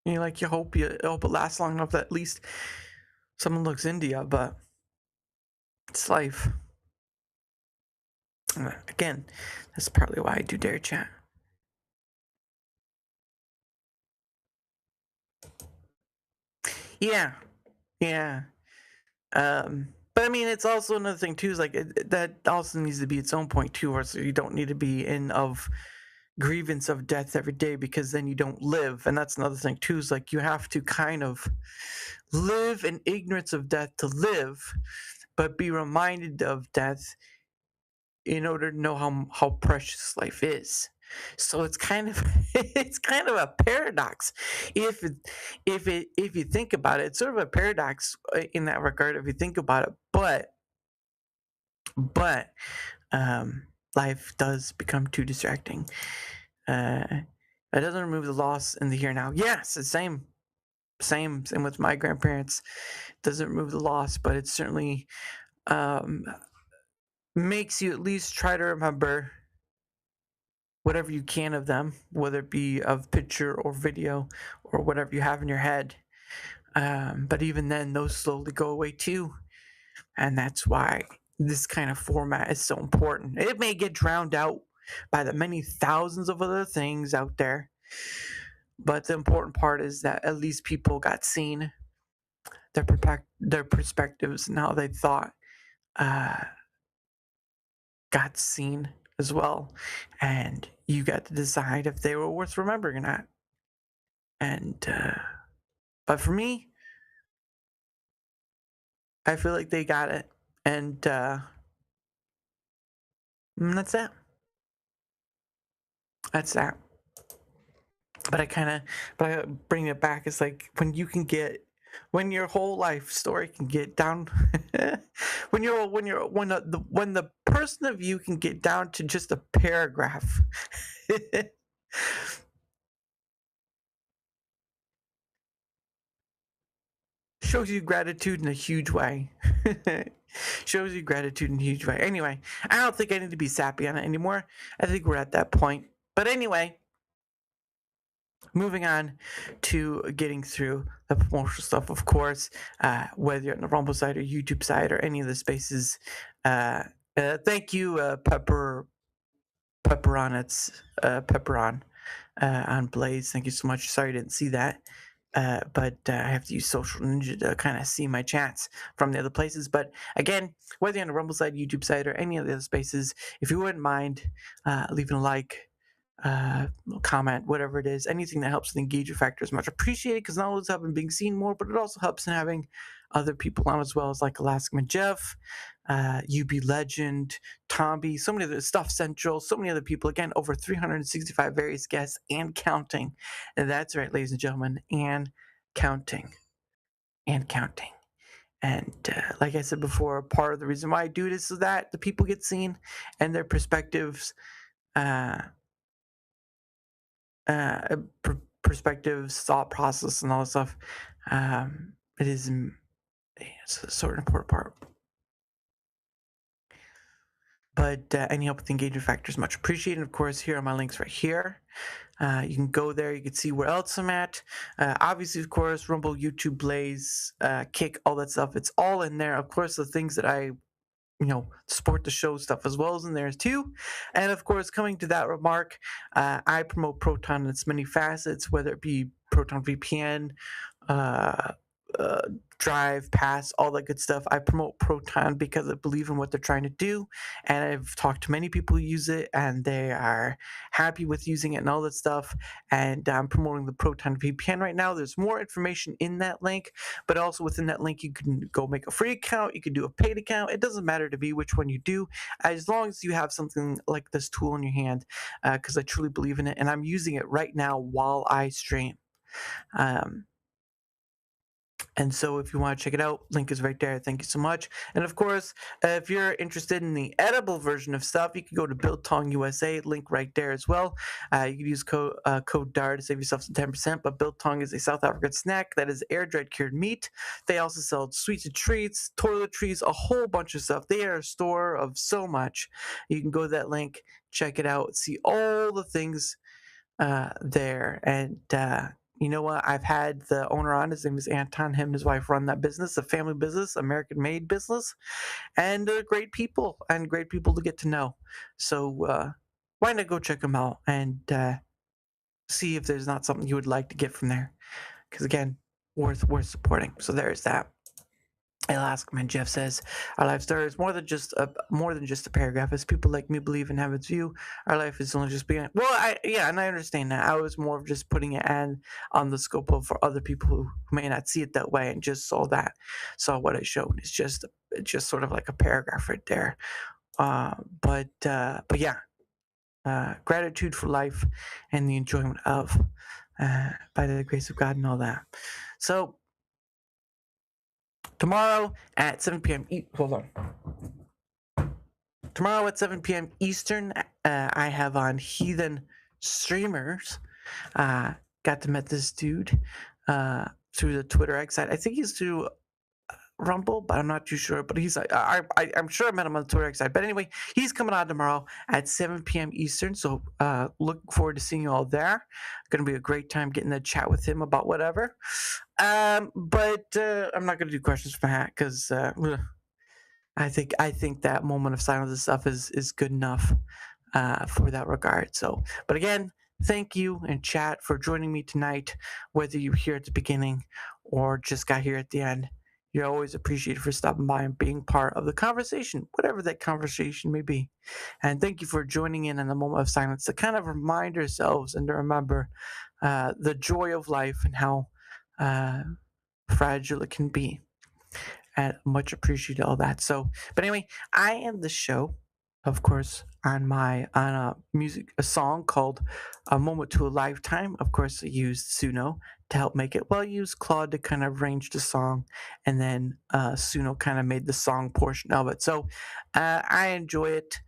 Speaker 2: You hope it lasts long enough that at least someone looks into you, but it's life. Again, that's partly why I do DaraChat. Yeah. But I mean, it's also another thing too. Is like that also needs to be its own point too, or so you don't need to be in of grievance of death every day, because then you don't live. And that's another thing too. Is like you have to kind of live in ignorance of death to live, but be reminded of death in order to know how precious life is. So it's kind of a paradox if you think about it. It's sort of a paradox in that regard if you think about it. But life does become too distracting. It doesn't remove the loss in the here and now. Yes, the same with my grandparents. It doesn't remove the loss, but it certainly makes you at least try to remember whatever you can of them, whether it be of picture or video or whatever you have in your head. But even then, those slowly go away too. And that's why this kind of format is so important. It may get drowned out by the many thousands of other things out there, but the important part is that at least people got seen, their perspectives and how they thought got seen as well, and you got to decide if they were worth remembering or not. And but for me, I feel like they got it, and that's that. That's that. But I bring it back. It's like when your whole life story can get down, when the person of you can get down to just a paragraph. Shows you gratitude in a huge way. Shows you gratitude in a huge way. Anyway, I don't think I need to be sappy on it anymore. I think we're at that point. But anyway, moving on to getting through the promotional stuff, of course, whether you're on the Rumble side or YouTube side or any of the spaces. Thank you, Pepperon on Blaze. Thank you so much. Sorry I didn't see that. But I have to use Social Ninja to kind of see my chats from the other places. But again, whether you're on the Rumble side, YouTube side, or any of the other spaces, if you wouldn't mind leaving a like, comment, whatever it is, anything that helps the engagement factor is much appreciated, because not only does it help in being seen more, but it also helps in having other people on as well, as like Alaskaman Jeff, UB Legend, Tomby, so many other Stuff Central, so many other people. Again, over 365 various guests and counting. And that's right, ladies and gentlemen, and counting. And counting. And like I said before, part of the reason why I do this is so that the people get seen and their perspectives perspectives, thought process, and all that stuff. It's a sort of important part. But any help with the engagement factor is much appreciated. Of course, here are my links right here. You can go there. You can see where else I'm at. Obviously, of course, Rumble, YouTube, Blaze, Kick, all that stuff. It's all in there. Of course, the things that I support the show stuff as well as in there too. And of course, coming to that remark, I promote Proton in its many facets, whether it be Proton VPN, Drive, Pass, all that good stuff. I promote Proton because I believe in what they're trying to do, and I've talked to many people who use it, and they are happy with using it and all that stuff. And I'm promoting the Proton VPN right now. There's more information in that link, but also within that link, you can go make a free account. You can do a paid account. It doesn't matter to me which one you do, as long as you have something like this tool in your hand, because I truly believe in it, and I'm using it right now while I stream. And so if you want to check it out, link is right there. Thank you so much. And of course, if you're interested in the edible version of stuff, you can go to Biltong USA, link right there as well. You can use code DAR to save yourself some 10%, but Biltong is a South African snack that is air-dried cured meat. They also sell sweets and treats, toiletries, a whole bunch of stuff. They are a store of so much. You can go to that link, check it out, see all the things there. And you know what? I've had the owner on. His name is Anton. Him and his wife run that business, a family business, American-made business, and great people to get to know. So why not go check them out and see if there's not something you would like to get from there? Because again, worth supporting. So there's that. Alaskaman Jeff says, "Our life story is more than just a paragraph. As people like me believe and have its view, our life is only just beginning." Well, and I understand that. I was more of just putting it on the scope of for other people who may not see it that way and just saw what I showed. It's just sort of like a paragraph right there. But yeah, gratitude for life and the enjoyment of, by the grace of God and all that. So. Tomorrow at 7 p.m. Tomorrow at 7 p.m. Eastern, I have on Heathen Streamers. Got to meet this dude through the Twitter X site. I think he's through Rumble, but I'm not too sure. But he's I'm sure I met him on the Twitter X site. But anyway, he's coming on tomorrow at 7 p.m. Eastern. So looking forward to seeing you all there. Going to be a great time getting to chat with him about whatever. But I'm not going to do questions from that because I think that moment of silence and stuff is good enough for that regard. So, but again, thank you and chat for joining me tonight. Whether you're here at the beginning or just got here at the end, you're always appreciated for stopping by and being part of the conversation, whatever that conversation may be. And thank you for joining in the moment of silence to kind of remind ourselves and to remember the joy of life and how fragile it can be. And much appreciated all that. So, but anyway, I end the show, of course, on a song called "A Moment to a Lifetime." Of course, I used Suno to help make it. Well, I used Claude to kind of arrange the song, and then Suno kind of made the song portion of it. So I enjoy it.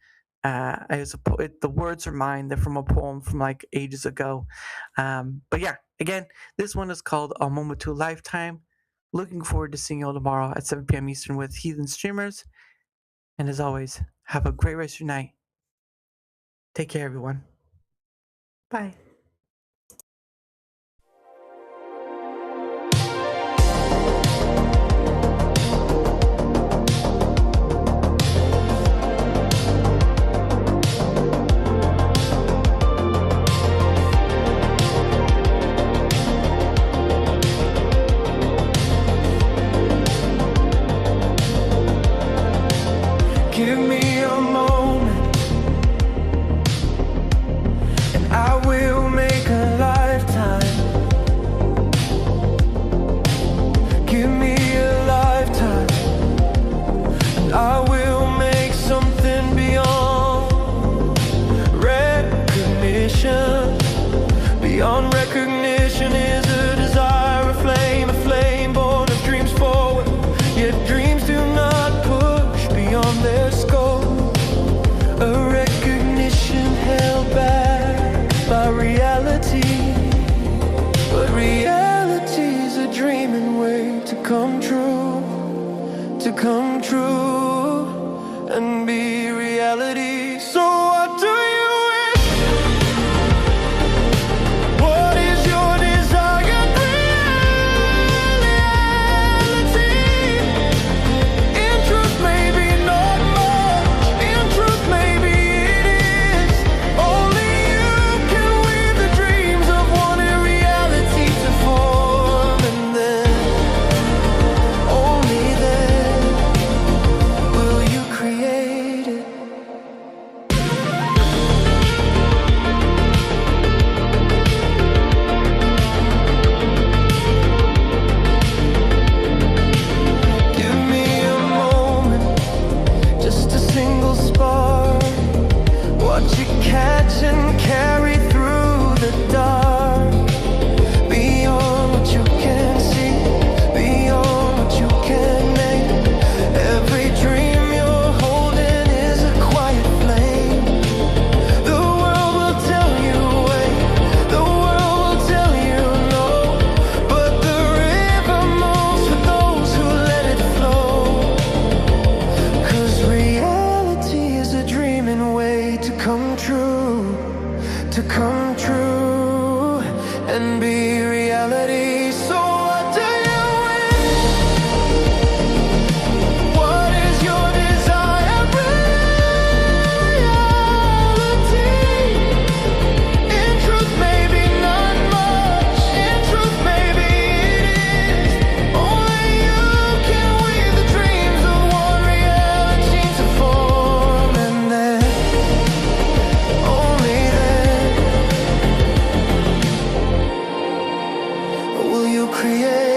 Speaker 2: The words are mine. They're from a poem from like ages ago. But yeah, again, this one is called "A Moment to a Lifetime." Looking forward to seeing you all tomorrow at 7 p.m. Eastern with Heathen Streamers. And as always, have a great rest of your night. Take care, everyone. Bye.
Speaker 4: Give me a moment, and I will make a lifetime. Give me a lifetime, and I will make something beyond recognition. Beyond recognition is a desire, a flame born of dreams forward. Yet dreams do not push beyond their scope. A recognition held back by reality. But reality's a dreaming way to come true, and be reality. So what do you wish? What is your desired reality? In truth, maybe not much. In truth, maybe it is. Only you can weave the dreams of wanting reality to form, and then, only then, reality. So what do you wish? What is your desired reality? In truth, maybe not much. In truth, maybe it is. Only you can weave the dreams of one reality to form, and then only then will you create